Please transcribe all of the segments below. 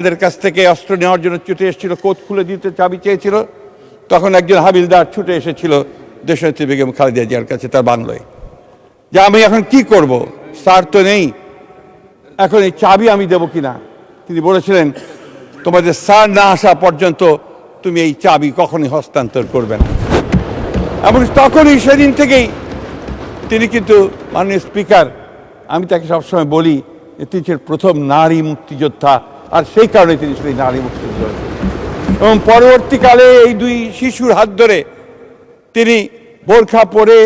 এদের কাছ থেকে অস্ত্র নেওয়ার জন্য ছুটে এসেছিল, কোট খুলে দিতে চাবি চেয়েছিল, তখন একজন হাবিলদার ছুটে এসেছিল দেশনেত্রী বেগম খালেদা জিয়ার কাছে তার বাংলায়, যে আমি এখন কি করব, স্যার তো নেই, এখন এই চাবি আমি দেবো কিনা। তিনি বলেছিলেন, তোমাদের স্যার না আসা পর্যন্ত তুমি এই চাবি কখনই হস্তান্তর করবে না। এবং তখনই সেদিন থেকেই তিনি কিন্তু মাননীয় স্পিকার, আমি তাকে সবসময় বলি যে তিনি ছিলেন প্রথম নারী মুক্তিযোদ্ধা, আর সেই কারণে তিনি ছিলেন নারী মুক্তিযোদ্ধা। এবং পরবর্তীকালে এই দুই শিশুর হাত ধরে তিনি বোরখা পরে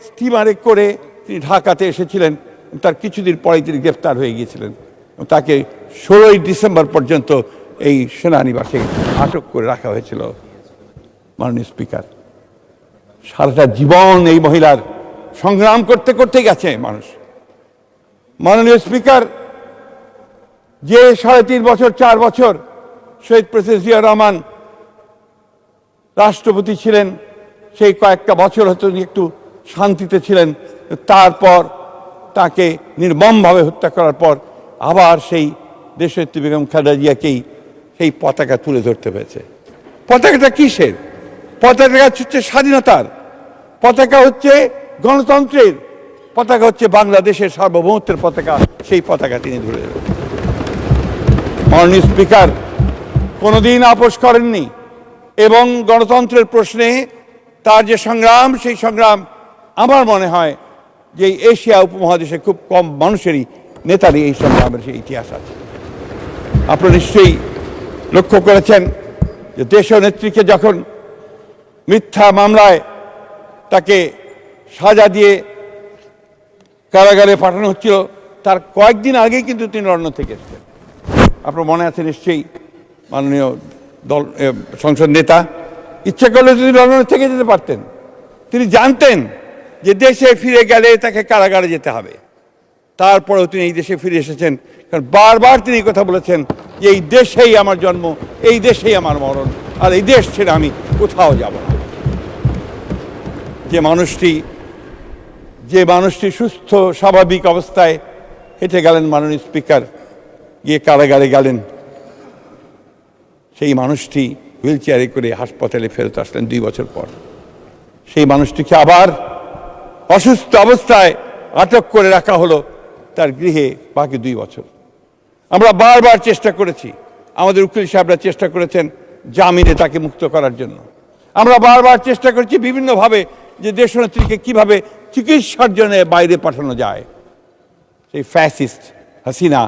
স্টিমারে করে তিনি ঢাকাতে এসেছিলেন। তার কিছুদিন পরে তিনি গ্রেফতার হয়ে গিয়েছিলেন। তাকে 16ই ডিসেম্বর পর্যন্ত এই সেনানিবাসে আটক করে রাখা হয়েছিল। মাননীয় স্পিকার, সারাটা জীবন এই মহিলার সংগ্রাম করতে করতে গেছে মানুষ। মাননীয় স্পিকার, যে 3.5 বছর 4 বছর শহীদ প্রেসিডেন্ট জিয়া রহমান রাষ্ট্রপতি ছিলেন, সেই কয়েকটা বছর হয়তো একটু শান্তিতে ছিলেন, তারপর তাকে নির্মমভাবে হত্যা করার পর আবার সেই দেশনেত্রী বেগম খালেদা জিয়াকেই সেই পতাকা তুলে ধরতে হয়েছে। পতাকাটা কিসের? পতাকা হচ্ছে স্বাধীনতার, পতাকা হচ্ছে গণতন্ত্রের, পতাকা হচ্ছে বাংলাদেশের সার্বভৌমত্বের পতাকা। সেই পতাকা তিনি ধরে দেবেন। মাননীয় স্পিকার কোনোদিন আপোষ করেননি এবং গণতন্ত্রের প্রশ্নে তার যে সংগ্রাম, সেই সংগ্রাম আমার মনে হয় যে এশিয়া উপমহাদেশে খুব কম মানুষেরই নেতারই এই সংগ্রামের সেই ইতিহাস আছে। আপনারা নিশ্চয়ই লক্ষ্য করেছেন যে দেশীয় নেত্রীকে যখন মিথ্যা মামলায় তাকে সাজা দিয়ে কারাগারে পাঠানো হচ্ছিল, তার কয়েকদিন আগেই কিন্তু তিনি লন্ডন থেকে এসেছেন। আপনার মনে আছে নিশ্চয়ই, মাননীয় সংসদ নেতা ইচ্ছা করলে যদি লন্ডন থেকে যেতে পারতেন। তিনি জানতেন যে দেশে ফিরে গেলে তাকে কারাগারে যেতে হবে, তারপরেও তিনি এই দেশে ফিরে এসেছেন। কারণ বারবার তিনি কথা বলেছেন যে এই দেশেই আমার জন্ম, এই দেশেই আমার মরণ, আর এই দেশ ছেড়ে আমি কোথাও যাব না। যে মানুষটি সুস্থ স্বাভাবিক অবস্থায় হেঁটে গেলেন, মাননীয় স্পিকার, গিয়ে কারাগারে গেলেন, সেই মানুষটি হুইল চেয়ারে করে হাসপাতালে ফেরত আসলেন 2 বছর পর। সেই মানুষটিকে আবার অসুস্থ অবস্থায় আটক করে রাখা হলো তার গৃহে বাকি 2 বছর। আমরা বারবার চেষ্টা করেছি, আমাদের উকিল সাহেবরা চেষ্টা করেছেন জামিনে তাকে মুক্ত করার জন্য। আমরা বারবার চেষ্টা করেছি বিভিন্নভাবে যে দেশনেত্রীকে কিভাবে চিকিৎসার জন্য বাইরে পাঠানো যায়। সেই ফ্যাসিস্ট হাসিনা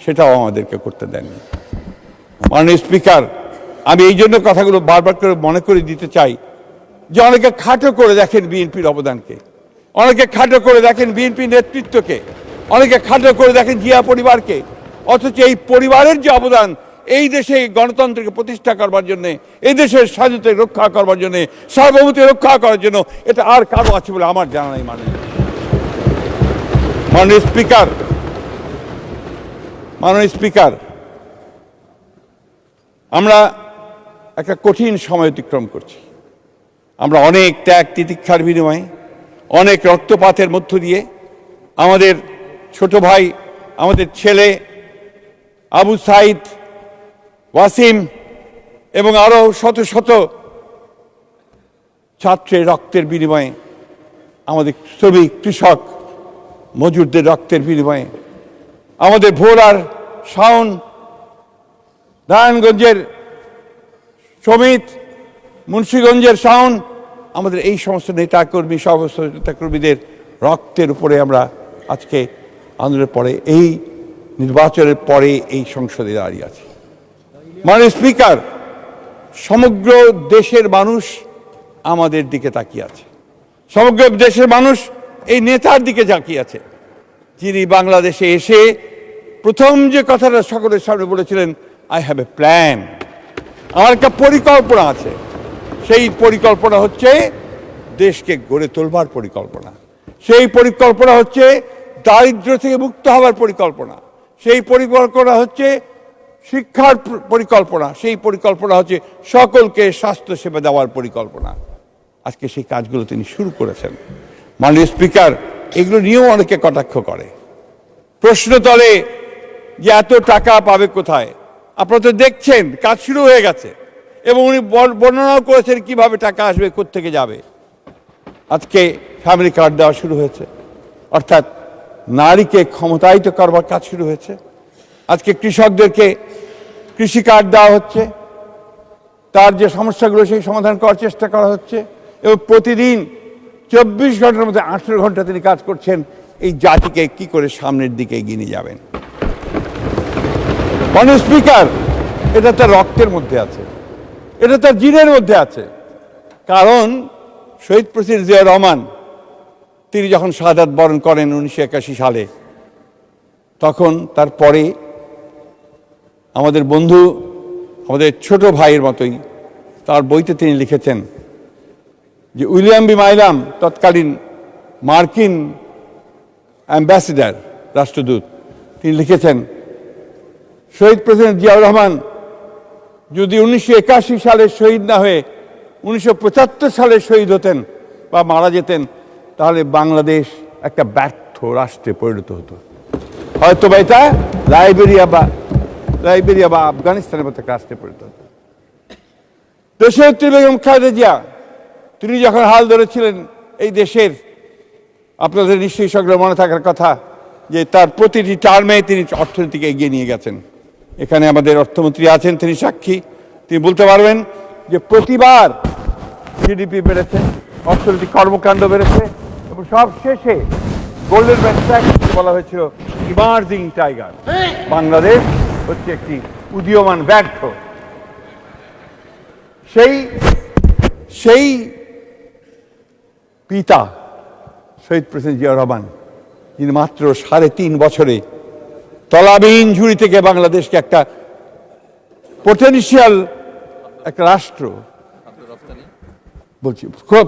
সেটাও আমাদেরকে করতে দেননি। মাননীয় স্পিকার, আমি এই জন্য কথাগুলো বারবার করে মনে করে দিতে চাই যে অনেকে খাটো করে দেখেন বিএনপির অবদানকে, অনেকে খাটো করে দেখেন বিএনপির নেতৃত্বকে, অনেকে খাটো করে দেখেন জিয়া পরিবারকে, অথচ এই পরিবারের যে অবদান এই দেশে গণতন্ত্রকে প্রতিষ্ঠা করবার জন্যে, এই দেশের স্বাধীনতা রক্ষা করবার জন্যে, সার্বভৌমত্ব রক্ষা করার জন্য, এটা আর কারো আছে বলে আমার জানা নেই। মাননীয় স্পিকার, আমরা একটা কঠিন সময় অতিক্রম করছি। আমরা অনেক ত্যাগ তিতিক্ষার বিনিময়ে, অনেক রক্তপাতের মধ্য দিয়ে আমাদের ছোট ভাই, আমাদের ছেলে আবু সাইদ, ওয়াসিম এবং আরো শত শত ছাত্রের রক্তের বিনিময়ে, আমাদের শ্রমিক কৃষক মজুরদের রক্তের বিনিময়ে, আমাদের ভোলার শাওন, নারায়ণগঞ্জের সমিত, মুন্সিগঞ্জের শাওন, আমাদের এই সমস্ত নেতাকর্মী, সমস্ত নেতাকর্মীদের রক্তের উপরে আমরা আজকে আন্দোলনের পরে, এই নির্বাচনের পরে এই সংসদে দাঁড়িয়ে আছি। মাননীয় স্পিকার, সমগ্র দেশের মানুষ আমাদের দিকে তাকিয়ে আছে, সমগ্র দেশের মানুষ এই নেতার দিকে তাকিয়ে আছে, যিনি বাংলাদেশে এসে প্রথম যে কথাটা সকলের সামনে বলেছিলেন, আই হ্যাভ এ প্ল্যান, আমার একটা পরিকল্পনা আছে। সেই পরিকল্পনা হচ্ছে দেশকে গড়ে তোলবার পরিকল্পনা, সেই পরিকল্পনা হচ্ছে দারিদ্র্য থেকে মুক্ত হওয়ার পরিকল্পনা, সেই পরিকল্পনা হচ্ছে শিক্ষার পরিকল্পনা, সেই পরিকল্পনা হচ্ছে সকলকে স্বাস্থ্যসেবা দেওয়ার পরিকল্পনা। আজকে সেই কাজগুলো তিনি শুরু করেছেন। মাননীয় স্পিকার, এগুলো নিয়েও অনেকে কটাক্ষ করে, প্রশ্ন তোলে যে এত টাকা পাবে কোথায়। আপনারা তো দেখছেন কাজ শুরু হয়ে গেছে, এবং উনি বর্ণনাও করেছেন কিভাবে টাকা আসবে, কোত্থেকে যাবে। আজকে ফ্যামিলি কার্ড দেওয়া শুরু হয়েছে, অর্থাৎ নারীকে ক্ষমতায়িত করবার কাজ শুরু হয়েছে। আজকে কৃষকদেরকে কৃষি কার্ড দেওয়া হচ্ছে, তার যে সমস্যাগুলো সেই সমাধান করার চেষ্টা করা হচ্ছে, এবং প্রতিদিন 24 ঘন্টার মধ্যে 18 ঘন্টা তিনি কাজ করছেন এই জাতিকে কি করে সামনের দিকে এগিয়ে নিয়ে যাবেন। মাননীয় স্পিকার, এটা তার রক্তের মধ্যে আছে, এটা তার জিনের মধ্যে আছে। কারণ শহীদ প্রেসিডেন্ট জিয়াউর রহমান তিনি যখন শাহাদাত বরণ করেন 1981 সালে, তখন তারপরে আমাদের বন্ধু, আমাদের ছোট ভাইয়ের মতোই তার বইতে তিনি লিখেছেন যে উইলিয়াম বি মাইলাম, তৎকালীন মার্কিন অ্যাম্বাসেডর, রাষ্ট্রদূত, তিনি লিখেছেন শহীদ প্রেসিডেন্ট জিয়াউর রহমান যদি 1981 সালে শহীদ না হয়ে 1975 সালে শহীদ হতেন বা মারা যেতেন, তাহলে বাংলাদেশ একটা ব্যর্থ রাষ্ট্রে পরিণত হতো, হয়তো বা এটা লাইবেরিয়া বা আফগানিস্তানের মতো একটা রাষ্ট্রে পরিণত হতো। দেশনেত্রী বেগম খালেদা জিয়া তিনি যখন হাল ধরেছিলেন এই দেশের, আপনাদের নিশ্চয়ই সকলে মনে থাকার কথা যে তার প্রতিটি টার্মে তিনি অর্থনীতিকে এগিয়ে নিয়ে গেছেন। এখানে আমাদের অর্থমন্ত্রী আছেন, তিনি সাক্ষী, তিনি বলতে পারবেন যে প্রতিবার জিডিপি বেড়েছে, অর্থনৈতিক কর্মকাণ্ড বেড়েছে, এবং সব শেষে গোল্ডেন ম্যান বলা হয়েছিল ইমার্জিং টাইগার, বাংলাদেশ হচ্ছে একটি উদীয়মান ব্যর্থ। সেই পিতা শহীদ প্রেসিডেন্ট জিয়াউর রহমান, যিনি মাত্র 3.5 বছরে তলাবিহীন ঝুড়ি থেকে বাংলাদেশকে একটা পটেনশিয়াল একটা রাষ্ট্র বলছি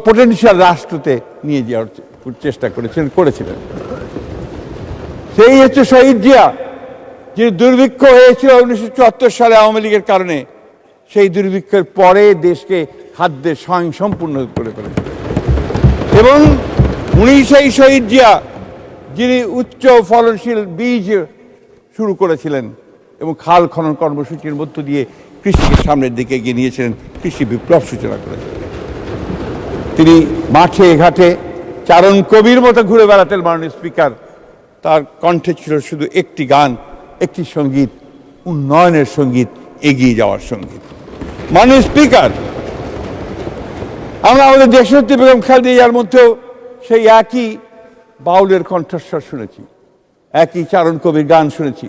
পটেনশিয়াল রাষ্ট্রতে নিয়ে যাওয়ার চেষ্টা করেছিলেন। সেই হচ্ছে শহীদ জিয়া, যিনি দুর্ভিক্ষ হয়েছিল 1974 সালে আওয়ামী লীগের কারণে, সেই দুর্ভিক্ষের পরে দেশকে খাদ্যে স্বয়ংসম্পূর্ণ করে ফেলেছিলেন। এবং উনি সেই শহীদ জিয়া যিনি উচ্চ ফলনশীল বীজ শুরু করেছিলেন এবং খাল খনন কর্মসূচির মধ্য দিয়ে কৃষিকে সামনের দিকে এগিয়ে নিয়েছিলেন, কৃষি বিপ্লব সূচনা করেছিলেন। তিনি মাঠে ঘাটে চারণ কবির মতো ঘুরে বেড়াতেন। মাননীয় স্পিকার, তার কণ্ঠে ছিল শুধু একটি গান, একটি সঙ্গীত, উন্নয়নের সঙ্গীত, এগিয়ে যাওয়ার সঙ্গীত। মাননীয় স্পিকার, আমরা আমাদের দেশনেত্রী বেগম খালেদা জিয়ার মধ্যেও সেই একই বাউলের কণ্ঠস্বর শুনেছি, একই চারণ কবির গান শুনেছি।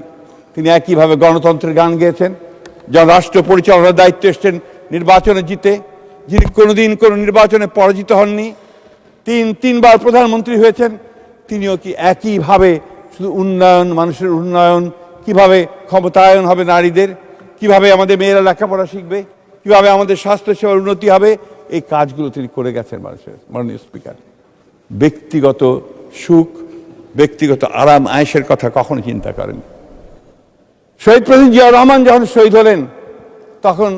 তিনি একইভাবে গণতন্ত্রের গান গেয়েছেন। যখন রাষ্ট্র পরিচালনার দায়িত্ব এসছেন নির্বাচনে জিতে, যিনি কোনোদিন কোনো নির্বাচনে পরাজিত হননি, তিনবার প্রধানমন্ত্রী হয়েছেন, তিনিও কি একইভাবে শুধু উন্নয়ন, মানুষের উন্নয়ন, কিভাবে ক্ষমতায়ন হবে নারীদের, কিভাবে আমাদের মেয়েরা লেখাপড়া শিখবে, কিভাবে আমাদের স্বাস্থ্যসেবার উন্নতি হবে, এই কাজগুলো তিনি করে গেছেন মানুষের। মাননীয় স্পিকার, ব্যক্তিগত সুখ, ব্যক্তিগত আরাম আয়েশের কথা কখনো চিন্তা করেন। শহীদ প্রেসিডেন্ট জিয়াউর রহমান যখন শহীদ হলেন, তখন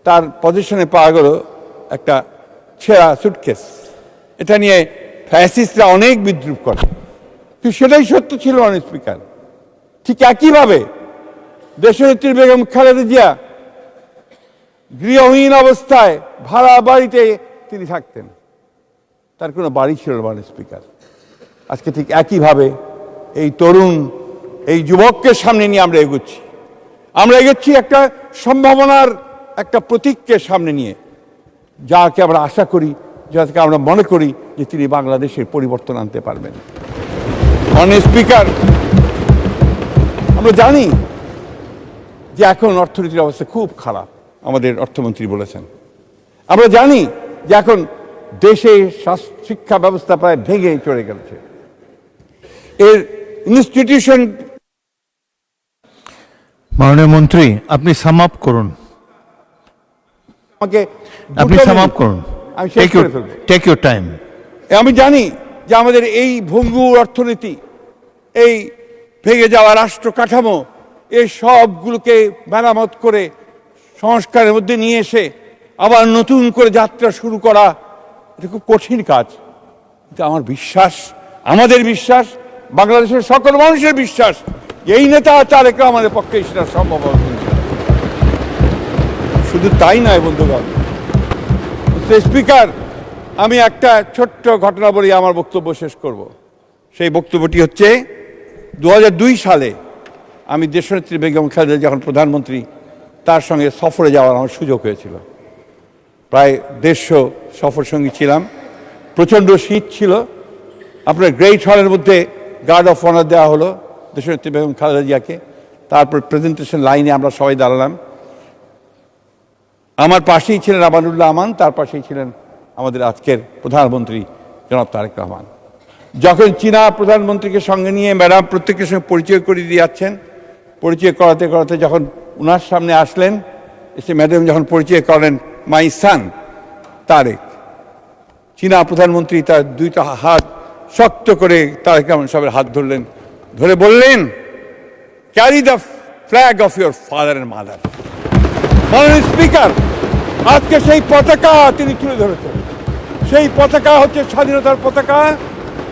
তার পজিশনে পাওয়া গেল একটা ছেঁড়া সুটকেস। এটা নিয়ে ফ্যাসিস্টরা অনেক বিদ্রুপ করে, কিন্তু সেটাই সত্য ছিল। মাননীয় স্পিকার, ঠিক একইভাবে দেশনেত্রী বেগম খালেদা জিয়া গৃহহীন অবস্থায় ভাড়া বাড়িতে তিনি থাকতেন, তার কোনো বাড়ি ছিল না। মাননীয় স্পিকার, আজকে ঠিক একইভাবে এই তরুণ, এই যুবককে সামনে নিয়ে আমরা এগোচ্ছি একটা সম্ভাবনার একটা প্রতীককে সামনে নিয়ে, যাকে আমরা আশা করি, যাকে আমরা মনে করি যে তিনি বাংলাদেশের পরিবর্তন আনতে পারবেন। মাননীয় স্পিকার, আমরা জানি যে এখন অর্থনীতির অবস্থা খুব খারাপ, আমাদের অর্থমন্ত্রী বলেছেন। আমরা জানি যে এখন দেশে শিক্ষা ব্যবস্থা প্রায় ভেঙে চলে গেছে, এর ইনস্টিটিউশন। মাননীয় মন্ত্রী, আপনি সাম আপ করুন। Take your time. আমি জানি যে আমাদের এই ভঙ্গুর অর্থনীতি, এই ভেঙে যাওয়া রাষ্ট্র কাঠামো, এই সবগুলোকে মেরামত করে সংস্কারের মধ্যে নিয়ে এসে আবার নতুন করে যাত্রা শুরু করা, এটা খুব কঠিন কাজ। কিন্তু আমার বিশ্বাস, আমাদের বিশ্বাস, বাংলাদেশের সকল মানুষের বিশ্বাস, এই নেতা তারেক রহমানের পক্ষে সেটা সম্ভব হবে। শুধু তাই নয় বন্ধুগণ, স্পিকার, আমি একটা ছোট্ট ঘটনা বলি আমার বক্তব্য শেষ করব। সেই বক্তব্যটি হচ্ছে 2002 সালে আমি দেশনেত্রী বেগম খালেদা যখন প্রধানমন্ত্রী, তার সঙ্গে সফরে যাওয়ার আমার সুযোগ হয়েছিল। প্রায় 150 সফর সঙ্গী ছিলাম। প্রচণ্ড শীত ছিল। আপনার গ্রেট হলের মধ্যে গার্ড অফ অনার দেওয়া হলো দেশনেত্রী বেগম খালেদা জিয়াকে। তারপর প্রেজেন্টেশন লাইনে আমরা সবাই দাঁড়ালাম। আমার পাশেই ছিলেন আমানুল্লাহ আমান, তার পাশেই ছিলেন আমাদের আজকের প্রধানমন্ত্রী জনাব তারেক রহমান। যখন চীনা প্রধানমন্ত্রীকে সঙ্গে নিয়ে ম্যাডাম প্রত্যেকের সঙ্গে পরিচয় করিয়ে দিয়ে যাচ্ছেন, পরিচয় করাতে করাতে যখন ওনার সামনে আসলেন, এসে ম্যাডাম যখন পরিচয় করেন মাই সান তারেক, চীনা প্রধানমন্ত্রী তার দুইটা হাত শক্ত করে তারেক রহমান সাহেবের হাত ধরলেন, ধরে বললেন, carry the flag of your father and mother. মাননীয় স্পিকার, আজকে সেই পতাকা তিনি তুলে ধরেছেন। সেই পতাকা হচ্ছে স্বাধীনতার পতাকা,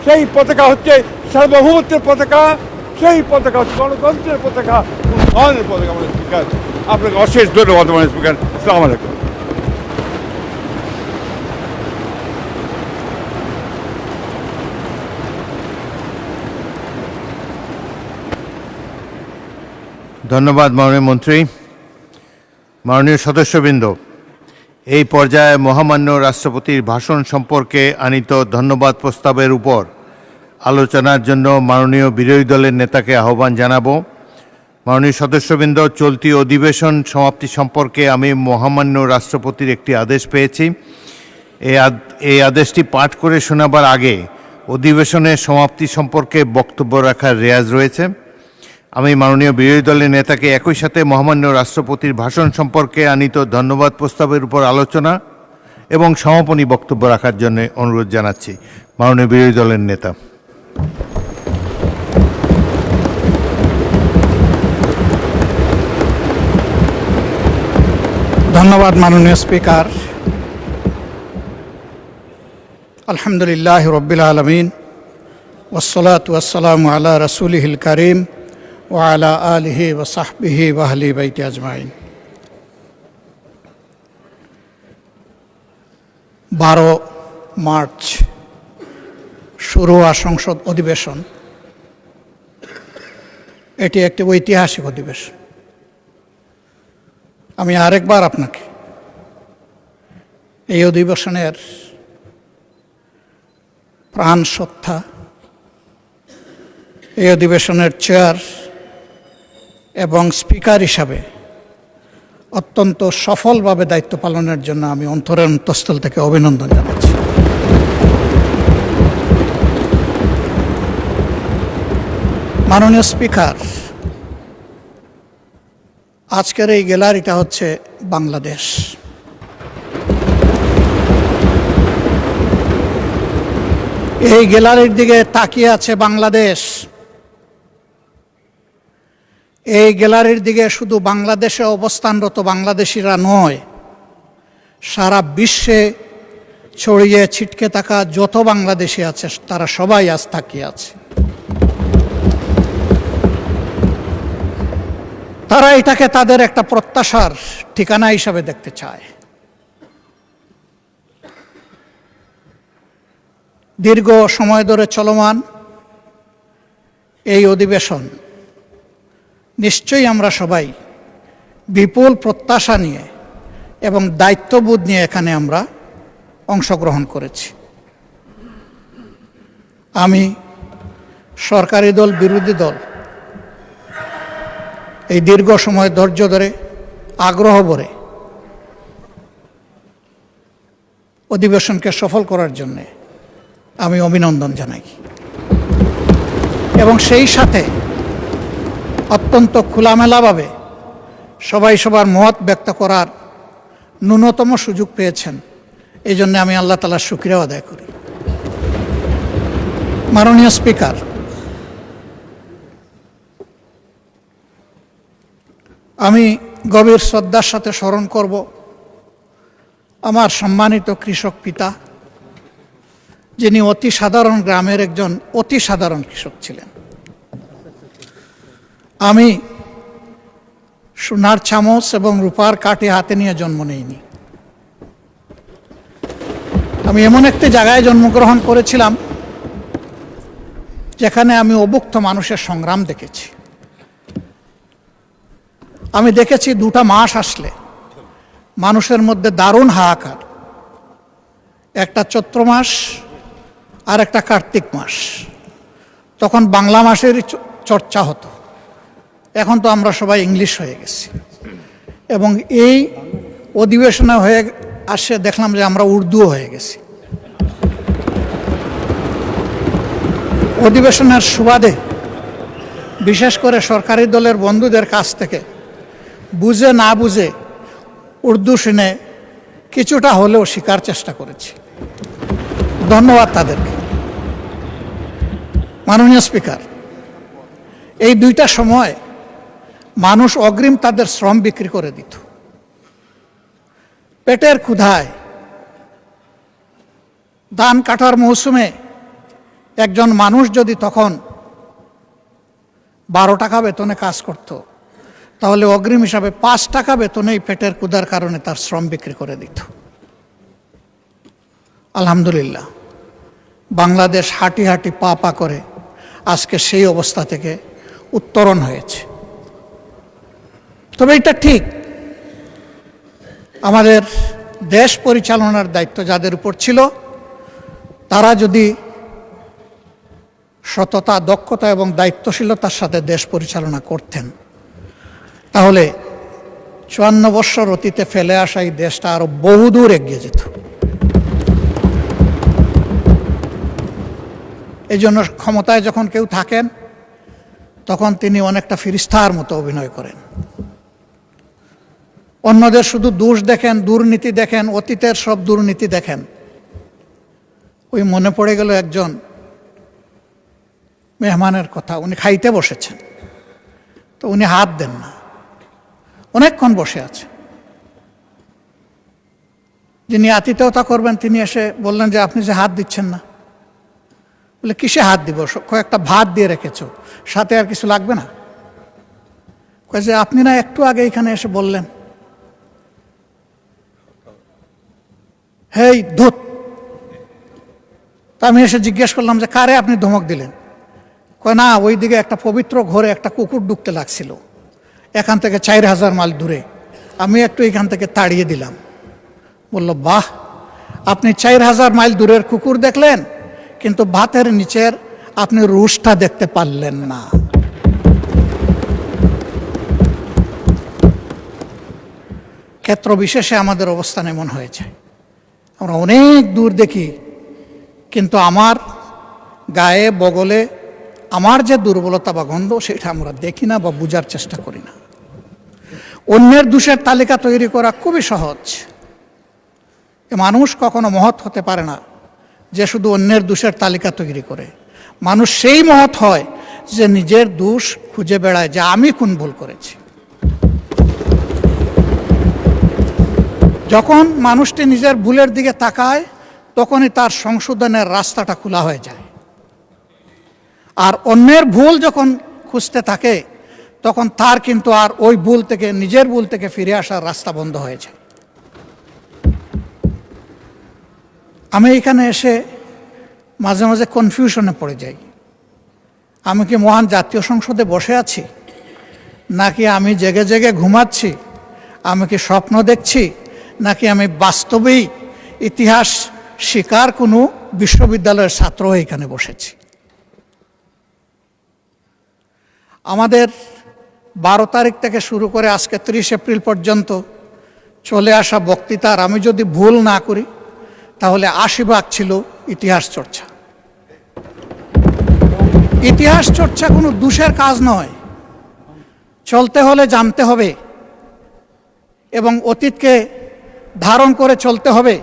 সেই পতাকা হচ্ছে সার্বভৌমত্বের পতাকা, সেই পতাকা হচ্ছে গণতন্ত্রের পতাকা, উন্নয়নের পতাকা। মাননীয় স্পিকার, আপনাকে অশেষ ধন্যবাদ। মাননীয় স্পিকার, আসসালামু আলাইকুম। ধন্যবাদ মাননীয় মন্ত্রী। মাননীয় সদস্যবৃন্দ, এই পর্যায়ে মহামান্য রাষ্ট্রপতির ভাষণ সম্পর্কে আনীত ধন্যবাদ প্রস্তাবের উপর আলোচনার জন্য মাননীয় বিরোধী দলের নেতাকে আহ্বান জানাবো। মাননীয় সদস্যবৃন্দ, চলতি অধিবেশন সমাপ্তি সম্পর্কে আমি মহামান্য রাষ্ট্রপতির একটি আদেশ পেয়েছি। এই আদেশটি পাঠ করে শোনাবার আগে অধিবেশনের সমাপ্তি সম্পর্কে বক্তব্য রাখার রেয়াজ রয়েছে। আমি মাননীয় বিরোধী দলের নেতাকে একই সাথে মহামান্য রাষ্ট্রপতির ভাষণ সম্পর্কে আনীত ধন্যবাদ প্রস্তাবের উপর আলোচনা এবং সমাপনী বক্তব্য রাখার জন্য অনুরোধ জানাচ্ছি। মাননীয় বিরোধী দলের নেতা। ধন্যবাদ মাননীয় স্পিকার। আলহামদুলিল্লাহ রব্বিল আলামিন, ওয়াসসালাতু ওয়াসসালামু আলা রাসূলিহিল কারীম ওয়া আলা আলিহি ওয়া সাহবিহি ওয়া আহলি বাইতি আজমাইন। 12 মার্চ শুরু হওয়া সংসদ অধিবেশন, এটি একটি ঐতিহাসিক অধিবেশন। আমি আরেকবার আপনাকে এই অধিবেশনের প্রাণ সত্তা, এই অধিবেশনের চেয়ার এবং স্পিকার হিসাবে অত্যন্ত সফলভাবে দায়িত্ব পালনের জন্য আমি অন্তরের অন্তঃস্থল থেকে অভিনন্দন জানাচ্ছি। মাননীয় স্পিকার, আজকের এই গ্যালারিটা হচ্ছে বাংলাদেশ। এই গ্যালারির দিকে তাকিয়ে আছে বাংলাদেশ। এই গ্যালারির দিকে শুধু বাংলাদেশে অবস্থানরত বাংলাদেশিরা নয়, সারা বিশ্বে ছড়িয়ে ছিটকে থাকা যত বাংলাদেশি আছে তারা সবাই আজ তাকিয়ে আছে। তারা এটাকে তাদের একটা প্রত্যাশার ঠিকানা হিসাবে দেখতে চায়। দীর্ঘ সময় ধরে চলমান এই অধিবেশন নিশ্চয়ই আমরা সবাই বিপুল প্রত্যাশা নিয়ে এবং দায়িত্ববোধ নিয়ে এখানে আমরা অংশগ্রহণ করেছি। আমি, সরকারি দল, বিরোধী দল এই দীর্ঘ সময় ধৈর্য ধরে আগ্রহ ভরে অধিবেশনকে সফল করার জন্যে আমি অভিনন্দন জানাই এবং সেই সাথে অত্যন্ত খোলামেলাভাবে সবাই সবার মত ব্যক্ত করার ন্যূনতম সুযোগ পেয়েছেন, এই জন্য আমি আল্লাহ তাআলার শুকরিয়া আদায় করি। মাননীয় স্পিকার, আমি গভীর শ্রদ্ধার সাথে স্মরণ করব আমার সম্মানিত কৃষক পিতা, যিনি অতি সাধারণ গ্রামের একজন অতি সাধারণ কৃষক ছিলেন। আমি সোনার চামচ এবং রূপার কাঠি হাতে নিয়ে জন্ম নেইনি। আমি এমন একটি জায়গায় জন্মগ্রহণ করেছিলাম যেখানে আমি অভুক্ত মানুষের সংগ্রাম দেখেছি। আমি দেখেছি 2টা মাস আসলে মানুষের মধ্যে দারুণ হাহাকার, একটা চৈত্র মাস আর একটা কার্তিক মাস। তখন বাংলা মাসেরই চর্চা হতো, এখন তো আমরা সবাই ইংলিশ হয়ে গেছি। এবং এই অধিবেশনে হয়ে আসে দেখলাম যে আমরা উর্দুও হয়ে গেছি। অধিবেশনের সুবাদে বিশেষ করে সরকারি দলের বন্ধুদের কাছ থেকে বুঝে না বুঝে উর্দু শুনে কিছুটা হলেও শেখার চেষ্টা করেছি। ধন্যবাদ তাদেরকে। মাননীয় স্পিকার, এই 2টা সময় মানুষ অগ্রিম তাদের শ্রম বিক্রি করে দিত। পেটের ক্ষুধায় ধান কাটার মৌসুমে একজন মানুষ যদি তখন 12 টাকা বেতনে কাজ করত, তাহলে অগ্রিম হিসাবে 5 টাকা বেতনেই পেটের ক্ষুধার কারণে তার শ্রম বিক্রি করে দিত। আলহামদুলিল্লাহ, বাংলাদেশ হাঁটি হাঁটি পা পা করে আজকে সেই অবস্থা থেকে উত্তরণ হয়েছে। তবে এটা ঠিক, আমাদের দেশ পরিচালনার দায়িত্ব যাদের উপর ছিল তারা যদি সততা, দক্ষতা এবং দায়িত্বশীলতার সাথে দেশ পরিচালনা করতেন, তাহলে 54 বৎসর অতীতে ফেলে আসা এই দেশটা আরো বহুদূর এগিয়ে যেত। এই জন্য ক্ষমতায় যখন কেউ থাকেন তখন তিনি অনেকটা ফিরিস্তার মতো অভিনয় করেন। অন্যদের শুধু দোষ দেখেন, দুর্নীতি দেখেন, অতীতের সব দুর্নীতি দেখেন। ওই মনে পড়ে গেল একজন মেহমানের কথা। উনি খাইতে বসেছেন, তো উনি হাত দেন না, অনেকক্ষণ বসে আছে। যিনি আতিথেয়তা করবেন তিনি এসে বললেন যে আপনি যে হাত দিচ্ছেন না। বলে কিসে হাত দিব, কয়েকটা ভাত দিয়ে রেখেছ, সাথে আর কিছু লাগবে না? কয়ে যে আপনি না একটু আগে এখানে এসে বললেন। হেই ধুত! তা আমি এসে জিজ্ঞেস করলাম যে কারে আপনি ধমক দিলেন? কয় না, ওই দিকে একটা পবিত্র ঘরে একটা কুকুর ঢুকতে লাগছিল, এখান থেকে 4000 মাইল দূরে, আমি একটু এখান থেকে তাড়িয়ে দিলাম। বলল বাহ, আপনি 4000 মাইল দূরের কুকুর দেখলেন, কিন্তু ভাতের নিচের আপনি রুশটা দেখতে পারলেন না। ক্ষেত্র বিশেষে আমাদের অবস্থান এমন হয়েছে, আমরা অনেক দূর দেখি, কিন্তু আমার গায়ে বগলে আমার যে দুর্বলতা বা গন্ধ সেটা আমরা দেখি না বা বুঝার চেষ্টা করি না। অন্যের দোষের তালিকা তৈরি করা খুবই সহজ। মানুষ কখনো মহৎ হতে পারে না যে শুধু অন্যের দোষের তালিকা তৈরি করে। মানুষ সেই মহৎ হয় যে নিজের দোষ খুঁজে বেড়ায়, যে আমি কোন ভুল করেছি। যখন মানুষটি নিজের ভুলের দিকে তাকায় তখনই তার সংশোধনের রাস্তাটা খোলা হয়ে যায়। আর অন্যের ভুল যখন খুঁজতে থাকে তখন তার কিন্তু আর ওই ভুল থেকে, নিজের ভুল থেকে ফিরে আসার রাস্তা বন্ধ হয়ে যায়। আমি এখানে এসে মাঝে মাঝে কনফিউশনে পড়ে যাই। আমি কি মহান জাতীয় সংসদে বসে আছি, নাকি আমি জেগে জেগে ঘুমাচ্ছি? আমি কি স্বপ্ন দেখছি, নাকি আমি বাস্তবেই ইতিহাস শিকার কোনো বিশ্ববিদ্যালয়ের ছাত্র হয়ে এখানে বসেছি? আমাদের 12 তারিখ থেকে শুরু করে আজকে 30 এপ্রিল পর্যন্ত চলে আসা বক্তৃতার আমি যদি ভুল না করি তাহলে 80 ভাগ ছিল ইতিহাস চর্চা। ইতিহাস চর্চা কোনো দোষের কাজ নয়। চলতে হলে জানতে হবে এবং অতীতকে ধারণ করে চলতে হবে,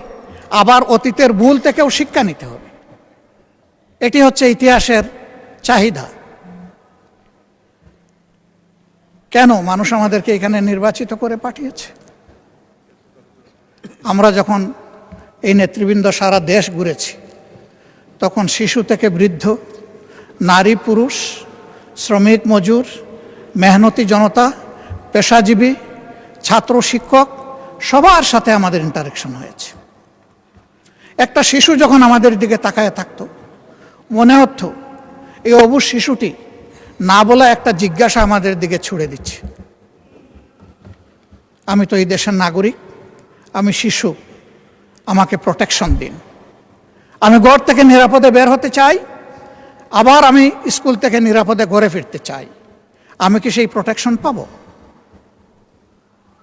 আবার অতীতের ভুল থেকেও শিক্ষা নিতে হবে। এটি হচ্ছে ইতিহাসের চাহিদা। কেন মানুষ আমাদেরকে এখানে নির্বাচিত করে পাঠিয়েছে? আমরা যখন এই নেতৃবৃন্দ সারা দেশ ঘুরেছি তখন শিশু থেকে বৃদ্ধ, নারী পুরুষ, শ্রমিক মজুর, মেহনতি জনতা পেশাজীবী, ছাত্র, শিক্ষক সবার সাথে আমাদের ইন্টারেকশন হয়েছে। একটা শিশু যখন আমাদের দিকে তাকায় থাকতো, মনে হতো এই অবুঝ শিশুটি না বলা একটা জিজ্ঞাসা আমাদের দিকে ছুড়ে দিচ্ছে, আমি তো এই দেশের নাগরিক, আমি শিশু, আমাকে প্রোটেকশন দিন। আমি ঘর থেকে নিরাপদে বের হতে চাই, আবার আমি স্কুল থেকে নিরাপদে ঘরে ফিরতে চাই, আমি কি সেই প্রোটেকশন পাব?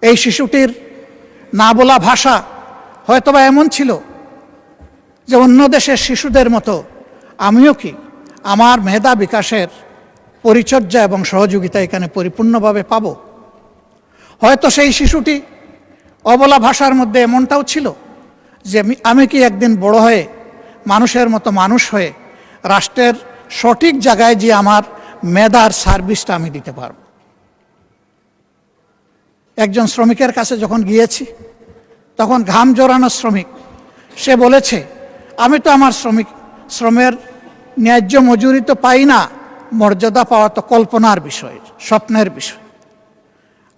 এই শিশুটির না বলা ভাষা হয়তোবা এমন ছিল যে অন্য দেশের শিশুদের মতো আমিও কি আমার মেধা বিকাশের পরিচর্যা এবং সহযোগিতা এখানে পরিপূর্ণভাবে পাব? হয়তো সেই শিশুটি অবলা ভাষার মধ্যে এমনটাও ছিল যে আমি কি একদিন বড় হয়ে মানুষের মতো মানুষ হয়ে রাষ্ট্রের সঠিক জায়গায় যে আমার মেধার সার্ভিসটা আমি দিতে পারব। একজন শ্রমিকের কাছে যখন গিয়েছি, তখন ঘাম জড়ানো শ্রমিক, সে বলেছে আমি তো আমার শ্রমের ন্যায্য মজুরি তো পাই না, মর্যাদা পাওয়া তো কল্পনার বিষয়, স্বপ্নের বিষয়,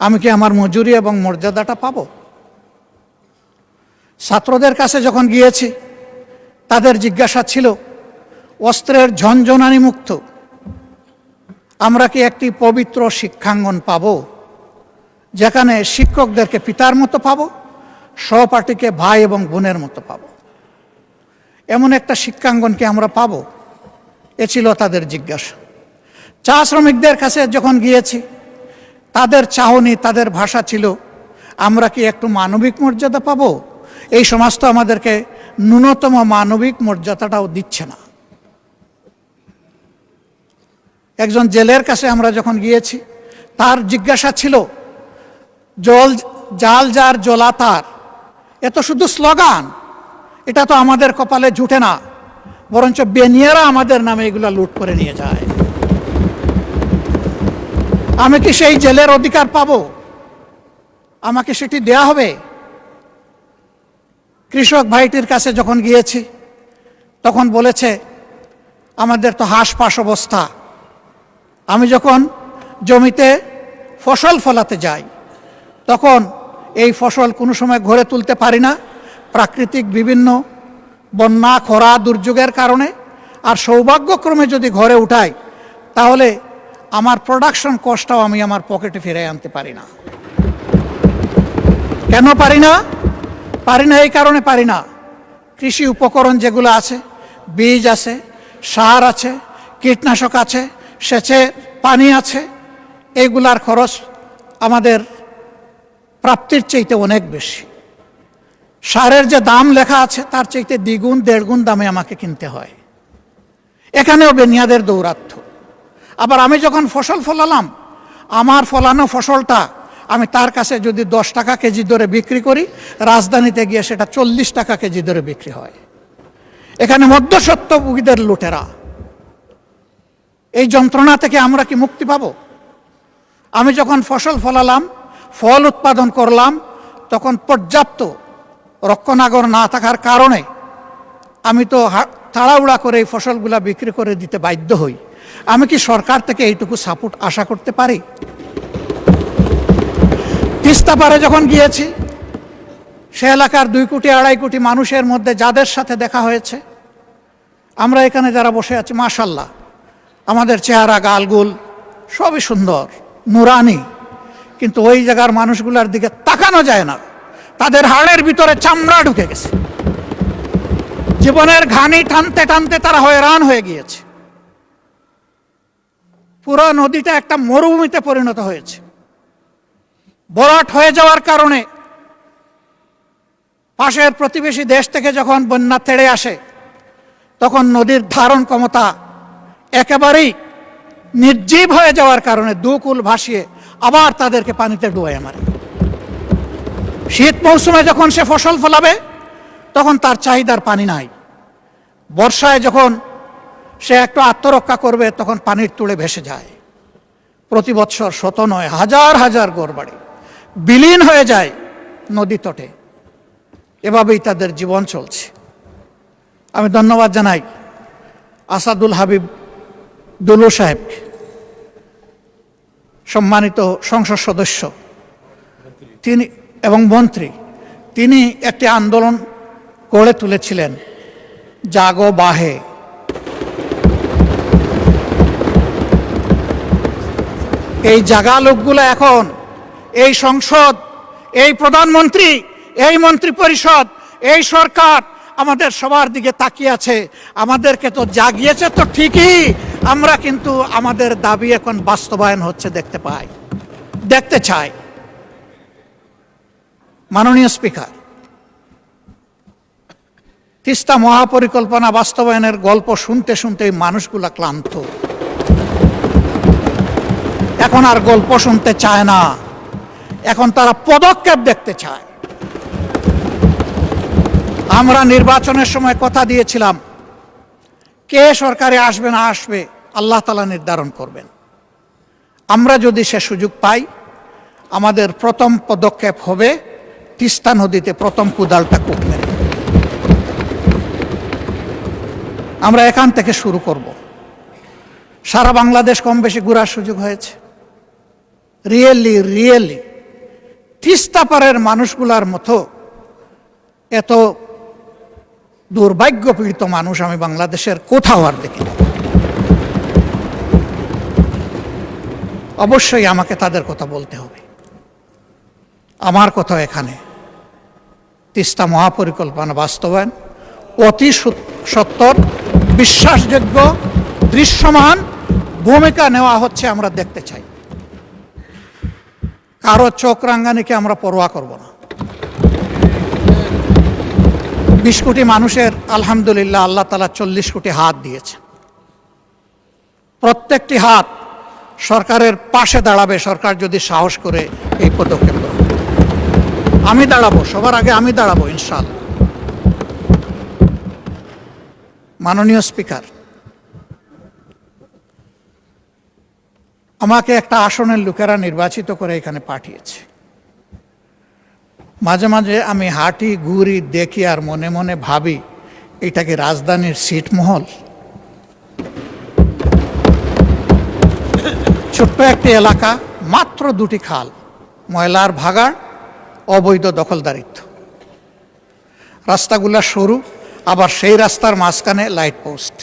আমি কি আমার মজুরি এবং মর্যাদাটা পাব? ছাত্রদের কাছে যখন গিয়েছি, তাদের জিজ্ঞাসা ছিল অস্ত্রের ঝনঝনানি মুক্ত আমরা কি একটি পবিত্র শিক্ষাঙ্গন পাব, যেখানে শিক্ষকদেরকে পিতার মতো পাব, সহপাঠীকে ভাই এবং বোনের মতো পাব? এমন একটা শিক্ষাঙ্গন কি আমরা পাব? এ ছিল তাদের জিজ্ঞাসা। চা শ্রমিকদের কাছে যখন গিয়েছি, তাদের চাহনি, তাদের ভাষা ছিল আমরা কি একটু মানবিক মর্যাদা পাব? এই সমাজ তো আমাদেরকে ন্যূনতম মানবিক মর্যাদাটাও দিচ্ছে না। একজন জেলের কাছে আমরা যখন গিয়েছি, তার জিজ্ঞাসা ছিল জাল যার জ্বলা তার, এ তো শুধু স্লোগান, এটা তো আমাদের কপালে জুটে না, বরঞ্চ বেনিয়ারা আমাদের নামে এগুলা লুট করে নিয়ে যায়। আমি কি সেই জেলের অধিকার পাব? আমাকে সেটি দেয়া হবে? কৃষক ভাইটির কাছে যখন গিয়েছি, তখন বলেছে আমাদের তো হাঁসফাঁস অবস্থা, আমি যখন জমিতে ফসল ফলাতে যাই, তখন এই ফসল কোনো সময় ঘরে তুলতে পারি না, প্রাকৃতিক বিভিন্ন বন্যা, খরা, দুর্যোগের কারণে। আর সৌভাগ্যক্রমে যদি ঘরে উঠাই, তাহলে আমার প্রোডাকশন কস্টটাও আমি আমার পকেটে ফিরে আনতে পারি না। কেন পারি না? পারি না এই কারণে পারি না, কৃষি উপকরণ যেগুলো আছে, বীজ আছে, সার আছে, কীটনাশক আছে, সেচে পানি আছে, এইগুলার খরচ আমাদের প্রাপ্তির চাইতে অনেক বেশি। সারের যে দাম লেখা আছে তার চাইতে দ্বিগুণ দেড়গুণ দামে আমাকে কিনতে হয়। এখানেও বেনিয়াদের দৌরাত্ম্য। আবার আমি যখন ফসল ফলালাম, আমার ফলানো ফসলটা আমি তার কাছে যদি 10 টাকা কেজি দরে বিক্রি করি, রাজধানীতে গিয়ে সেটা 40 টাকা কেজি দরে বিক্রি হয়। এখানে মধ্যস্বত্বভোগীদের লুটেরা। এই যন্ত্রণা থেকে আমরা কি মুক্তি পাব? আমি যখন ফসল ফলালাম, ফল উৎপাদন করলাম, তখন পর্যাপ্ত রক্ষণাগর না থাকার কারণে আমি তো তাড়াহুড়া করে এই ফসলগুলা বিক্রি করে দিতে বাধ্য হই। আমি কি সরকার থেকে এইটুকু সাপোর্ট আশা করতে পারি? তিস্তা পারে যখন গিয়েছি, সে এলাকার 2 কোটি 2.5 কোটি মানুষের মধ্যে যাদের সাথে দেখা হয়েছে, আমরা এখানে যারা বসে আছি, মাশাল্লাহ আমাদের চেহারা, গালগুল সবই সুন্দর, নুরানি, কিন্তু ওই জায়গার মানুষগুলোর দিকে তাকানো যায় না, তাদের হাড়ের ভিতরে চামড়া ঢুকে গেছে। জীবনের ঘানি টানতে টানতে তারা হয়রান হয়ে গিয়েছে। পুরো নদীটা একটা মরুভূমিতে পরিণত হয়েছে। ভরাট হয়ে যাওয়ার কারণে পাশের প্রতিবেশী দেশ থেকে যখন বন্যা তেড়ে আসে, তখন নদীর ধারণ ক্ষমতা একেবারেই নির্জীব হয়ে যাওয়ার কারণে 2 কূল ভাসিয়ে আবার তাদেরকে পানিতে ডুবাইয়ে মারে। শীত মৌসুমে যখন সে ফসল ফলাবে, তখন তার চাহিদার পানি নাই। বর্ষায় যখন সে একটু আত্মরক্ষা করবে, তখন পানির তুলে ভেসে যায়। প্রতি বৎসর শত নয় হাজার হাজার ঘরবাড়ি বিলীন হয়ে যায় নদী তটে। এভাবেই তাদের জীবন চলছে। আমি ধন্যবাদ জানাই আসাদুল হাবিব দুলু সাহেবকে, সম্মানিত সংসদ সদস্য তিনি এবং মন্ত্রী, তিনি একটি আন্দোলন গড়ে তুলেছিলেন, জাগো বাহে। এই জাগা লোকগুলো এখন এই সংসদ, এই প্রধানমন্ত্রী, এই মন্ত্রী পরিষদ, এই সরকার আমাদের সবার দিকে তাকিয়ে আছে। আমাদেরকে তো জাগিয়েছে তো ঠিকই, আমরা কিন্তু আমাদের দাবি এখন বাস্তবায়ন হচ্ছে দেখতে চাই। মাননীয় স্পিকার, তিস্তা মহাপরিকল্পনা বাস্তবায়নের গল্প শুনতে শুনতে মানুষগুলা ক্লান্ত, এখন আর গল্প শুনতে চায় না, এখন তারা পদক্ষেপ দেখতে চায়। আমরা নির্বাচনের সময় কথা দিয়েছিলাম, কে সরকারে আসবে না আসবে আল্লাহ তাআলা নির্ধারণ করবেন। আমরা যদি সে সুযোগ পাই, আমাদের প্রথম পদক্ষেপ হবে তিস্তা নদীতে প্রথম কুদালটা কূপ মেরে। আমরা এখান থেকে শুরু করব। সারা বাংলাদেশ কম বেশি ঘোরার সুযোগ হয়েছে। রিয়েলি তিস্তা পারের মানুষগুলার মতো এত দুর্ভাগ্যপীড়িত মানুষ আমি বাংলাদেশের কোথাও আর দেখি। অবশ্যই আমাকে তাদের কথা বলতে হবে। আমার কথা এখানে তিস্তা মহাপরিকল্পনা বাস্তবায়ন অতি সত্বর, বিশ্বাসযোগ্য, দৃশ্যমান ভূমিকা নেওয়া হচ্ছে, আমরা দেখতে চাই। কারো চোখ রাঙ্গানিকে আমরা পরোয়া করব না। 20 কোটি মানুষের আলহামদুলিল্লাহ আল্লাহ তাআলা 40 কোটি হাত দিয়েছে। প্রত্যেকটি হাত সরকারের পাশে দাঁড়াবে, সরকার যদি সাহস করে এই পদক্ষেপ নেয়। আমি দাঁড়াবো, সবার আগে আমি দাঁড়াবো ইনশাআল্লাহ। মাননীয় স্পিকার, আমাকে একটা আসনের লোকেরা নির্বাচিত করে এখানে পাঠিয়েছে। মাঝে মাঝে আমি হাঁটি ঘুরি দেখি আর মনে মনে ভাবি, এটা কি রাজধানীর ছিটমহল? ছোট্ট একটি এলাকা, মাত্র 2টি খাল, ময়লার ভাগাড়, অবৈধ দখলদারিত্ব, রাস্তাগুলা সরু, আবার সেই রাস্তার মাঝখানে লাইট পোস্ট।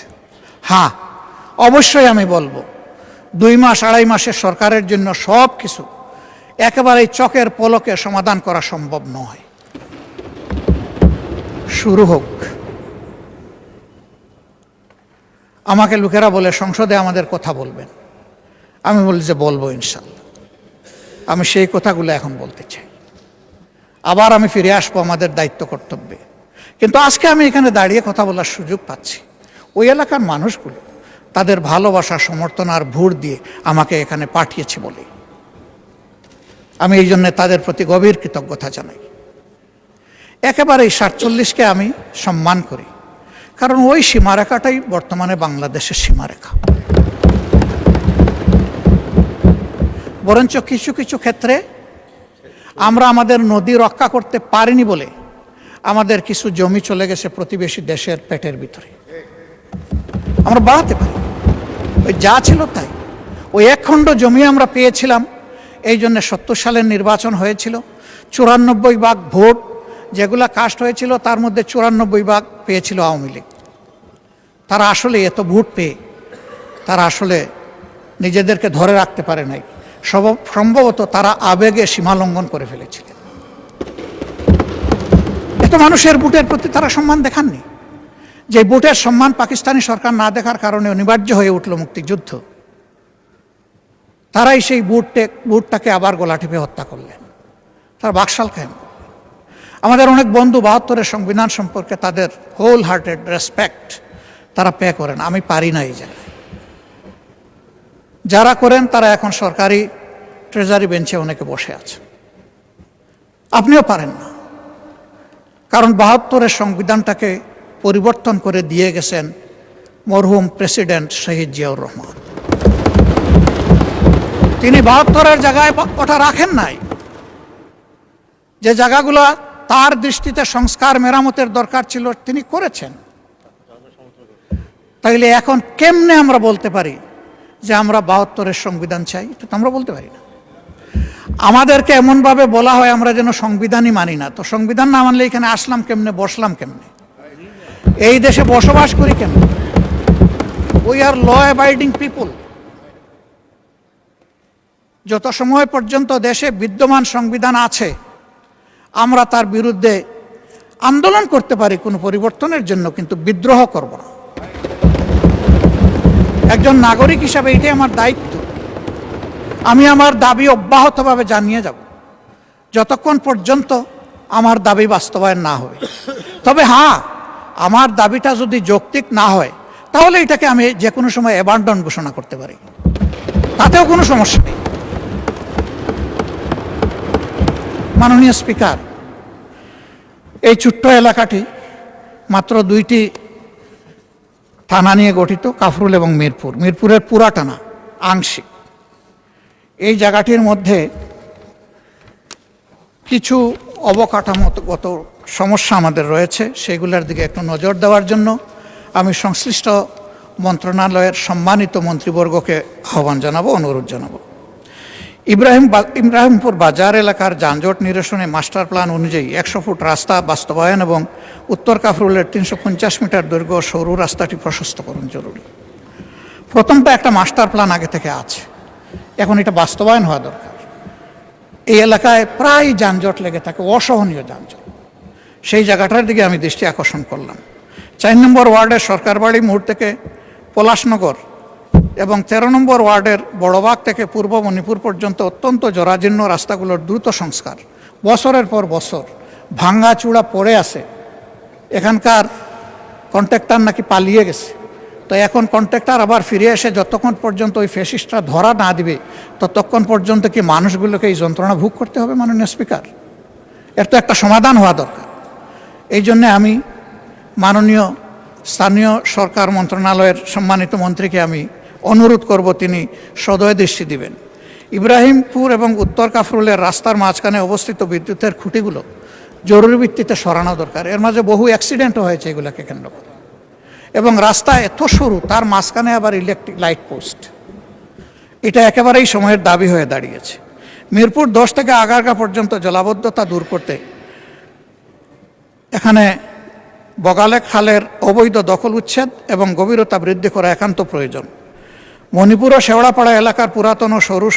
হ্যাঁ, অবশ্যই আমি বলবো 2 মাস 2.5 মাসের সরকারের জন্য সব কিছু একেবারে চকের পলকে সমাধান করা সম্ভব নয়। শুরু হোক। আমাকে লোকেরা বলে সংসদে আমাদের কথা বলবেন, আমি বলি যে বলবো ইনশাআল্লাহ। আমি সেই কথাগুলো এখন বলতে চাই। আবার আমি ফিরে আসবো আমাদের দায়িত্ব কর্তব্যে। কিন্তু আজকে আমি এখানে দাঁড়িয়ে কথা বলার সুযোগ পাচ্ছি, ওই এলাকার মানুষগুলো তাদের ভালোবাসা, সমর্থন আর ভোট দিয়ে আমাকে এখানে পাঠিয়েছে বলে আমি এই জন্য তাদের প্রতি গভীর কৃতজ্ঞতা জানাই। একেবারেই 47কে আমি সম্মান করি, কারণ ওই সীমারেখাটাই বর্তমানে বাংলাদেশের সীমারেখা। বরঞ্চ কিছু কিছু ক্ষেত্রে আমরা আমাদের নদী রক্ষা করতে পারিনি বলে আমাদের কিছু জমি চলে গেছে প্রতিবেশী দেশের পেটের ভিতরে। আমরা বাড়াতে পারি, ওই যা ছিল তাই। ওই 1 খণ্ড জমি আমরা পেয়েছিলাম, এই জন্য 70 সালের নির্বাচন হয়েছিল। 94 ভাগ ভোট যেগুলা কাস্ট হয়েছিল, তার মধ্যে 94 ভাগ পেয়েছিল আওয়ামী লীগ। তারা আসলে এত ভোট পেয়ে তারা আসলে নিজেদেরকে ধরে রাখতে পারে নাই। সম্ভবত তারা আবেগে সীমালঙ্ঘন করে ফেলেছিলেন। এত মানুষের ভোটের প্রতি তারা সম্মান দেখাননি। যে ভোটের সম্মান পাকিস্তানি সরকার না দেখার কারণে অনিবার্য হয়ে উঠল মুক্তিযুদ্ধ, তারাই সেই ভোটটাকে আবার গলা টিপে হত্যা করলেন। তারা বাকশাল কায়েম করলেন। আমাদের অনেক বন্ধু 72-এর সংবিধান সম্পর্কে তাদের হোল হার্টেড রেসপেক্ট তারা পে করেন, আমি পারি না এই জায়গায়। যারা করেন তারা এখন সরকারি ট্রেজারি বেঞ্চে অনেকে বসে আছে। আপনিও পারেন না, কারণ 72-এর সংবিধানটাকে পরিবর্তন করে দিয়ে গেছেন মরহুম প্রেসিডেন্ট শহীদ জিয়াউর রহমান। তিনি 72-এর জায়গায় ওটা রাখেন নাই। যে জায়গাগুলো তার দৃষ্টিতে সংস্কার মেরামতের দরকার ছিল তিনি করেছেন। তাইলে এখন কেমনে আমরা বলতে পারি যে আমরা 72-এর সংবিধান চাই? এটা তো আমরা বলতে পারি না। আমাদেরকে এমনভাবে বলা হয় আমরা যেন সংবিধানই মানি না। তো সংবিধান না মানলে এখানে আসলাম কেমনে, বসলাম কেমনে, এই দেশে বসবাস করি কেমনে? উই আর ল অ্যাবাইডিং পিপুল। যত সময় পর্যন্ত দেশে বিদ্যমান সংবিধান আছে আমরা তার বিরুদ্ধে আন্দোলন করতে পারি কোনো পরিবর্তনের জন্য, কিন্তু বিদ্রোহ করব না। একজন নাগরিক হিসাবে এটাই আমার দায়িত্ব। আমি আমার দাবি অব্যাহতভাবে জানিয়ে যাব যতক্ষণ পর্যন্ত আমার দাবি বাস্তবায়ন না হবে। তবে হ্যাঁ, আমার দাবিটা যদি যৌক্তিক না হয় তাহলে এটাকে আমি যে কোনো সময় অ্যাবান্ডন ঘোষণা করতে পারি, তাতেও কোনো সমস্যা নেই। মাননীয় স্পিকার, এই ছোট্ট এলাকাটি মাত্র 2টি থানা নিয়ে গঠিত, কাফরুল এবং মিরপুর। মিরপুরের পুরা টানা আংশিক। এই জায়গাটির মধ্যে কিছু অবকাঠামোগত সমস্যা আমাদের রয়েছে, সেগুলোর দিকে একটু নজর দেওয়ার জন্য আমি সংশ্লিষ্ট মন্ত্রণালয়ের সম্মানিত মন্ত্রীবর্গকে আহ্বান জানাবো, অনুরোধ জানাবো। ইব্রাহিমপুর বাজার এলাকার যানজট নিরসনে মাস্টার প্ল্যান অনুযায়ী 100 ফুট রাস্তা বাস্তবায়ন এবং উত্তর কাফরুলের 350 মিটার দৈর্ঘ্য সরু রাস্তাটি প্রশস্তকরণ জরুরি। প্রথমটা একটা মাস্টার প্ল্যান আগে থেকে আছে, এখন এটা বাস্তবায়ন হওয়া দরকার। এই এলাকায় প্রায় যানজট লেগে থাকে, অসহনীয় যানজট। সেই জায়গাটার দিকে আমি দৃষ্টি আকর্ষণ করলাম। 4 নম্বর ওয়ার্ডের সরকারবাড়ি মোড় থেকে পলাশনগর এবং 13 নম্বর ওয়ার্ডের বড়বাগ থেকে পূর্ব মণিপুর পর্যন্ত অত্যন্ত জরাজীর্ণ রাস্তাগুলোর দ্রুত সংস্কার। বছরের পর বছর ভাঙ্গাচূড়া পড়ে আছে। এখানকার কন্ট্রাক্টর নাকি পালিয়ে গেছে, তো এখন কন্ট্রাক্টর আবার ফিরে এসে যতক্ষণ পর্যন্ত ওই ফ্যাসিস্টরা ধরা না দিবে ততক্ষণ পর্যন্ত কি মানুষগুলোকে এই যন্ত্রণা ভোগ করতে হবে? মাননীয় স্পিকার, এর তো একটা সমাধান হওয়া দরকার। এই জন্যে আমি মাননীয় স্থানীয় সরকার মন্ত্রণালয়ের সম্মানিত মন্ত্রীকে আমি অনুরোধ করব তিনি সদয় দৃষ্টি দিবেন। ইব্রাহিমপুর এবং উত্তর কাফরুলের রাস্তার মাঝখানে অবস্থিত বিদ্যুতের খুঁটিগুলো জরুরি ভিত্তিতে সরানো দরকার। এর মাঝে বহু অ্যাক্সিডেন্টও হয়েছে এগুলোকে কেন্দ্র করে। এবং রাস্তা এত সরু, তার মাঝখানে আবার ইলেকট্রিক লাইট পোস্ট, এটা একেবারেই সময়ের দাবি হয়ে দাঁড়িয়েছে। মিরপুর 10 থেকে আগারগা পর্যন্ত জলাবদ্ধতা দূর করতে এখানে বগালে খালের অবৈধ দখল উচ্ছেদ এবং গভীরতা বৃদ্ধি করা একান্ত প্রয়োজন। মণিপুর ও শেওড়াপাড়া এলাকার পুরাতন ও সরু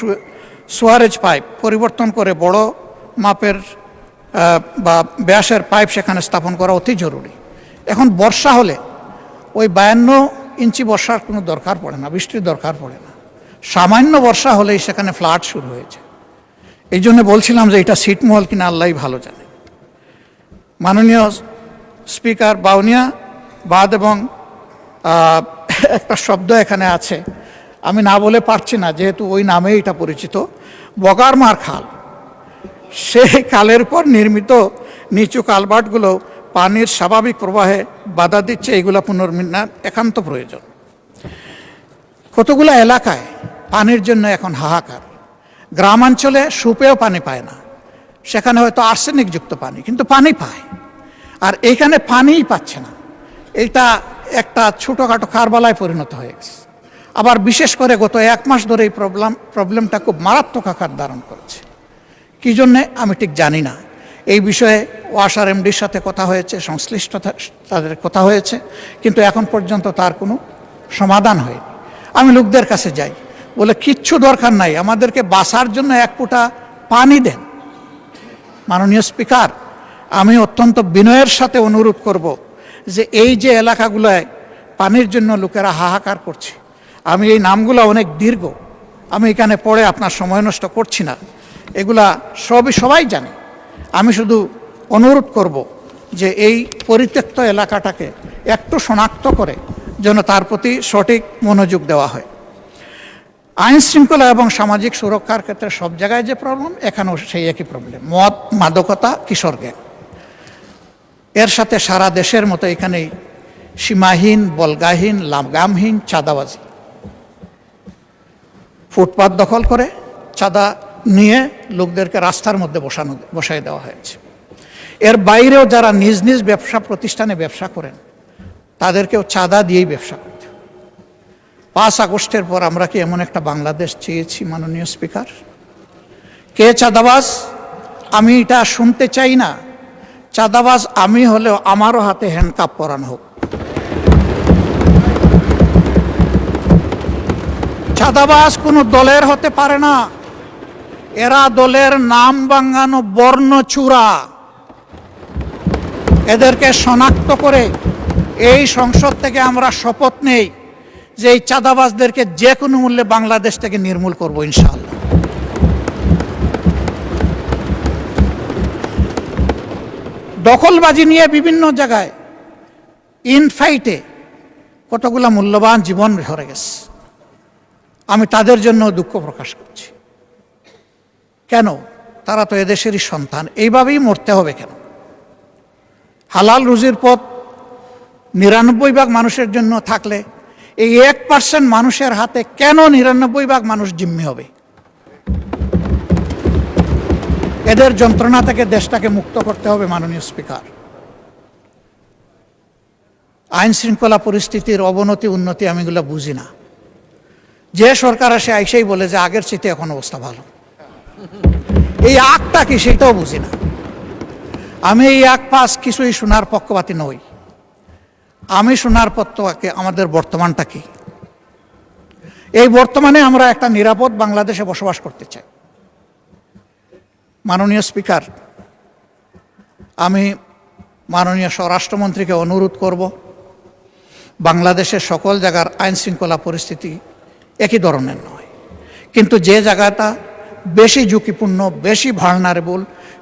সুয়ারেজ পাইপ পরিবর্তন করে বড় মাপের বা ব্যাসের পাইপ সেখানে স্থাপন করা অতি জরুরি। এখন বর্ষা হলে ওই 52 ইঞ্চি বর্ষার কোনো দরকার পড়ে না, বৃষ্টির দরকার পড়ে না। সামান্য বর্ষা হলেই সেখানে ফ্লাড শুরু হয়েছে। এই জন্য বলছিলাম যে এটা ছিটমহল কিনা আল্লাহই ভালো জানে। মাননীয় স্পিকার, বাউনিয়া বাঁধ এবং একটা শব্দ এখানে আছে, আমি না বলে পারছি না যেহেতু ওই নামেই এটা পরিচিত, বগারমার খাল। সেই খালের পর নির্মিত নিচু কালভার্টগুলো পানির স্বাভাবিক প্রবাহে বাধা দিচ্ছে, এগুলো পুনর্নির্মাণ একান্ত প্রয়োজন। কতগুলো এলাকায় পানির জন্য এখন হাহাকার। গ্রামাঞ্চলে সুপেয় পানি পায় না, সেখানে হয়তো আর্সেনিকযুক্ত পানি, কিন্তু পানি পায়। আর এইখানে পানিই পাচ্ছে না, এটা একটা ছোটোখাটো কারবালায় পরিণত হয়ে গেছে। আবার বিশেষ করে গত 1 মাস ধরে এই প্রবলেমটা খুব মারাত্মক আকার ধারণ করেছে। কী জন্যে আমি ঠিক জানি না। এই বিষয়ে ওয়াসার এমডির সাথে কথা হয়েছে, সংশ্লিষ্ট তাদের কথা হয়েছে, কিন্তু এখন পর্যন্ত তার কোনো সমাধান হয়নি। আমি লোকদের কাছে যাই, বলে কিচ্ছু দরকার নাই, আমাদেরকে বাঁচার জন্য 1 ফোঁটা পানি দেন। মাননীয় স্পিকার, আমি অত্যন্ত বিনয়ের সাথে অনুরোধ করব যে এই যে এলাকাগুলোয় পানির জন্য লোকেরা হাহাকার করছে, আমি এই নামগুলো অনেক দীর্ঘ, আমি এখানে পড়ে আপনার সময় নষ্ট করছি না, এগুলা সবাই জানে। আমি শুধু অনুরোধ করব যে এই পরিত্যক্ত এলাকাটাকে একটু শনাক্ত করে যেন তার প্রতি সঠিক মনোযোগ দেওয়া হয়। আইন শৃঙ্খলা এবং সামাজিক সুরক্ষার ক্ষেত্রে সব জায়গায় যে প্রবলেম, এখানেও সেই একই প্রবলেম, মদ, মাদকতা, কিশোর গ্যাং। এর সাথে সারা দেশের মতো এখানেই সীমাহীন, বলগাহীন, লাগামহীন চাঁদাবাজি। ফুটপাত দখল করে চাঁদা নিয়ে লোকদেরকে রাস্তার মধ্যে বসাই দেওয়া হয়েছে। এর বাইরেও যারা নিজ নিজ ব্যবসা প্রতিষ্ঠানে ব্যবসা করেন তাদেরকেও চাঁদা দিয়েই ব্যবসা করতে। 5 আগস্টের পর আমরা কি এমন একটা বাংলাদেশ চেয়েছি মাননীয় স্পিকার? কে চাঁদাবাজ? আমি এটা শুনতে চাই না। চাঁদাবাজ আমি হলেও আমারও হাতে হ্যান্ডকাপ পরানো হোক। চাঁদাবাজ কোনো দলের হতে পারে না। এরা দলের নাম ভাঙানো বর্ণচূড়া। এদেরকে শনাক্ত করে এই সংসদ থেকে আমরা শপথ নেই যে এই চাঁদাবাজদেরকে যে কোনো মূল্যে বাংলাদেশ থেকে নির্মূল করব ইনশাআল্লাহ। দখলবাজি নিয়ে বিভিন্ন জায়গায় ইনফাইটে কতগুলো মূল্যবান জীবন ঝরে গেছে। আমি তাদের জন্য দুঃখ প্রকাশ করছি। কেন? তারা তো এদেশেরই সন্তান, এইভাবেই মরতে হবে কেন? হালাল রুজির পথ ৯৯ ভাগ মানুষের জন্য থাকলে এই 1% মানুষের হাতে কেন ৯৯ ভাগ মানুষ জিম্মি হবে? এদের যন্ত্রণা থেকে দেশটাকে মুক্ত করতে হবে। মাননীয় স্পিকার, আইন শৃঙ্খলা পরিস্থিতির অবনতি উন্নতি আমি এগুলো বুঝি না। যে সরকার আসে আইসেই বলে যে আগের চেয়ে এখন অবস্থা ভালো। এই আগটা কি সেটাও বুঝি না। আমি এই আগ পাস কিছুই শোনার পক্ষপাতী নই। আমি শোনার পক্ষে আমাদের বর্তমানটা কি। এই বর্তমানে আমরা একটা নিরাপদ বাংলাদেশে বসবাস করতে চাই। মাননীয় স্পিকার, আমি মাননীয় স্বরাষ্ট্রমন্ত্রীকে অনুরোধ করব, বাংলাদেশের সকল জায়গার আইন শৃঙ্খলা পরিস্থিতি একই ধরনের নয়, কিন্তু যে জায়গাটা বেশি ঝুঁকিপূর্ণ, বেশি ভালনারেবল,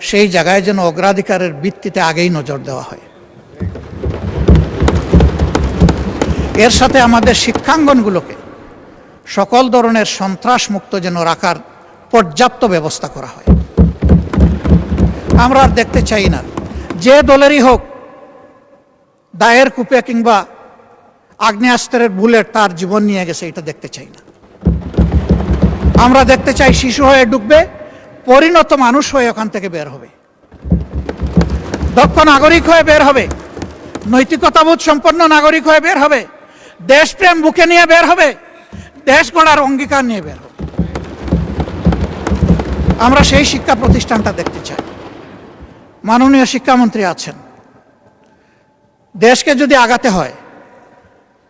সেই জায়গায় যেন অগ্রাধিকারের ভিত্তিতে আগেই নজর দেওয়া হয়। এর সাথে আমাদের শিক্ষাঙ্গনগুলোকে সকল ধরনের সন্ত্রাস মুক্ত যেন রাখার পর্যাপ্ত ব্যবস্থা করা হয়। আমরা আর দেখতে চাই না যে দলেরই হোক দায়ের কূপে কিংবা আগ্নেয়াস্ত্রের বুলেট তার জীবন নিয়ে গেছে, এটা দেখতে চাই না। আমরা দেখতে চাই শিশু হয়ে ঢুকবে, পরিণত মানুষ হয়ে ওখান থেকে বের হবে, দক্ষ নাগরিক হয়ে বের হবে, নৈতিকতাবোধ সম্পন্ন নাগরিক হয়ে বের হবে, দেশপ্রেম বুকে নিয়ে বের হবে, দেশ গড়ার অঙ্গীকার নিয়ে বের হবে। আমরা সেই শিক্ষা প্রতিষ্ঠানটা দেখতে চাই। মাননীয় শিক্ষামন্ত্রী আছেন, দেশকে যদি আগাতে হয়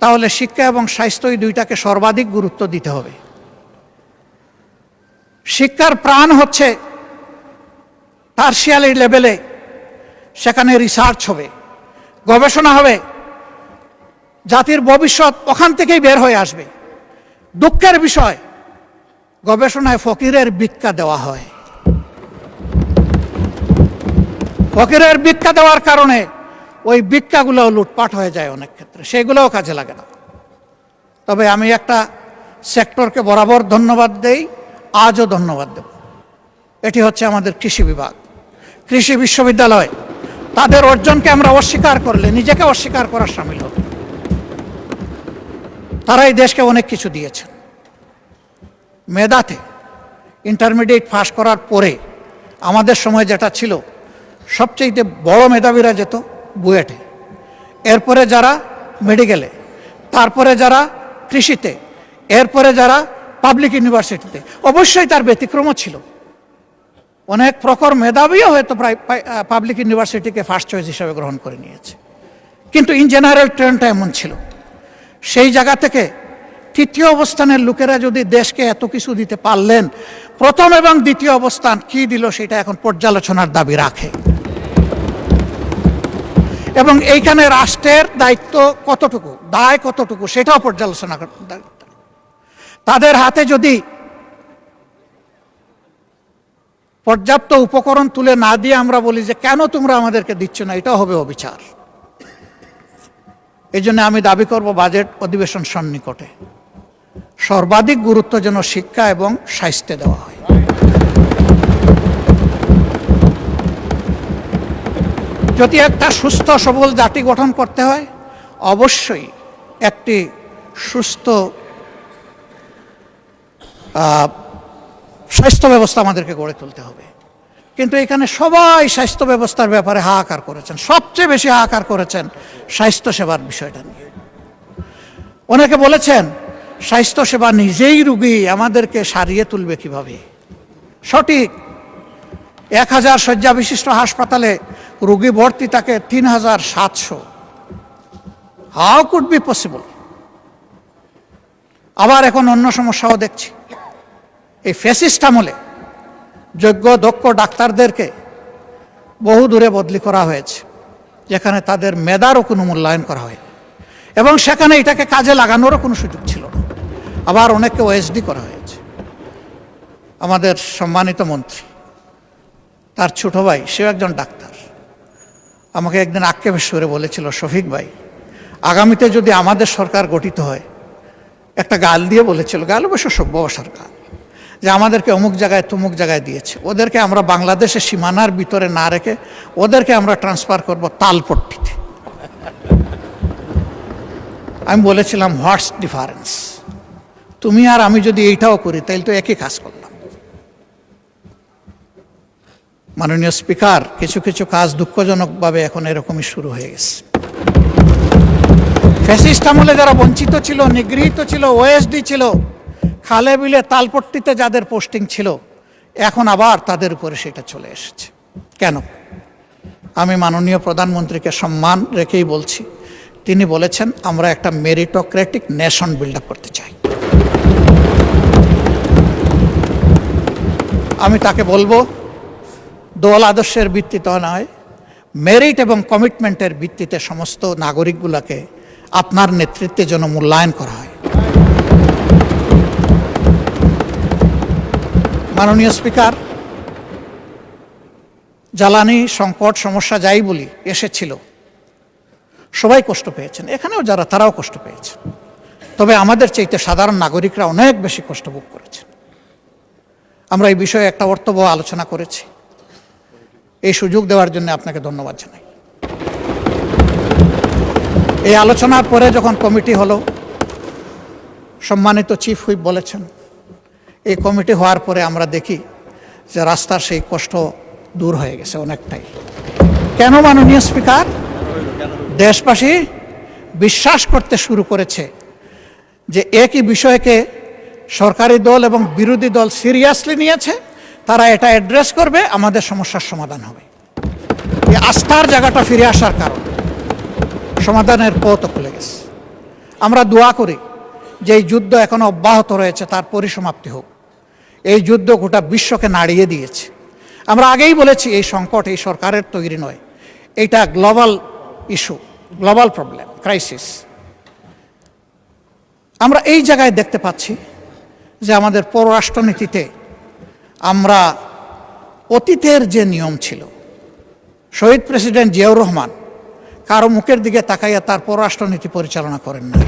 তাহলে শিক্ষা এবং স্বাস্থ্য এই দুইটাকে সর্বাধিক গুরুত্ব দিতে হবে। শিক্ষার প্রাণ হচ্ছে টারশিয়ারি লেভেলে, সেখানে রিসার্চ হবে, গবেষণা হবে, জাতির ভবিষ্যৎ ওখান থেকেই বের হয়ে আসবে। দুঃখের বিষয়, গবেষণায় ফকিরের ভিক্ষা দেওয়া হয়। ফকিরের ভিক্ষা দেওয়ার কারণে ওই ভিক্ষাগুলো লুটপাট হয়ে যায় অনেক ক্ষেত্রে, সেগুলোও কাজে লাগে না। তবে আমি একটা সেক্টরকে বরাবর ধন্যবাদ দেই, আজও ধন্যবাদ দেব। এটি হচ্ছে আমাদের কৃষি বিভাগ, কৃষি বিশ্ববিদ্যালয়। তাদের অর্জনকে আমরা অস্বীকার করলে নিজেকে অস্বীকার করার সামিল হবে। তারা এই দেশকে অনেক কিছু দিয়েছেন। মেধাতে ইন্টারমিডিয়েট পাস করার পরে আমাদের সময় যেটা ছিল, সবচেয়ে বড় মেধাবীরা যেত বুয়েটে, এরপরে যারা মেডিকেলে, তারপরে যারা কৃষিতে, এরপরে যারা পাবলিক ইউনিভার্সিটিতে। অবশ্যই তার ব্যতিক্রমও ছিল, অনেক প্রখর মেধাবীও হয়তো প্রায় পাবলিক ইউনিভার্সিটিকে ফার্স্ট চয়েস হিসাবে গ্রহণ করে নিয়েছে, কিন্তু ইন জেনারেল ট্রেন্ডটা এমন ছিল। সেই জায়গা থেকে তৃতীয় অবস্থানের লোকেরা যদি দেশকে এত কিছু দিতে পারলেন, প্রথম এবং দ্বিতীয় অবস্থান কি দিল সেটা এখন পর্যালোচনার দাবি রাখে। এবং এইখানে রাষ্ট্রের দায়িত্ব কতটুকু, দায় কতটুকু, সেটাও পর্যালোচনা করতে। তাদের হাতে যদি পর্যাপ্ত উপকরণ তুলে না দিয়ে আমরা বলি যে কেন তোমরা আমাদেরকে দিচ্ছ না, এটাও হবে অবিচার। এই জন্য আমি দাবি করব বাজেট অধিবেশন সন্নিকটে সর্বাধিক গুরুত্ব যেন শিক্ষা এবং স্বাস্থ্যে দেওয়া হয়। যদি একটা সুস্থ সবল জাতি গঠন করতে হয়, অবশ্যই একটি সুস্থ স্বাস্থ্য ব্যবস্থা আমাদেরকে গড়ে তুলতে হবে। কিন্তু এখানে সবাই স্বাস্থ্য ব্যবস্থার ব্যাপারে হাহাকার করেছেন, সবচেয়ে বেশি হাহাকার করেছেন স্বাস্থ্যসেবার বিষয়টা নিয়ে। অনেকে বলেছেন স্বাস্থ্যসেবা নিজেই রুগী, আমাদেরকে সারিয়ে তুলবে কিভাবে। সঠিক, 1000 শয্যা বিশিষ্ট হাসপাতালে রোগী ভর্তি থাকে 3700। How could be possible? আবার এখন অন্য সমস্যাও দেখছি। এই ফ্যাসিস্ট আমলে যোগ্য দক্ষ ডাক্তারদেরকে বহু দূরে বদলি করা হয়েছে, যেখানে তাদের মেধারও কোনো মূল্যায়ন করা হয় এবং সেখানে এটাকে কাজে লাগানোরও কোনো সুযোগ ছিল না। আবার অনেককে ওএসডি করা হয়েছে। আমাদের সম্মানিত মন্ত্রী, তার ছোট ভাই, সেও একজন ডাক্তার, আমাকে একদিন আক্ষেপের সুরে বলেছিল, শফিক ভাই, আগামীতে যদি আমাদের সরকার গঠিত হয়, একটা গাল দিয়ে বলেছিল, গাল অবশ্য সভ্য সরকার, যে আমাদেরকে অমুক জায়গায় তমুক জায়গায় দিয়েছে, ওদেরকে আমরা বাংলাদেশের সীমানার ভিতরে না রেখে ওদেরকে আমরা ট্রান্সফার করব তালপট্টিতে। আমি বলেছিলাম, হোয়াটস ডিফারেন্স? তুমি আর আমি যদি এইটাও করি তাহলে তো একই কাজ করলাম। মাননীয় স্পিকার, কিছু কিছু কাজ দুঃখজনকভাবে এখন এরকমই শুরু হয়ে গেছে। ফ্যাসিস্ট আমলে যারা বঞ্চিত ছিল, নিগৃহীত ছিল, ওএসডি ছিল, খালে বিলে তালপট্টিতে যাদের পোস্টিং ছিল, এখন আবার তাদের উপরে সেটা চলে এসেছে। কেন? আমি মাননীয় প্রধানমন্ত্রীকে সম্মান রেখেই বলছি, তিনি বলেছেন আমরা একটা মেরিটোক্রেটিক নেশন বিল্ড আপ করতে চাই। আমি তাকে বলবো, দল আদর্শের ভিত্তিতে নয়, মেরিট এবং কমিটমেন্টের ভিত্তিতে সমস্ত নাগরিকগুলোকে আপনার নেতৃত্বে যেন মূল্যায়ন করা হয়। মাননীয় স্পিকার, জ্বালানি সংকট সমস্যা যাই বলি এসেছিল, সবাই কষ্ট পেয়েছেন, এখানেও যারা তারাও কষ্ট পেয়েছেন, তবে আমাদের চাইতে সাধারণ নাগরিকরা অনেক বেশি কষ্ট ভোগ করেছেন। আমরা এই বিষয়ে একটা অর্থবহ আলোচনা করেছি। এই সুযোগ দেওয়ার জন্য আপনাকে ধন্যবাদ জানাই। এই আলোচনার পরে যখন কমিটি হলো, সম্মানিত চিফ হুইপ বলেছেন, এই কমিটি হওয়ার পরে আমরা দেখি যে রাস্তার সেই কষ্ট দূর হয়ে গেছে অনেকটাই। কেন মাননীয় স্পিকার? দেশবাসী বিশ্বাস করতে শুরু করেছে যে একই বিষয়কে সরকারি দল এবং বিরোধী দল সিরিয়াসলি নিয়েছে, তারা এটা অ্যাড্রেস করবে, আমাদের সমস্যার সমাধান হবে। এই আস্থার জায়গাটা ফিরে আসার কারণে সমাধানের পথও খুলে গেছে। আমরা দোয়া করি যে এই যুদ্ধ এখনো অব্যাহত রয়েছে, তার পরিসমাপ্তি হোক। এই যুদ্ধ গোটা বিশ্বকে নাড়িয়ে দিয়েছে। আমরা আগেই বলেছি, এই সংকট এই সরকারের তৈরি নয়, এটা global issue, global problem, crisis. আমরা এই জায়গায় দেখতে পাচ্ছি যে আমাদের পররাষ্ট্রনীতিতে আমরা অতীতের যে নিয়ম ছিল, শহীদ প্রেসিডেন্ট জিয়াউর রহমান কারো মুখের দিকে তাকাইয়া তার পররাষ্ট্রনীতি পরিচালনা করেন না,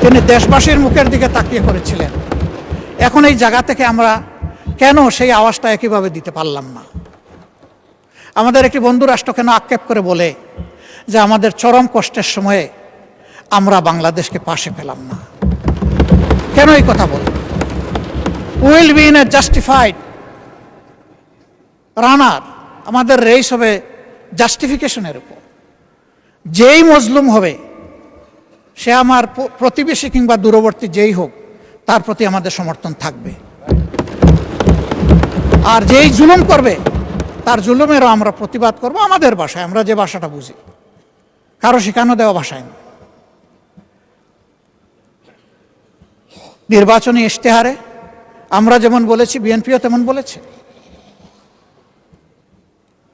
তিনি দেশবাসীর মুখের দিকে তাকিয়ে করেছিলেন। এখন এই জায়গা থেকে আমরা কেন সেই আওয়াজটা একইভাবে দিতে পারলাম না? আমাদের একটি বন্ধু রাষ্ট্র কেন আক্ষেপ করে বলে যে আমাদের চরম কষ্টের সময়ে আমরা বাংলাদেশকে পাশে পেলাম না? কেন এই কথা বলে? Will be in a justified runner, আমাদের রেস হবে জাস্টিফিকেশনের উপর। যেই মজলুম হবে, সে আমার প্রতিবেশী কিংবা দূরবর্তী যেই হোক, তার প্রতি আমাদের সমর্থন থাকবে। আর যেই জুলুম করবে, তার জুলুমেরও আমরা প্রতিবাদ করব আমাদের ভাষায়, আমরা যে ভাষাটা বুঝি, কারো শেখানো দেওয়া ভাষায় না। নির্বাচনী ইশতেহারে আমরা যেমন বলেছি, বিএনপিও তেমন বলেছে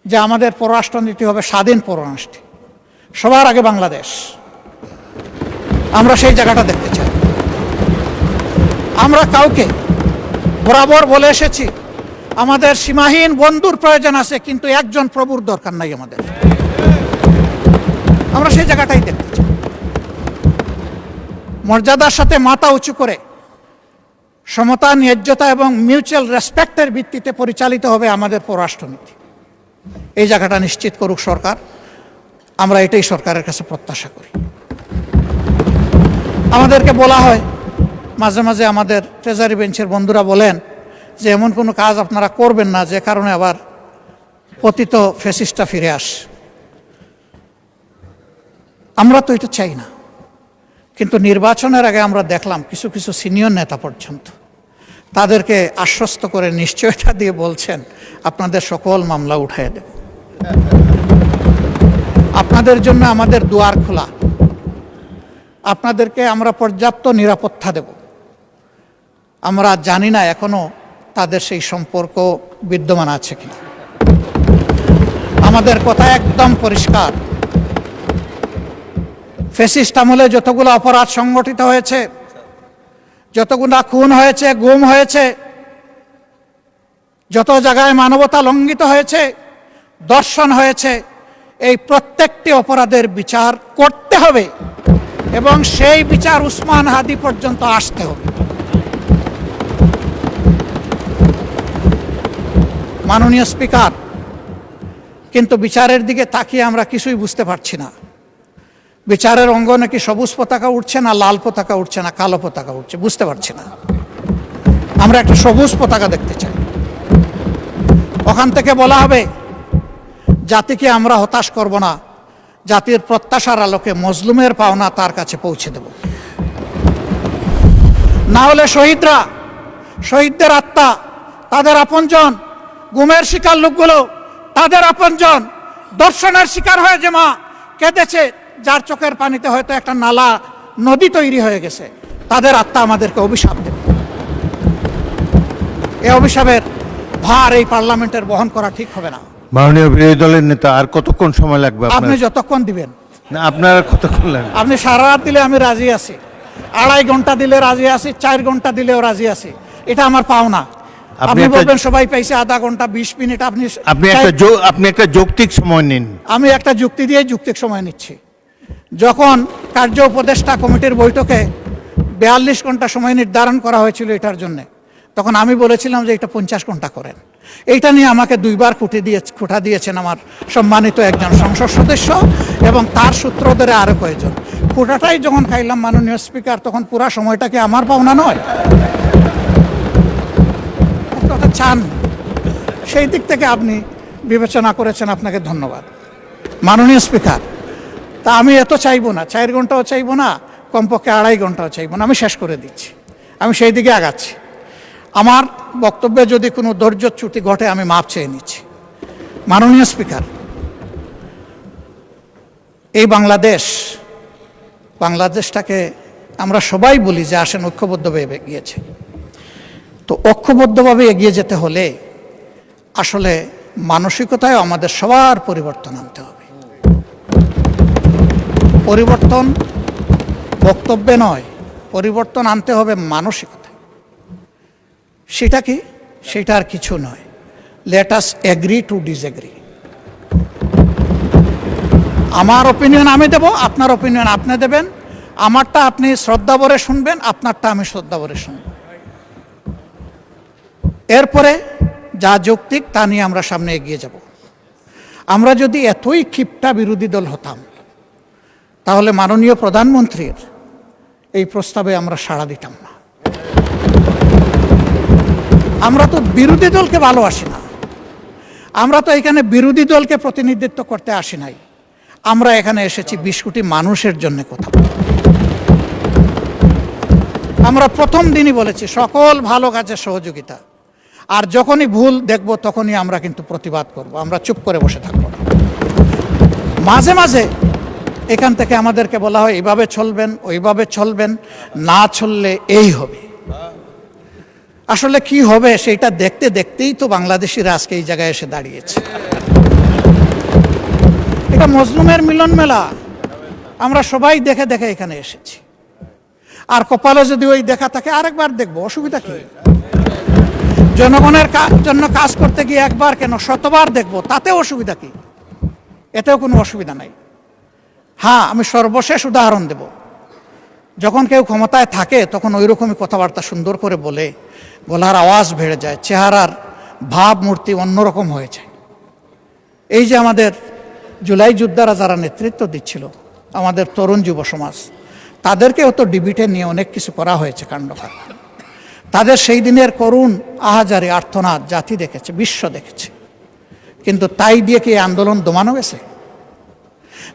যে আমাদের পররাষ্ট্রনীতি হবে স্বাধীন পররাষ্ট্র, সবার আগে বাংলাদেশ। আমরা সেই জায়গাটা দেখতে চাই। আমরা কাউকে বরাবর বলে এসেছি, আমাদের সীমাহীন বন্ধুর প্রয়োজন আছে, কিন্তু একজন প্রভুর দরকার নাই আমাদের। আমরা সেই জায়গাটাই দেখতে চাই। মর্যাদার সাথে মাথা উঁচু করে সমতা, ন্যায্যতা এবং মিউচুয়াল রেসপেক্টের ভিত্তিতে পরিচালিত হবে আমাদের পররাষ্ট্রনীতি। এই জায়গাটা নিশ্চিত করুক সরকার, আমরা এটাই সরকারের কাছে প্রত্যাশা করি। আমাদেরকে বলা হয় মাঝে মাঝে, আমাদের ট্রেজারি বেঞ্চের বন্ধুরা বলেন যে এমন কোনো কাজ আপনারা করবেন না যে কারণে আবার পতিত ফ্যাসিস্টটা ফিরে আসে। আমরা তো এটা চাই না, কিন্তু নির্বাচনের আগে আমরা দেখলাম কিছু কিছু সিনিয়র নেতা পর্যন্ত তাদেরকে আশ্বস্ত করে নিশ্চয়তা দিয়ে বলছেন আপনাদের সকল মামলা উঠায় দেব। আপনাদের জন্য আমাদের দুয়ার খোলা, আপনাদেরকে আমরা পর্যাপ্ত নিরাপত্তা দেব। আমরা জানি না এখনো তাদের সেই সম্পর্ক বিদ্যমান আছে কিনা। আমাদের কথা একদম পরিষ্কার, ফ্যাসিস্ট আমলে যতগুলো অপরাধ সংগঠিত হয়েছে, যতগুলো খুন হয়েছে, গুম হয়েছে, যত জায়গায় মানবতা লঙ্ঘিত হয়েছে, দর্শন হয়েছে, এই প্রত্যেকটি অপরাধের বিচার করতে হবে এবং সেই বিচার উসমান হাদি পর্যন্ত আসতে হবে। মাননীয় স্পিকার, কিন্তু বিচারের দিকে তাকিয়ে আমরা কিছুই বুঝতে পারছি না। বিচারের অঙ্গনে কি সবুজ পতাকা উঠছে না লাল পতাকা উঠছে না কালো পতাকা উঠছে, বুঝতে পারছি না। আমরা একটা সবুজ পতাকা দেখতে চাই। ওখান থেকে বলা হবে জাতিকে আমরা হতাশ করব না, জাতির প্রত্যাশার আলোকে মজলুমের পাওনা তার কাছে পৌঁছে দেব। না হলে শহীদরা, শহীদদের আত্মা, তাদের আপনজন, গুমের শিকার লোকগুলো তাদের আপনজন, দর্শনের শিকার হয়ে যে মা কেঁদেছে, যার চোখের পানিতে হয়তো একটা নালা নদী তৈরি হয়ে গেছে, তাদের আত্মা আমাদেরকে অভিশাপ দেবে। এই অভিশাপের ভার এই পার্লামেন্টের বহন করা ঠিক হবে না। মাননীয় বিরোধী দলের নেতা, আর কতক্ষণ সময় লাগবে? আপনি যতক্ষণ দিবেন। না, আপনার কতক্ষণ লাগবে? আপনি সারা রাত দিলে আমি রাজি আছি, 2.5 ঘন্টা দিলে রাজি আছি, 4 ঘন্টা দিলেও রাজি আছি। এটা আমার পাওনা। আপনি বলবেন সবাই পাইছে আধা ঘন্টা 20 মিনিট, আপনি একটা যৌক্তিক সময় নিন। আমি একটা যুক্তি দিয়ে যৌক্তিক সময় নিচ্ছি। যখন কার্য উপদেষ্টা কমিটির বৈঠকে 42 ঘন্টা সময় নির্ধারণ করা হয়েছিল এটার জন্য, তখন আমি বলেছিলাম যে এটা 50 ঘন্টা করেন। এইটা নিয়ে আমাকে 2 বার খুঁটা দিয়েছেন আমার সম্মানিত একজন সংসদ সদস্য এবং তার সূত্র ধরে আরো কয়েকজন। খুঁটাটাই যখন খাইলাম মাননীয় স্পিকার, তখন পুরা সময়টাকে আমার পাওনা নয়? কথা চান, সেই দিক থেকে আপনি বিবেচনা করেছেন, আপনাকে ধন্যবাদ মাননীয় স্পিকার। তা আমি এত চাইবো না, 4 ঘন্টাও চাইবো না, কমপক্ষে 2.5 ঘন্টাও চাইবো না। আমি শেষ করে দিচ্ছি, আমি সেই দিকে আগাচ্ছি। আমার বক্তব্যে যদি কোনো ধৈর্যচ্যুতি ঘটে আমি মাপ চেয়ে নিচ্ছি। মাননীয় স্পিকার, এই বাংলাদেশটাকে আমরা সবাই বলি যে আসেন ঐক্যবদ্ধভাবে এগিয়েছে। তো ঐক্যবদ্ধভাবে এগিয়ে যেতে হলে আসলে মানসিকতায় আমাদের সবার পরিবর্তন আনতে হবে। পরিবর্তন বক্তব্যে নয়, পরিবর্তন আনতে হবে মানসিকতায়। সেটা কি? সেটা আর কিছু নয়, let us agree to disagree. আমার অপিনিয়ন আমি দেব, আপনার অপিনিয়ন আপনি দেবেন, আমারটা আপনি শ্রদ্ধা ভরে শুনবেন, আপনারটা আমি শ্রদ্ধা ভরে শুনব। এরপরে যা যৌক্তিক তা নিয়ে আমরা সামনে এগিয়ে যাব। আমরা যদি এতই ক্ষিপ্তা বিরোধী দল হতাম, তাহলে মাননীয় প্রধানমন্ত্রীর এই প্রস্তাবে আমরা সাড়া দিতাম না। আমরা তো বিরোধী দলকে ভালোবাসি না, আমরা তো এখানে বিরোধী দলকে প্রতিনিধিত্ব করতে আসি নাই। আমরা এখানে এসেছি 20 কোটি মানুষের জন্য কথা বলতে। আমরা প্রথম দিনই বলেছি সকল ভালো কাজে সহযোগিতা, আর যখনই ভুল দেখব তখনই আমরা কিন্তু প্রতিবাদ করব, আমরা চুপ করে বসে থাকব না। মাঝে মাঝে এখান থেকে আমাদেরকে বলা হয় এইভাবে চলবেন, ওইভাবে চলবেন, না চললে এই হবে। আসলে কি হবে সেটা দেখতে দেখতেই তো বাংলাদেশিরা আজকে এই জায়গায় এসে দাঁড়িয়েছে। এটা মজলুমের মিলন মেলা, আমরা সবাই দেখে দেখে এখানে এসেছি। আর কপালে যদি ওই দেখা থাকে আরেকবার দেখবো, অসুবিধা কি? জনগণের জন্য কাজ করতে গিয়ে একবার কেন 100বার দেখবো, তাতে অসুবিধা কি? এতেও কোনো অসুবিধা নাই। হ্যাঁ, আমি সর্বশেষ উদাহরণ দেব। যখন কেউ ক্ষমতায় থাকে তখন ওই রকমই কথাবার্তা সুন্দর করে বলে, গলার আওয়াজ বেড়ে যায়, চেহারার ভাবমূর্তি অন্যরকম হয়ে যায়। এই যে আমাদের জুলাই যোদ্ধারা যারা নেতৃত্ব দিচ্ছিল, আমাদের তরুণ যুব সমাজ, তাদেরকেও তো ডিবিটে নিয়ে অনেক কিছু করা হয়েছে, কাণ্ড কারখানা। তাদের সেই দিনের করুণ আহাজারি আর্তনাদ জাতি দেখেছে, বিশ্ব দেখেছে। কিন্তু তাই দিয়ে কি আন্দোলন দমানো গেছে?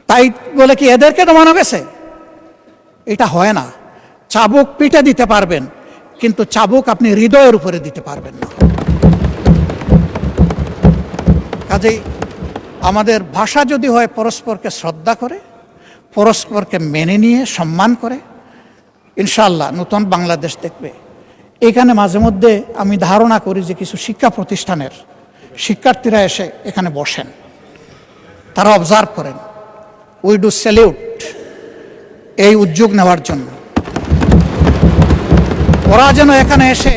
তাই বলে কি এদেরকে দমানো গেছে? এটা হয় না। চাবুক পিঠে দিতে পারবেন, কিন্তু চাবুক আপনি হৃদয়ের উপরে দিতে পারবেন না। কাজেই আমাদের ভাষা যদি হয় পরস্পরকে শ্রদ্ধা করে, পরস্পরকে মেনে নিয়ে সম্মান করে, ইনশাআল্লাহ নতুন বাংলাদেশ দেখবে। এখানে মাঝে মধ্যে আমি ধারণা করি যে কিছু শিক্ষা প্রতিষ্ঠানের শিক্ষার্থীরা এসে এখানে বসেন, তারা অবজার্ভ করেন। উই ডু স্যালিউট এই উদ্যোগ নেওয়ার জন্য। ওরা যেন এখানে এসে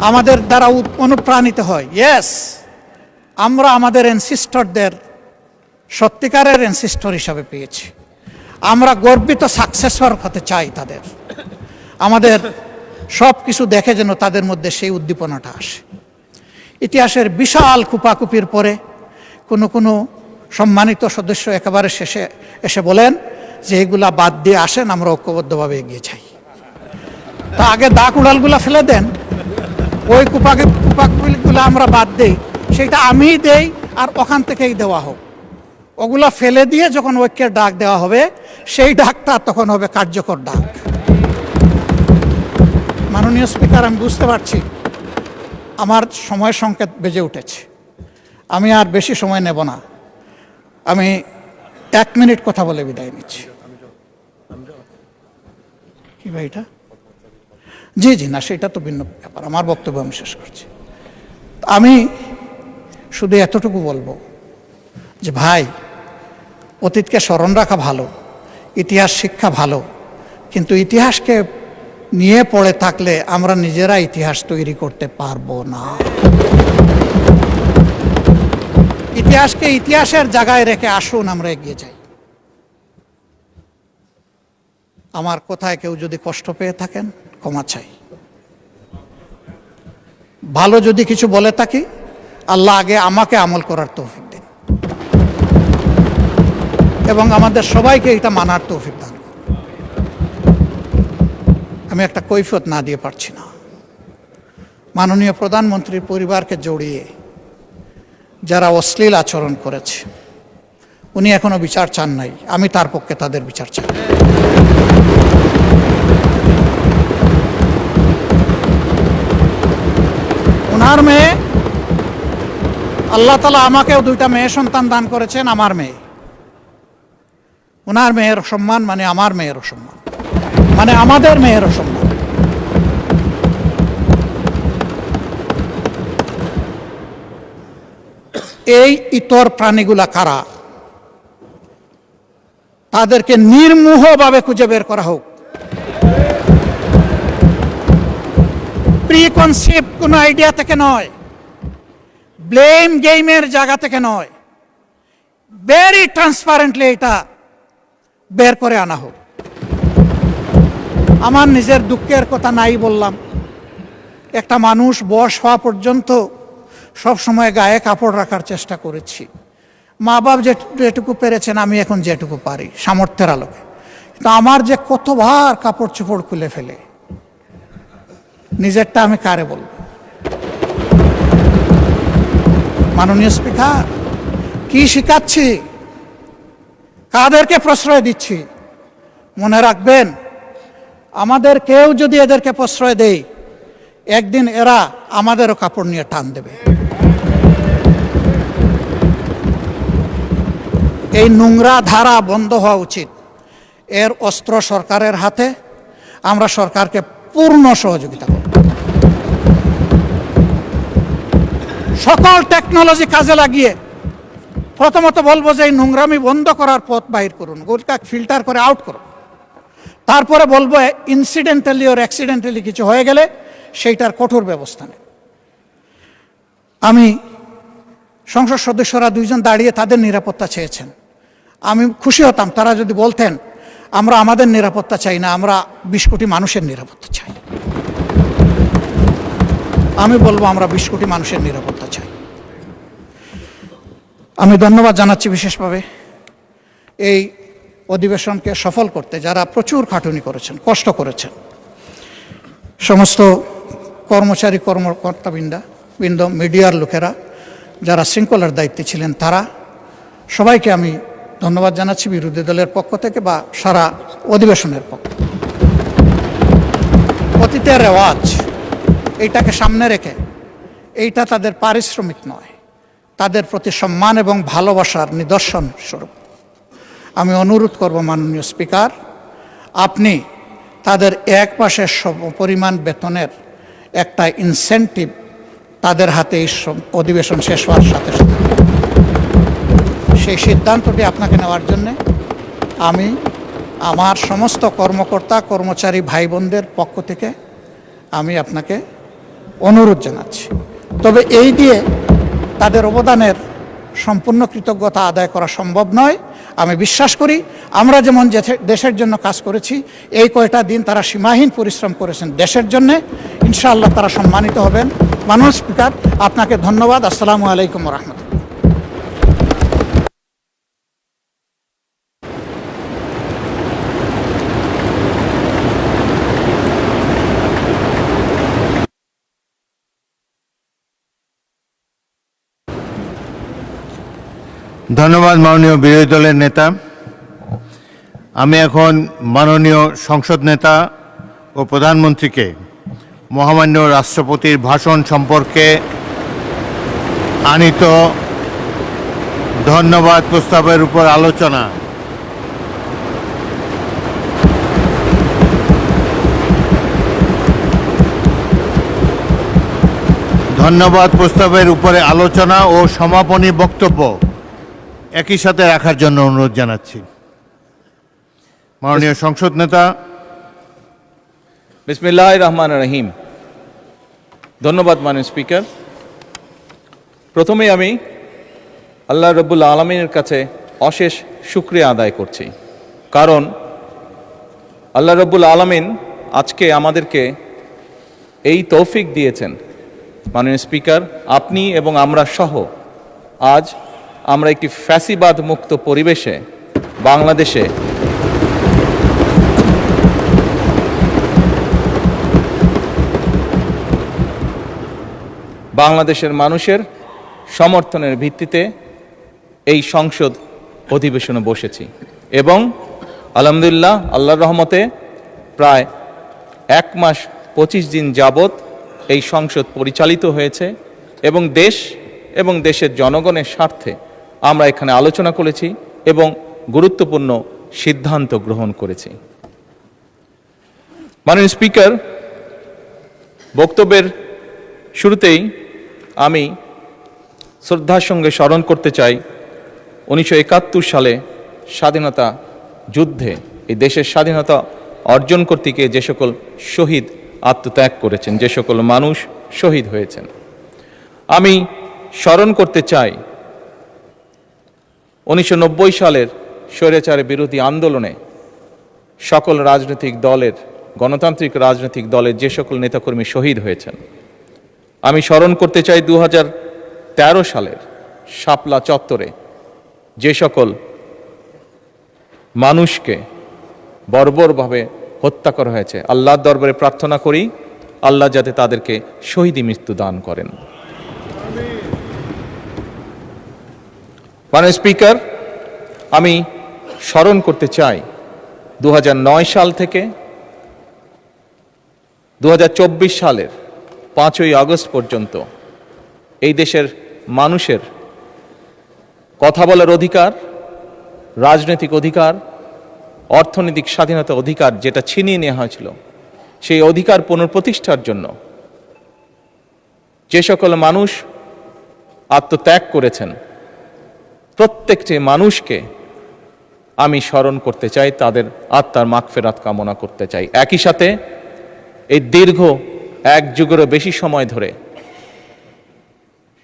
আমাদের দ্বারা অনুপ্রাণিত হয়। ইয়েস, আমরা আমাদের অ্যানসিস্টরদের সত্যিকারের অ্যানসিস্টর হিসাবে পেয়েছি। আমরা গর্বিত সাকসেসর হতে চাই তাদের। আমাদের সব কিছু দেখে যেন তাদের মধ্যে সেই উদ্দীপনাটা আসে। ইতিহাসের বিশাল কুপাকুপির পরে কোনো সম্মানিত সদস্য একেবারে শেষে এসে বলেন যে এগুলা বাদ দিয়ে আসেন, আমরা ঐক্যবদ্ধভাবে এগিয়ে যাই। তা আগে দাগ উড়ালগুলা ফেলে দেন, ওই কুপাকুপিগুলো আমরা বাদ দেই, সেটা আমিই দেই আর ওখান থেকেই দেওয়া হোক। ওগুলা ফেলে দিয়ে যখন ঐক্যের ডাক দেওয়া হবে, সেই ডাকটা তখন হবে কার্যকর ডাক। মাননীয় স্পিকার, আমি বুঝতে পারছি আমার সময় সংকেত বেজে উঠেছে, আমি আর বেশি সময় নেব না। আমি 1 মিনিট কথা বলে বিদায় নিচ্ছি। কি ভাই এটা? জি জি, না সেটা তো ভিন্ন ব্যাপার, আমার বক্তব্য আমি শেষ করছি। আমি শুধু এতটুকু বলবো যে ভাই, অতীতকে স্মরণ রাখা ভালো, ইতিহাস শিক্ষা ভালো, কিন্তু ইতিহাসকে নিয়ে পড়ে থাকলে আমরা নিজেরা ইতিহাস তৈরি করতে পারবো না। ইতিহাসকে ইতিহাসের জায়গায় রেখে আসুন আমরা এগিয়ে যাই। আমার কথায় কেউ যদি কষ্ট পেয়ে থাকেন, ক্ষমা চাই। ভালো যদি কিছু বলে থাকি, আল্লাহ আগে আমাকে আমল করার তৌফিক দিন এবং আমাদের সবাইকে এটা মানার তৌফিক দান। আমি একটা কৈফিয়ত না দিয়ে পারছি না। মাননীয় প্রধানমন্ত্রীর পরিবারকে জড়িয়ে যারা অশ্লীল আচরণ করেছে, উনি এখনো বিচার চান নাই, আমি তার পক্ষে তাদের বিচার চাই। ওনার মেয়ে, আল্লাহ তাআলা আমাকেও 2টা মেয়ে সন্তান দান করেছেন, আমার মেয়ে। ওনার মেয়ের সম্মান মানে আমার মেয়েরও সম্মান, মানে আমাদের মেয়েরও সম্মান। এই ইতর প্রাণীগুলা কারা, তাদেরকে নির্মোহভাবে খুঁজে বের করা হোক। প্রিকনসেপ্ট কোনো আইডিয়া থেকে নয়, ব্লেম গেমের জায়গা থেকে নয়, ভেরি ট্রান্সপারেন্টলি এটা বের করে আনা হোক। আমার নিজের দুঃখের কথা নাই বললাম, একটা মানুষ বয়স হওয়া পর্যন্ত সব সময় গায়ে কাপড় রাখার চেষ্টা করেছি। মা বাপ যেটুকু পেরেছেন, আমি এখন যেটুকু পারি সামর্থ্যের আলোকে। কিন্তু আমার যে কতবার কাপড় চোপড় খুলে ফেলে, নিজেরটা আমি কারে বলবো? মাননীয় স্পিকার, কি শিখাচ্ছি, কাদেরকে প্রশ্রয় দিচ্ছি? মনে রাখবেন, আমাদের কেউ যদি এদেরকে প্রশ্রয় দেয়, একদিন এরা আমাদেরও কাপড় নিয়ে টান দেবে। এই নোংরা ধারা বন্ধ হওয়া উচিত। এর অস্ত্র সরকারের হাতে, আমরা সরকারকে পূর্ণ সহযোগিতা করব। সকল টেকনোলজি কাজে লাগিয়ে প্রথমত বলবো যে এই নোংরামি বন্ধ করার পথ বাইর করুন, গোলকা ফিল্টার করে আউট করুন। তারপরে বলবো ইনসিডেন্টালি ওর অ্যাক্সিডেন্টালি কিছু হয়ে গেলে সেইটার কঠোর ব্যবস্থা নেই। আমি সংসদ সদস্যরা 2 জন দাঁড়িয়ে তাদের নিরাপত্তা চেয়েছেন, আমি খুশি হতাম তারা যদি বলতেন আমরা আমাদের নিরাপত্তা চাই না, আমরা 20 কোটি মানুষের নিরাপত্তা চাই। আমি বলবো আমরা 20 কোটি মানুষের নিরাপত্তা চাই। আমি ধন্যবাদ জানাচ্ছি বিশেষভাবে এই অধিবেশনকে সফল করতে যারা প্রচুর খাটুনি করেছেন, কষ্ট করেছেন। সমস্ত কর্মচারী কর্মকর্তাবৃন্দ, মিডিয়ার লোকেরা যারা শৃঙ্খলার দায়িত্বে ছিলেন, তারা সবাইকে আমি ধন্যবাদ জানাচ্ছি বিরোধী দলের পক্ষ থেকে বা সারা অধিবেশনের পক্ষ। অতীতের রেওয়াজ, এইটাকে সামনে রেখে এইটা তাদের পারিশ্রমিক নয়, তাদের প্রতি সম্মান এবং ভালোবাসার নিদর্শন স্বরূপ আমি অনুরোধ করব মাননীয় স্পিকার, আপনি তাদের এক মাসের পরিমাণ বেতনের একটা ইনসেন্টিভ তাদের হাতে এই অধিবেশন শেষ হওয়ার সাথে সাথে সেই সিদ্ধান্তটি আপনাকে নেওয়ার জন্যে আমি আমার সমস্ত কর্মকর্তা কর্মচারী ভাই বোনদের পক্ষ থেকে আমি আপনাকে অনুরোধ জানাচ্ছি। তবে এই দিয়ে তাদের অবদানের সম্পূর্ণ কৃতজ্ঞতা আদায় করা সম্ভব নয়। আমি বিশ্বাস করি আমরা যেমন দেশের জন্য কাজ করেছি, এই কয়টা দিন তারা সীমাহীন পরিশ্রম করেছেন দেশের জন্যে, ইনশাআল্লাহ তারা সম্মানিত হবেন। মাননীয় স্পিকার, আপনাকে ধন্যবাদ। আসসালামু আলাইকুম রহমতুল্লাহ। ধন্যবাদ মাননীয় বিরোধী দলের নেতা। আমি এখন মাননীয় সংসদ নেতা ও প্রধানমন্ত্রীকে মহামান্য রাষ্ট্রপতির ভাষণ সম্পর্কে আনিত ধন্যবাদ প্রস্তাবের উপর আলোচনা উপরে আলোচনা ও সমাপনী বক্তব্য একই সাথে রাখার জন্য অনুরোধ জানাচ্ছি। মাননীয় সংসদ নেতা। বিসমিল্লাহির রহমানির রহিম। ধন্যবাদ মাননীয় স্পিকার। প্রথমেই আমি আল্লাহ রাব্বুল আলামিনের কাছে অশেষ শুকরিয়া আদায় করছি, কারণ আল্লাহ রাব্বুল আলামিন আজকে আমাদেরকে এই তৌফিক দিয়েছেন। মাননীয় স্পিকার, আপনি এবং আমরা সহ আজ আমরা একটি ফ্যাসিবাদ মুক্ত পরিবেশে বাংলাদেশে বাংলাদেশের মানুষের সমর্থনের ভিত্তিতে এই সংসদ অধিবেশনে বসেছি এবং আলহামদুলিল্লাহ আল্লাহর রহমতে প্রায় 1 মাস 25 দিন যাবৎ এই সংসদ পরিচালিত হয়েছে এবং দেশ এবং দেশের জনগণের স্বার্থে আমরা এখানে আলোচনা করেছি এবং গুরুত্বপূর্ণ সিদ্ধান্ত গ্রহণ করেছি। মাননীয় স্পিকার, বক্তব্যের শুরুতেই আমি শ্রদ্ধার সঙ্গে স্মরণ করতে চাই 1971 সালে স্বাধীনতা যুদ্ধে এই দেশের স্বাধীনতা অর্জন করতে গিয়ে যে সকল শহীদ আত্মত্যাগ করেছেন, যে সকল মানুষ শহীদ হয়েছেন। আমি স্মরণ করতে চাই 1990 সালের স্বৈরাচার বিরোধী আন্দোলনে সকল রাজনৈতিক দলের, গণতান্ত্রিক রাজনৈতিক দলের যে সকল নেতাকর্মী শহীদ হয়েছেন। আমি স্মরণ করতে চাই 2013 সালের শাপলা চত্বরে যে সকল মানুষকে বর্বরভাবে হত্যা করা হয়েছে। আল্লাহর দরবারে প্রার্থনা করি আল্লাহ যাতে তাদেরকে শহীদি মৃত্যু দান করেন। মাননীয় স্পিকার, আমি স্মরণ করতে চাই 2009 সাল থেকে 2024 সালের 5ই আগস্ট পর্যন্ত এই দেশের মানুষের কথা বলার অধিকার, রাজনৈতিক অধিকার, অর্থনৈতিক স্বাধীনতা অধিকার যেটা ছিনিয়ে নেওয়া হয়েছিল, সেই অধিকার পুনঃপ্রতিষ্ঠার জন্য যে সকল মানুষ আত্মত্যাগ করেছেন প্রত্যেকটি মানুষকে আমি স্মরণ করতে চাই, তাদের আত্মার মাগফিরাত কামনা করতে চাই। একই সাথে এই দীর্ঘ 1 যুগেরও বেশি সময় ধরে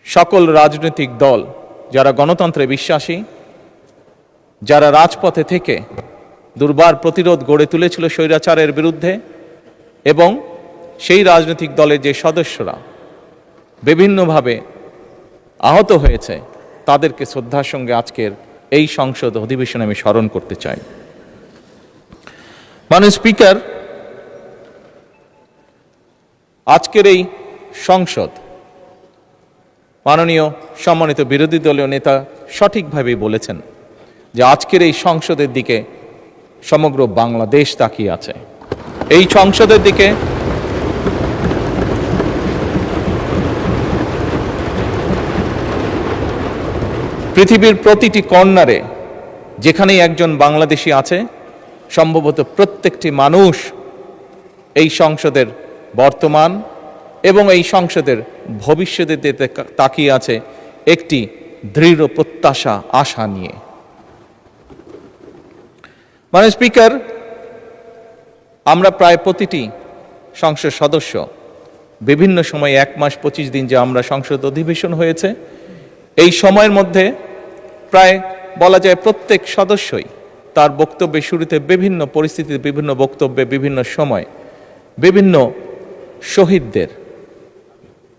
সকল রাজনৈতিক দল যারা গণতন্ত্রে বিশ্বাসী, যারা রাজপথে থেকে দুর্বার প্রতিরোধ গড়ে তুলেছিল স্বৈরাচারের বিরুদ্ধে, এবং সেই রাজনৈতিক দলের যে সদস্যরা বিভিন্নভাবে আহত হয়েছে তাদেরকে শ্রদ্ধার সঙ্গে আজকের এই সংসদ অধিবেশনে আমি স্মরণ করতে চাই। মাননীয় স্পিকার, আজকের এই সংসদ, মাননীয় সম্মানিত বিরোধী দলীয় নেতা সঠিকভাবেই বলেছেন যে আজকের এই সংসদের দিকে সমগ্র বাংলাদেশ তাকিয়ে আছে। এই সংসদের দিকে পৃথিবীর প্রতিটি কর্নারে যেখানেই একজন বাংলাদেশি আছে, সম্ভবত প্রত্যেকটি মানুষ এই সংসদের বর্তমান এবং এই সংসদের ভবিষ্যতের দিকে তাকিয়ে আছে একটি দৃঢ় প্রত্যাশা, আশা নিয়ে। মাননীয় স্পিকার, আমরা প্রায় প্রতিটি সংসদ সদস্য বিভিন্ন সময় 1 মাস 25 দিন যে আমরা সংসদ অধিবেশন হয়েছে, এই সময়ের মধ্যে প্রায় বলা যায় প্রত্যেক সদস্যই তার বক্তব্যের শুরুতে বিভিন্ন পরিস্থিতিতে, বিভিন্ন বক্তব্যে, বিভিন্ন সময় বিভিন্ন শহীদদের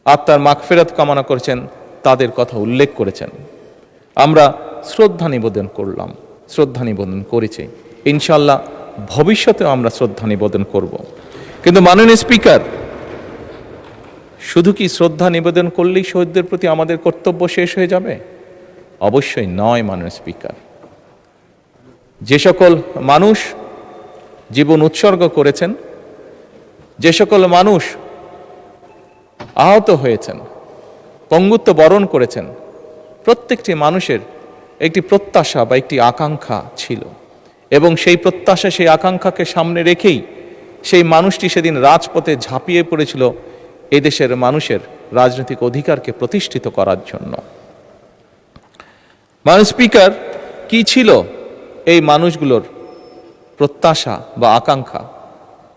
আত্মার মাগফিরাত কামনা করেছেন, তাদের কথা উল্লেখ করেছেন। আমরা শ্রদ্ধা নিবেদন করলাম, শ্রদ্ধা নিবেদন করেছি, ইনশাল্লাহ ভবিষ্যতেও আমরা শ্রদ্ধা নিবেদন করব। কিন্তু মাননীয় স্পিকার, শুধু কি শ্রদ্ধা নিবেদন করলেই শহীদদের প্রতি আমাদের কর্তব্য শেষ হয়ে যাবে? অবশ্যই নয় মাননীয় স্পিকার। যে সকল মানুষ জীবন উৎসর্গ করেছেন, যে সকল মানুষ আহত হয়েছেন, পঙ্গুত্ব বরণ করেছেন, প্রত্যেকটি মানুষের একটি প্রত্যাশা বা একটি আকাঙ্ক্ষা ছিল, এবং সেই প্রত্যাশা, সেই আকাঙ্ক্ষাকে সামনে রেখেই সেই মানুষটি সেদিন রাজপথে ঝাঁপিয়ে পড়েছিল এদেশের মানুষের রাজনৈতিক অধিকারকে প্রতিষ্ঠিত করার জন্য। মাননীয় স্পিকার, কি ছিল এই মানুষগুলোর প্রত্যাশা বা আকাঙ্ক্ষা?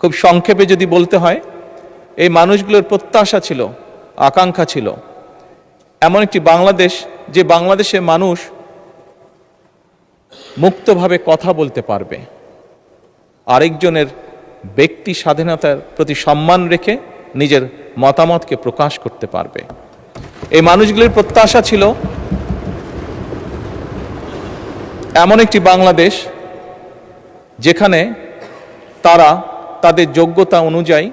খুব সংক্ষেপে যদি বলতে হয়, এই মানুষগুলোর প্রত্যাশা ছিল, আকাঙ্ক্ষা ছিল এমন একটি বাংলাদেশ, যে বাংলাদেশের মানুষ মুক্তভাবে কথা বলতে পারবে, আরেকজনের ব্যক্তি স্বাধীনতার প্রতি সম্মান রেখে নিজের মতামতকে প্রকাশ করতে পারবে। এই মানুষগুলির প্রত্যাশা ছিল এমন একটি বাংলাদেশ যেখানে তারা তাদের যোগ্যতা অনুযায়ী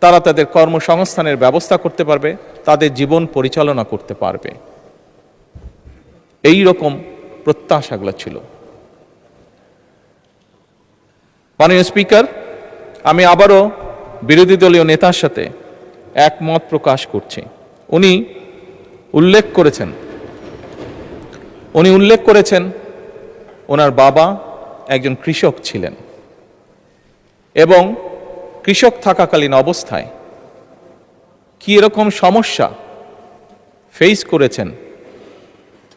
তারা তাদের কর্মসংস্থানের ব্যবস্থা করতে পারবে, তাদের জীবন পরিচালনা করতে পারবে। এই রকম প্রত্যাশাগুলো ছিল। মাননীয় স্পিকার, আমি আবারও বিরোধী দলীয় নেতার সাথে একমত প্রকাশ করছি। উনি উল্লেখ করেছেন ওনার বাবা একজন কৃষক ছিলেন, এবং কৃষক থাকাকালীন অবস্থায় কি এরকম সমস্যা ফেস করেছেন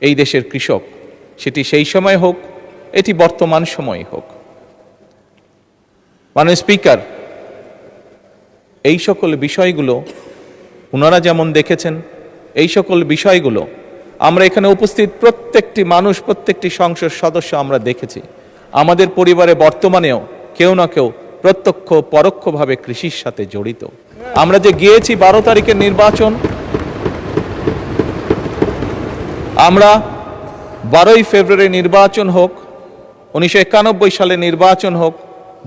এই দেশের কৃষক, সেটি সেই সময় হোক, এটি বর্তমান সময় হোক। মাননীয় স্পিকার, এই সকল বিষয়গুলো ওনারা যেমন দেখেছেন, এই সকল বিষয়গুলো আমরা এখানে উপস্থিত প্রত্যেকটি মানুষ, প্রত্যেকটি সংসদ সদস্য আমরা দেখেছি। আমাদের পরিবারে বর্তমানেও কেউ না কেউ প্রত্যক্ষ পরোক্ষভাবে কৃষির সাথে জড়িত। আমরা যে গিয়েছি 12 তারিখের নির্বাচন, আমরা 12ই ফেব্রুয়ারি নির্বাচন হোক, 1991 সালে নির্বাচন হোক,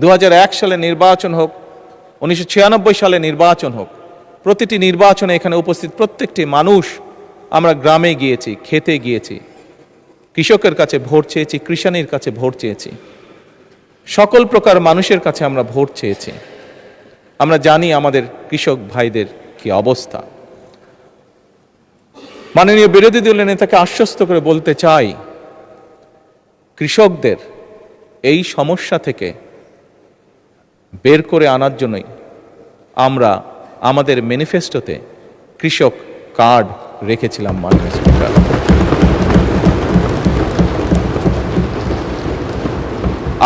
2001 সালে নির্বাচন হোক, 1996 সালে নির্বাচন হোক, প্রতিটি নির্বাচনে এখানে উপস্থিত প্রত্যেকটি মানুষ আমরা গ্রামে গিয়েছি, খেতে গিয়েছি, কৃষকের কাছে ভোট চেয়েছি, কৃষাণীর কাছে ভোট চেয়েছি, সকল প্রকার মানুষের কাছে আমরা ভোট চেয়েছি। আমরা জানি আমাদের কৃষক ভাইদের কি অবস্থা। মাননীয় বিরোধী দলের নেতাকে আশ্বস্ত করে বলতে চাই, কৃষকদের এই সমস্যা থেকে বের করে আনার জন্যই আমরা আমাদের ম্যানিফেস্টোতে কৃষক কার্ড রেখেছিলাম। মাননীয় স্পিকার,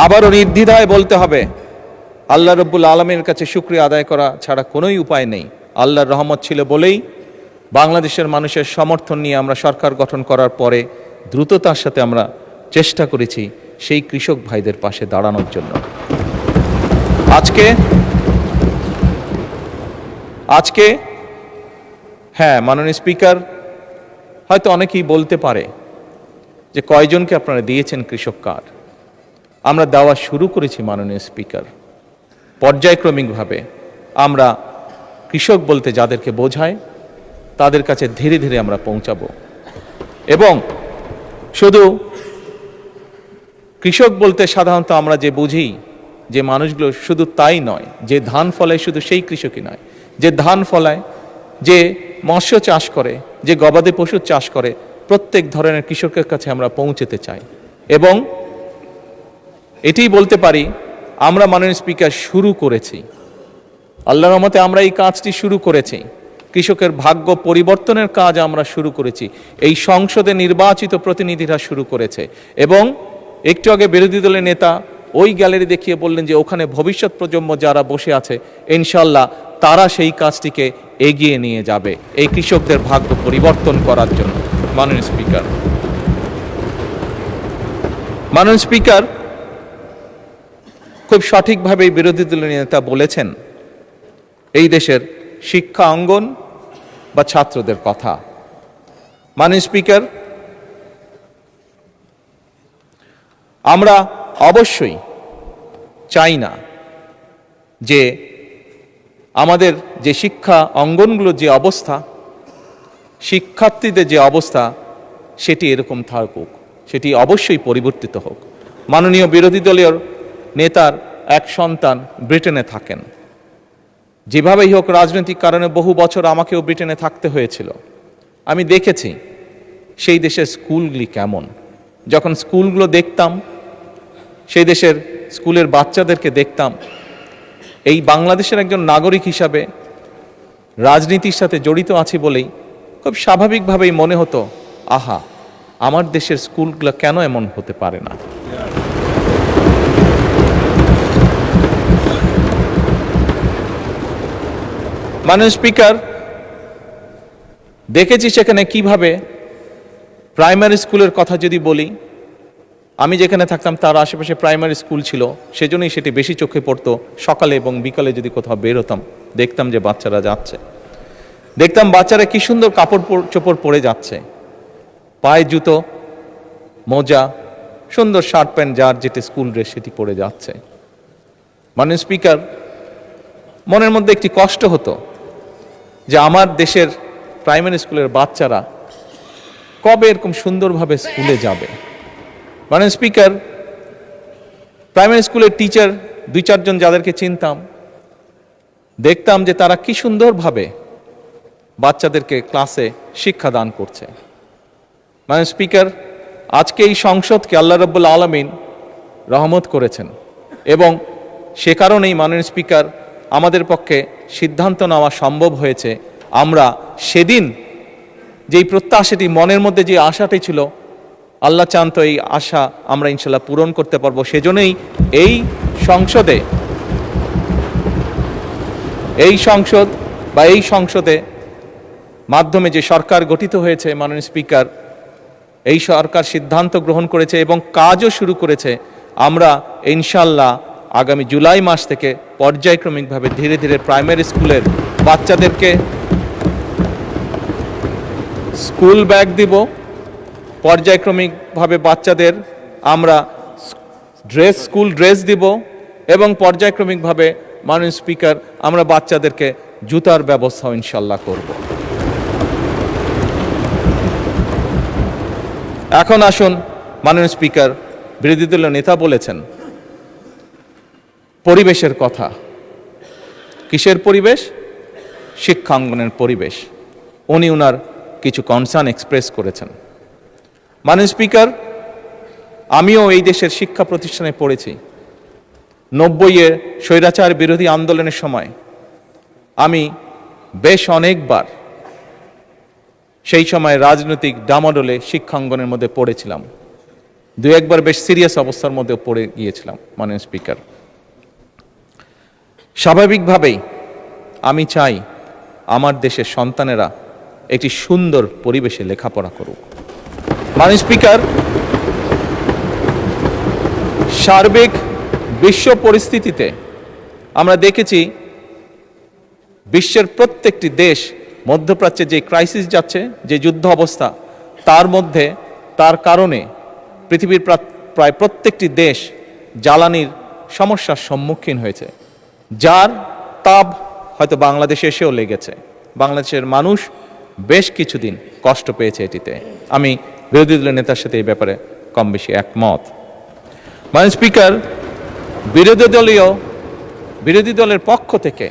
আবারও নির্দ্বিধায় বলতে হবে, আল্লাহ রব্বুল আলমের কাছে শুকরিয়া আদায় করা ছাড়া কোনোই উপায় নেই। আল্লাহর রহমত ছিল বলেই বাংলাদেশের মানুষের সমর্থন নিয়ে আমরা সরকার গঠন করার পরে দ্রুততার সাথে আমরা চেষ্টা করেছি সেই কৃষক ভাইদের পাশে দাঁড়ানোর জন্য। আজকে হ্যাঁ মাননীয় স্পিকার, হয়তো অনেকেই বলতে পারে যে কয়জনকে আপনারা দিয়েছেন কৃষক কার্ড। আমরা দেওয়া শুরু করেছি মাননীয় স্পিকার, পর্যায়ক্রমিকভাবে আমরা কৃষক বলতে যাদেরকে বোঝায় তাদের কাছে ধীরে ধীরে আমরা পৌঁছাবো। এবং শুধু কৃষক বলতে সাধারণত আমরা যে বুঝি যে মানুষগুলো, শুধু তাই নয়, যে ধান ফলায় শুধু সেই কৃষকই নয়, যে ধান ফলায়, যে মৎস্য চাষ করে, যে গবাদি পশুর চাষ করে, প্রত্যেক ধরনের কৃষকের কাছে আমরা পৌঁছতে চাই। এবং এটাই বলতে পারি, আমরা মাননীয় স্পিকার শুরু করেছি, আল্লাহর রহমতে আমরা এই কাজটি শুরু করেছি, কৃষকের ভাগ্য পরিবর্তনের কাজ আমরা শুরু করেছি, এই সংসদে নির্বাচিত প্রতিনিধিরা শুরু করেছে। এবং একটু আগে বিরোধী দলের নেতা ওই গ্যালারি দেখিয়ে বললেন যে ওখানে ভবিষ্যৎ প্রজন্ম যারা বসে আছে ইনশাল্লাহ তারা সেই কাজটিকে এগিয়ে নিয়ে যাবে এই কৃষকদের ভাগ্য পরিবর্তন করার জন্য। মাননীয় স্পিকার খুব সঠিকভাবে বিরোধী দলের নেতা বলেছেন এই দেশের শিক্ষা অঙ্গন বা ছাত্রদের কথা। মাননীয় স্পিকার, আমরা অবশ্যই চাই না যে আমাদের যে শিক্ষা অঙ্গনগুলোর যে অবস্থা, শিক্ষার্থীদের যে অবস্থা, সেটি এরকম থাকুক, সেটি অবশ্যই পরিবর্তিত হোক। মাননীয় বিরোধী দলীয় নেতার এক সন্তান ব্রিটেনে থাকেন। যেভাবেই হোক রাজনৈতিক কারণে বহু বছর আমাকেও ব্রিটেনে থাকতে হয়েছিল। আমি দেখেছি সেই দেশের স্কুলগুলি কেমন। যখন স্কুলগুলো দেখতাম, সেই দেশের স্কুলের বাচ্চাদেরকে দেখতাম, এই বাংলাদেশের একজন নাগরিক হিসাবে রাজনীতির সাথে জড়িত আছি বলেই খুব স্বাভাবিকভাবেই মনে হতো, আহা, আমার দেশের স্কুলগুলো কেন এমন হতে পারে না। মাননীয় স্পিকার, দেখেছি সেখানে কিভাবে প্রাইমারি স্কুলের কথা যদি বলি, আমি যেখানে থাকতাম তার আশেপাশে প্রাইমারি স্কুল ছিল, সেজন্যই সেটি বেশি চোখে পড়তো। সকালে এবং বিকালে যদি কোথাও বের হতাম, দেখতাম যে বাচ্চারা যাচ্ছে, দেখতাম বাচ্চারা কি সুন্দর কাপড় চোপড় পরে যাচ্ছে, পায়ে জুতো, মোজা, সুন্দর শার্ট প্যান্ট, যার যেটি স্কুল ড্রেস সেটি পরে যাচ্ছে। মাননীয় স্পিকার, মনের মধ্যে একটি কষ্ট হতো যে আমার দেশের প্রাইমারি স্কুলের বাচ্চারা কবে এরকম সুন্দরভাবে স্কুলে যাবে। মাননীয় স্পিকার, প্রাইমারি স্কুলের টিচার 2-4 জন যাদেরকে চিনতাম, দেখতাম যে তারা কি সুন্দরভাবে বাচ্চাদেরকে ক্লাসে শিক্ষাদান করছে। মাননীয় স্পিকার, আজকে এই সংসদকে আল্লাহ রাব্বুল আলামিন রহমত করেছেন এবং সে কারণেই মাননীয় স্পিকার আমাদের পক্ষে সিদ্ধান্ত নেওয়া সম্ভব হয়েছে। আমরা সেদিন যেই প্রত্যাশাটি, মনের মধ্যে যে আশাটি ছিল, আল্লাহ চান তো এই আশা আমরা ইনশাল্লাহ পূরণ করতে পারবো। সেজন্যই এই সংসদে মাধ্যমে যে সরকার গঠিত হয়েছে, মাননীয় স্পিকার, এই সরকার সিদ্ধান্ত গ্রহণ করেছে এবং কাজও শুরু করেছে। আমরা ইনশাল্লাহ আগামী জুলাই মাস থেকে পর্যায়ক্রমিকভাবে ধীরে ধীরে প্রাইমারি স্কুলের বাচ্চাদেরকে স্কুল ব্যাগ দিব, পর্যায়ক্রমিকভাবে বাচ্চাদের আমরা স্কুল ড্রেস দিব এবং পর্যায়ক্রমিকভাবে মাননীয় স্পিকার আমরা বাচ্চাদেরকে জুতার ব্যবস্থা ইনশাল্লাহ করব। এখন আসুন, মাননীয় স্পিকার, বিরোধী দলীয় নেতা বলেছেন পরিবেশের কথা। কিসের পরিবেশ? শিক্ষাঙ্গনের পরিবেশ। উনি ওনার কিছু কনসার্ন এক্সপ্রেস করেছেন। মাননীয় স্পিকার, আমিও এই দেশের শিক্ষা প্রতিষ্ঠানে পড়েছি। 90-এর স্বৈরাচার বিরোধী আন্দোলনের সময় আমি বেশ অনেকবার সেই সময় রাজনৈতিক ডামাডোলে শিক্ষাঙ্গনের মধ্যে পড়েছিলাম। 2-1বার বেশ সিরিয়াস অবস্থার মধ্যে পড়ে গিয়েছিলাম। মাননীয় স্পিকার, স্বাভাবিকভাবেই আমি চাই আমার দেশের সন্তানেরা একটি সুন্দর পরিবেশে লেখাপড়া করুক। মাননীয় স্পিকার, সার্বিক বিশ্ব পরিস্থিতিতে আমরা দেখেছি বিশ্বের প্রত্যেকটি দেশ মধ্যপ্রাচ্যে যে ক্রাইসিস যাচ্ছে, যে যুদ্ধ অবস্থা, তার কারণে পৃথিবীর প্রায় প্রত্যেকটি দেশ জ্বালানির সমস্যার সম্মুখীন হয়েছে, যার তাপ হয়তো বাংলাদেশে এসেও লেগেছে। বাংলাদেশের মানুষ বেশ কিছুদিন কষ্ট পেয়েছে এটিতে। আমি বিরোধী দলের নেতার সাথে এই ব্যাপারে কম বেশি একমত। মাননীয় স্পিকার, বিরোধী দলের পক্ষ থেকে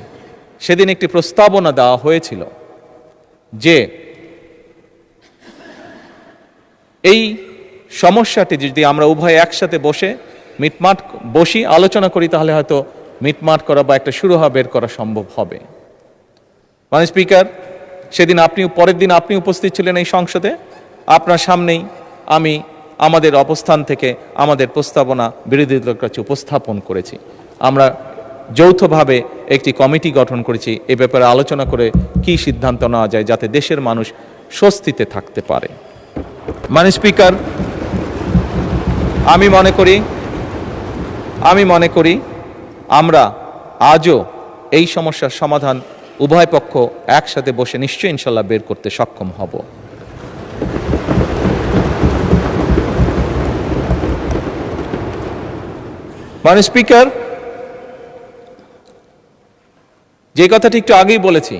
সেদিন একটি প্রস্তাবনা দেওয়া হয়েছিল যে এই সমস্যাটি যদি আমরা উভয় একসাথে বসি আলোচনা করি, তাহলে হয়তো মিটমাট করা বা একটা সুরাহা বের করা সম্ভব হবে। মাননীয় স্পিকার, পরের দিন আপনি উপস্থিত ছিলেন এই সংসদে। আপনার সামনেই আমি আমাদের অবস্থান থেকে আমাদের প্রস্তাবনা বিরোধী দলের কাছে উপস্থাপন করেছি। আমরা যৌথভাবে একটি কমিটি গঠন করেছি এ ব্যাপারে আলোচনা করে কি সিদ্ধান্ত নেওয়া যায় যাতে দেশের মানুষ স্বস্তিতে থাকতে পারে। মাননীয় স্পিকার, আমি মনে করি আমরা আজও এই সমস্যার সমাধান উভয় পক্ষ একসাথে বসে নিশ্চয়ই ইনশাল্লাহ বের করতে সক্ষম হব। মাননীয় স্পিকার, যে কথাটি একটু আগেই বলেছি,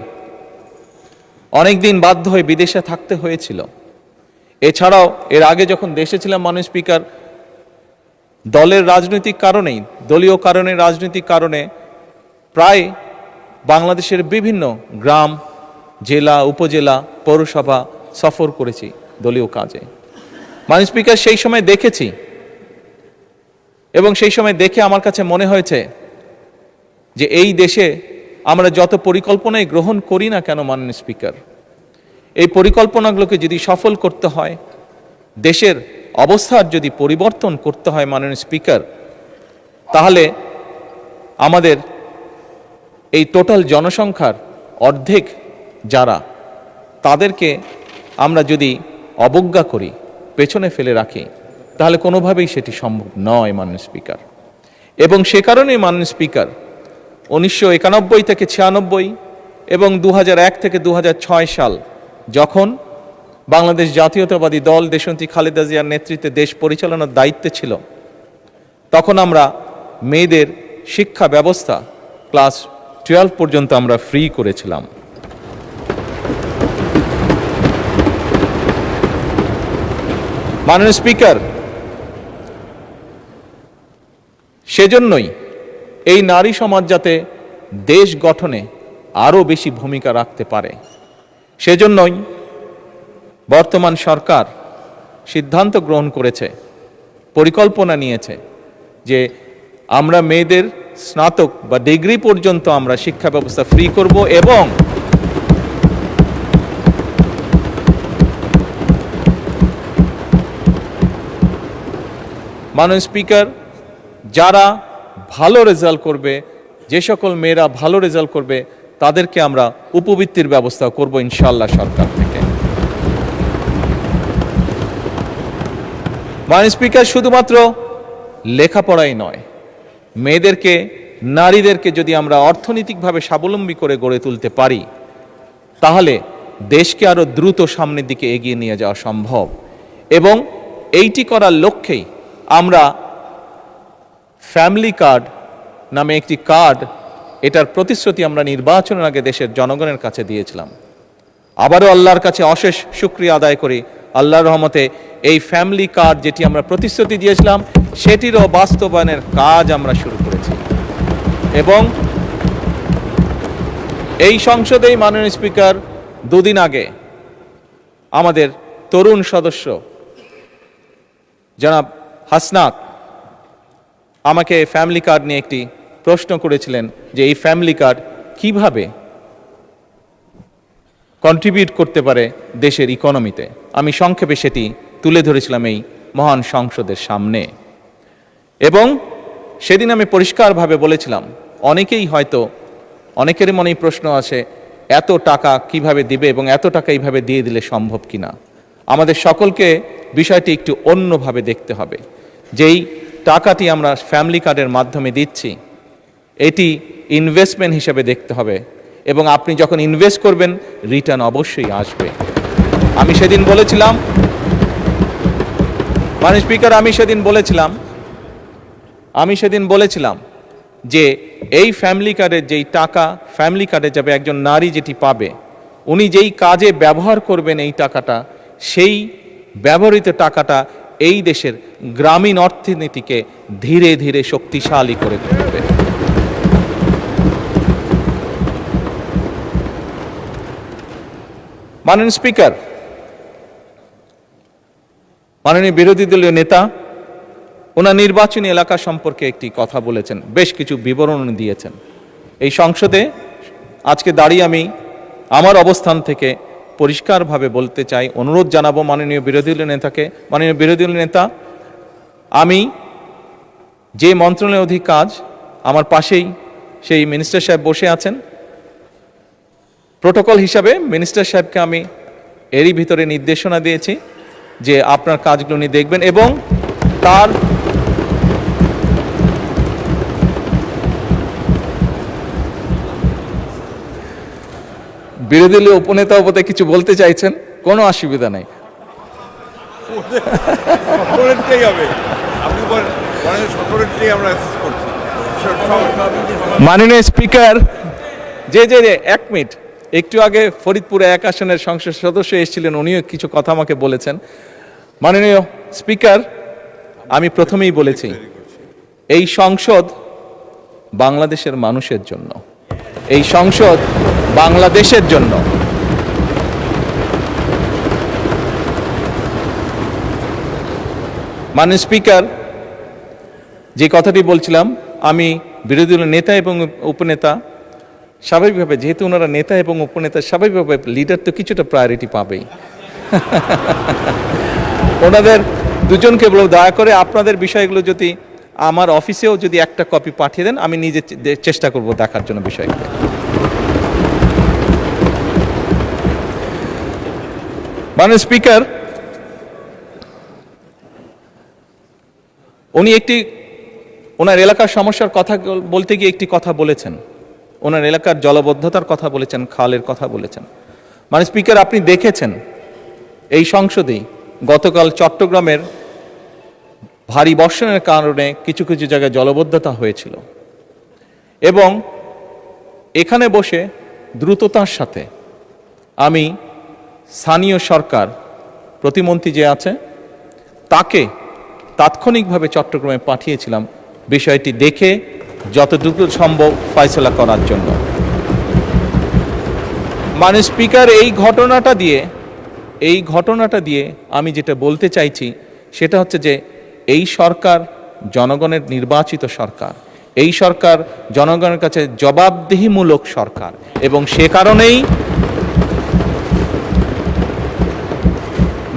অনেকদিন বাধ্য হয়ে বিদেশে থাকতে হয়েছিল। এছাড়াও এর আগে যখন দেশে ছিলাম মাননীয় স্পিকার, দলীয় কারণে রাজনৈতিক কারণে প্রায় বাংলাদেশের বিভিন্ন গ্রাম, জেলা, উপজেলা, পৌরসভা সফর করেছি দলীয় কাজে। মাননীয় স্পিকার, সেই সময় দেখেছি এবং সেই সময় দেখে আমার কাছে মনে হয়েছে যে এই দেশে আমরা যত পরিকল্পনাই গ্রহণ করি না কেন মাননীয় স্পিকার, এই পরিকল্পনাগুলোকে যদি সফল করতে হয়, দেশের অবস্থার যদি পরিবর্তন করতে হয় মাননীয় স্পিকার, তাহলে আমাদের এই টোটাল জনসংখ্যার অর্ধেক যারা, তাদেরকে আমরা যদি অবজ্ঞা করি, পেছনে ফেলে রাখি, তাহলে কোনোভাবেই সেটি সম্ভব নয় মাননীয় স্পিকার। এবং সে কারণেই মাননীয় স্পিকার 1991 থেকে 96 এবং 2001 থেকে 2006 সাল যখন বাংলাদেশ জাতীয়তাবাদী দল দেশনেত্রী খালেদা জিয়ার নেতৃত্বে দেশ পরিচালনার দায়িত্বে ছিল, তখন আমরা মেয়েদের শিক্ষা ব্যবস্থা ক্লাস 12 পর্যন্ত আমরা ফ্রি করেছিলাম। মাননীয় স্পিকার, সেজন্যই এই নারী সমাজ যাতে দেশ গঠনে আরও বেশি ভূমিকা রাখতে পারে, সেজন্যই বর্তমান সরকার সিদ্ধান্ত গ্রহণ করেছে, পরিকল্পনা নিয়েছে যে আমরা মেয়েদের স্নাতক বা ডিগ্রি পর্যন্ত আমরা শিক্ষা ব্যবস্থা ফ্রি করব। এবং মাননীয় স্পিকার, যারা ভালো রেজাল্ট করবে, যে সকল মেয়েরা ভালো রেজাল্ট করবে, তাদেরকে আমরা উপবৃত্তির ব্যবস্থা করব ইনশাআল্লাহ সরকার থেকে। মাননীয় স্পিকার, শুধুমাত্র লেখাপড়াই নয়, নারীদেরকে যদি আমরা অর্থনৈতিকভাবে স্বাবলম্বী করে গড়ে তুলতে পারি, তাহলে দেশকে আরো দ্রুত সামনের দিকে এগিয়ে নিয়ে যাওয়া সম্ভব। এবং এইটি করার লক্ষ্যেই আমরা ফ্যামিলি কার্ড নামে একটি কার্ড, এটার প্রতিশ্রুতি আমরা নির্বাচনের আগে দেশের জনগণের কাছে দিয়েছিলাম। আবারও আল্লাহর কাছে অশেষ শুকরিয়া আদায় করি, আল্লাহর রহমতে এই ফ্যামিলি কার্ড যেটি আমরা প্রতিশ্রুতি দিয়েছিলাম, সেটিরও বাস্তবায়নের কাজ আমরা শুরু করেছি। এবং এই সংসদেই মাননীয় স্পিকার, দুদিন আগে আমাদের তরুণ সদস্য জনাব হাসনাত আমাকে ফ্যামিলি কার্ড নিয়ে একটি প্রশ্ন করেছিলেন যে এই ফ্যামিলি কার্ড কিভাবে কন্ট্রিবিউট করতে পারে দেশের ইকোনমিতে। আমি সংক্ষেপে সেটি তুলে ধরেছিলাম এই মহান সংসদের সামনে। এবং সেদিন আমি পরিষ্কারভাবে বলেছিলাম, অনেকের মনেই প্রশ্ন আছে এত টাকা কিভাবে দিবে এবং এত টাকা এইভাবে দিয়ে দিলে সম্ভব কিনা। আমাদের সকলকে বিষয়টি একটু অন্যভাবে দেখতে হবে। যেই টাকাটি আমরা ফ্যামিলি কার্ডের মাধ্যমে দিচ্ছি, এটি ইনভেস্টমেন্ট হিসেবে দেখতে হবে এবং আপনি যখন ইনভেস্ট করবেন রিটার্ন অবশ্যই আসবে। আমি সেদিন বলেছিলাম মাননীয় স্পিকার, আমি সেদিন বলেছিলাম যে এই ফ্যামিলি কার্ডের যেই টাকা ফ্যামিলি কার্ডে যাবে, একজন নারী যেটি পাবে, উনি যেই কাজে ব্যবহার করবেন এই টাকাটা, সেই ব্যবহৃত টাকাটা এই দেশের গ্রামীণ অর্থনীতিকে ধীরে ধীরে শক্তিশালী করে তুলবে। মাননীয় স্পিকার, মাননীয় বিরোধী দলীয় নেতা ওনার নির্বাচনী এলাকা সম্পর্কে একটি কথা বলেছেন, বেশ কিছু বিবরণ দিয়েছেন। এই সংসদে আজকে দাঁড়িয়ে আমি আমার অবস্থান থেকে পরিষ্কারভাবে বলতে চাই, অনুরোধ জানাবো মাননীয় বিরোধী দলীয় নেতাকে, মাননীয় বিরোধী দলীয় নেতা, আমি যে মন্ত্রণালয়ের অধীন কাজ, আমার পাশেই সেই মিনিস্টার সাহেব বসে আছেন। প্রোটোকল হিসাবে মিনিস্টার সাহেবকে আমি এরই ভিতরে নির্দেশনা দিয়েছি যে আপনার কাজগুলো উনি দেখবেন এবং তার বিরোধী দলীয় উপনেতা উপদে কিছু বলতে চাইছেন, কোনো অসুবিধা নেই। মাননীয় স্পিকার, যে এক মিনিট, একটু আগে ফরিদপুর 1 আসনের সংসদ সদস্য এসেছিলেন, উনিও কিছু কথা আমাকে বলেছেন। মাননীয় স্পিকার, আমি প্রথমেই বলেছি এই সংসদ বাংলাদেশের মানুষের জন্য, এই সংসদ বাংলাদেশের জন্য। মাননীয় স্পিকার, যে কথাটি বলছিলাম, আমি বিরোধী দলের নেতা এবং উপনেতা, স্বাভাবিকভাবে যেহেতু ওনারা নেতা এবং উপনেতা, স্বাভাবিকভাবে লিডার তো কিছুটা প্রায়োরিটি পাবেই। ওনাদের দুজনকে বলব, দয়া করে আপনাদের বিষয়গুলো যদি আমার অফিসেও যদি একটা কপি পাঠিয়ে দেন, আমি নিজে চেষ্টা করব দেখার জন্য বিষয়গুলো। মাননীয় স্পিকার, উনি ওনার এলাকার সমস্যার কথা বলতে গিয়ে একটি কথা বলেছেন, ওনার এলাকার জলবদ্ধতার কথা বলেছেন, খালের কথা বলেছেন। মাননীয় স্পিকার, আপনি দেখেছেন এই সংসদেই গতকাল চট্টগ্রামের ভারী বর্ষণের কারণে কিছু কিছু জায়গায় জলবদ্ধতা হয়েছিল এবং এখানে বসে দ্রুততার সাথে আমি স্থানীয় সরকার প্রতিমন্ত্রী যে আছে তাকে তাৎক্ষণিকভাবে চট্টগ্রামে পাঠিয়েছিলাম বিষয়টি দেখে যত দ্রুত সম্ভব ফয়সলা করার জন্য। মাননীয় স্পিকার, এই ঘটনাটা দিয়ে আমি যেটা বলতে চাইছি সেটা হচ্ছে যে এই সরকার জনগণের নির্বাচিত সরকার, এই সরকার জনগণের কাছে জবাবদিহিমূলক সরকার এবং সে কারণেই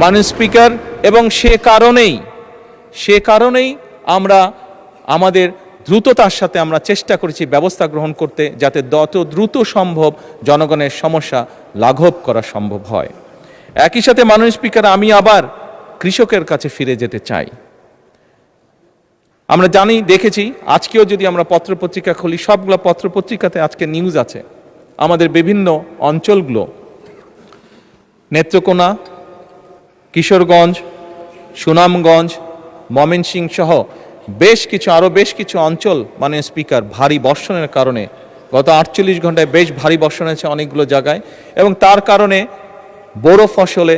মাননীয় স্পিকার, এবং সে কারণেই আমরা আমাদের দ্রুততার সাথে আমরা চেষ্টা করেছি ব্যবস্থা গ্রহণ করতে, যাতে যত দ্রুত সম্ভব জনগণের সমস্যা লাঘব করা সম্ভব হয়। একই সাথে মাননীয় স্পিকার, আমি আবার কৃষকের কাছে ফিরে যেতে চাই। আমরা দেখেছি আজকেও যদি আমরা পত্রপত্রিকা খুলি, সবগুলো পত্রপত্রিকাতে আজকে নিউজ আছে আমাদের বিভিন্ন অঞ্চলগুলো, নেত্রকোনা, কিশোরগঞ্জ, সুনামগঞ্জ, ময়মনসিংহ সহ আরও বেশ কিছু অঞ্চল মাননীয় স্পিকার ভারী বর্ষণের কারণে গত 48 ঘন্টায় বেশ ভারী বর্ষণ হয়েছে অনেকগুলো জায়গায় এবং তার কারণে বড় ফসলে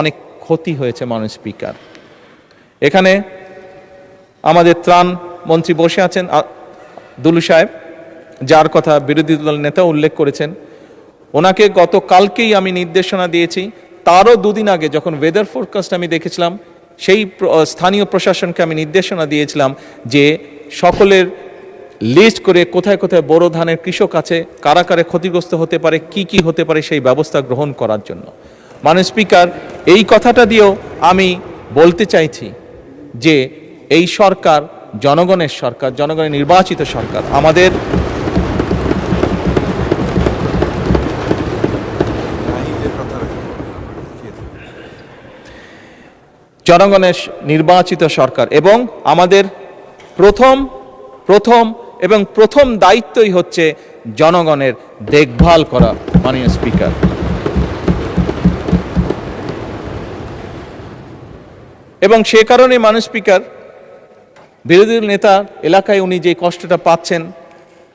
অনেক ক্ষতি হয়েছে। মাননীয় স্পিকার, এখানে আমাদের ত্রাণ মন্ত্রী বসে আছেন দুলু সাহেব, যার কথা বিরোধী দল নেতা উল্লেখ করেছেন। ওনাকে গতকালকেই আমি নির্দেশনা দিয়েছি, তারও 2 দিন আগে যখন ওয়েদার ফোরকাস্ট আমি দেখেছিলাম, সেই স্থানীয় প্রশাসনকে আমি নির্দেশনা দিয়েছিলাম যে সকলের লিস্ট করে কোথায় কোথায় বোরো ধানের কৃষক আছে, কারা কারা ক্ষতিগ্রস্ত হতে পারে, কি কি হতে পারে সেই ব্যবস্থা গ্রহণ করার জন্য। মাননীয় স্পিকার, এই কথাটা দিয়েও আমি বলতে চাইছি যে এই সরকার জনগণের সরকার, জনগণের নির্বাচিত সরকার। আমাদের জনগণের নির্বাচিত সরকার এবং আমাদের প্রথম দায়িত্বই হচ্ছে জনগণের দেখভাল করা। মাননীয় স্পিকার, এবং সে কারণে মাননীয় স্পিকার, বিরোধী নেতা এলাকায় উনি যে কষ্টটা পাচ্ছেন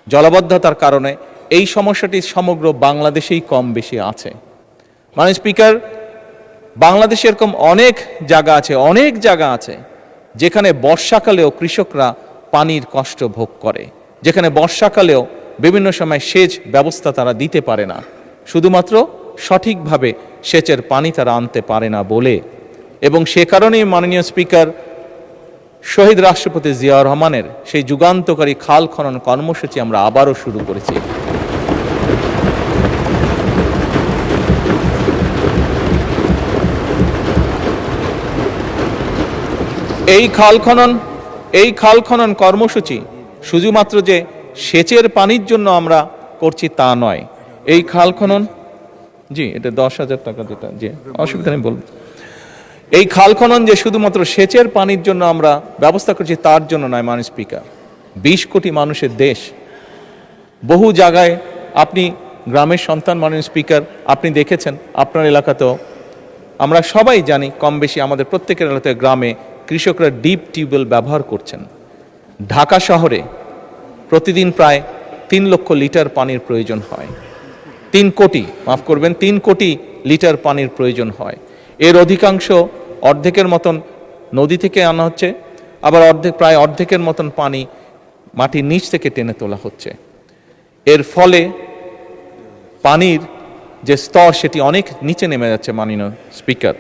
জলাবদ্ধতার কারণে, এই সমস্যাটি সমগ্র বাংলাদেশেই কম বেশি আছে। মাননীয় স্পিকার, বাংলাদেশে এরকম অনেক জায়গা আছে যেখানে বর্ষাকালেও কৃষকরা পানির কষ্ট ভোগ করে, যেখানে বর্ষাকালেও বিভিন্ন সময় সেচ ব্যবস্থা তারা দিতে পারে না, শুধুমাত্র সঠিকভাবে সেচের পানি তারা আনতে পারে না বলে এবং সে কারণেই মাননীয় স্পিকার শহীদ রাষ্ট্রপতি জিয়াউর রহমানের সেই যুগান্তকারী খাল খনন কর্মসূচি আমরা আবারও শুরু করেছি। এই খাল খনন কর্মসূচি শুধুমাত্র যে সেচের পানির জন্য আমরা করছি তা নয়। এই খাল খনন, জি এটা 10,000 টাকা, যেটা জি অসুবিধা নেই বলবো। এই খাল খনন যে শুধুমাত্র সেচের পানির জন্য আমরা ব্যবস্থা করছি তার জন্য নয় মাননীয় স্পিকার। 20 কোটি মানুষের দেশ, বহু জায়গায় আপনি গ্রামের সন্তান মাননীয় স্পিকার, আপনি দেখেছেন আপনার এলাকাতেও, আমরা সবাই জানি কম বেশি আমাদের প্রত্যেকের এলাকাতে গ্রামে কৃষকরা ডিপ টিউবওয়েল ব্যবহার করছেন। ঢাকা শহরে প্রতিদিন প্রায় 3 লক্ষ লিটার পানির প্রয়োজন হয়। 3 কোটি লিটার পানির প্রয়োজন হয়। এর অধিকাংশ, অর্ধেকের মতন নদী থেকে আনা হচ্ছে, আবার প্রায় অর্ধেকের মতন পানি মাটির নিচ থেকে টেনে তোলা হচ্ছে। এর ফলে পানির যে স্তর সেটি অনেক নিচে নেমে যাচ্ছে মাননীয় স্পিকার।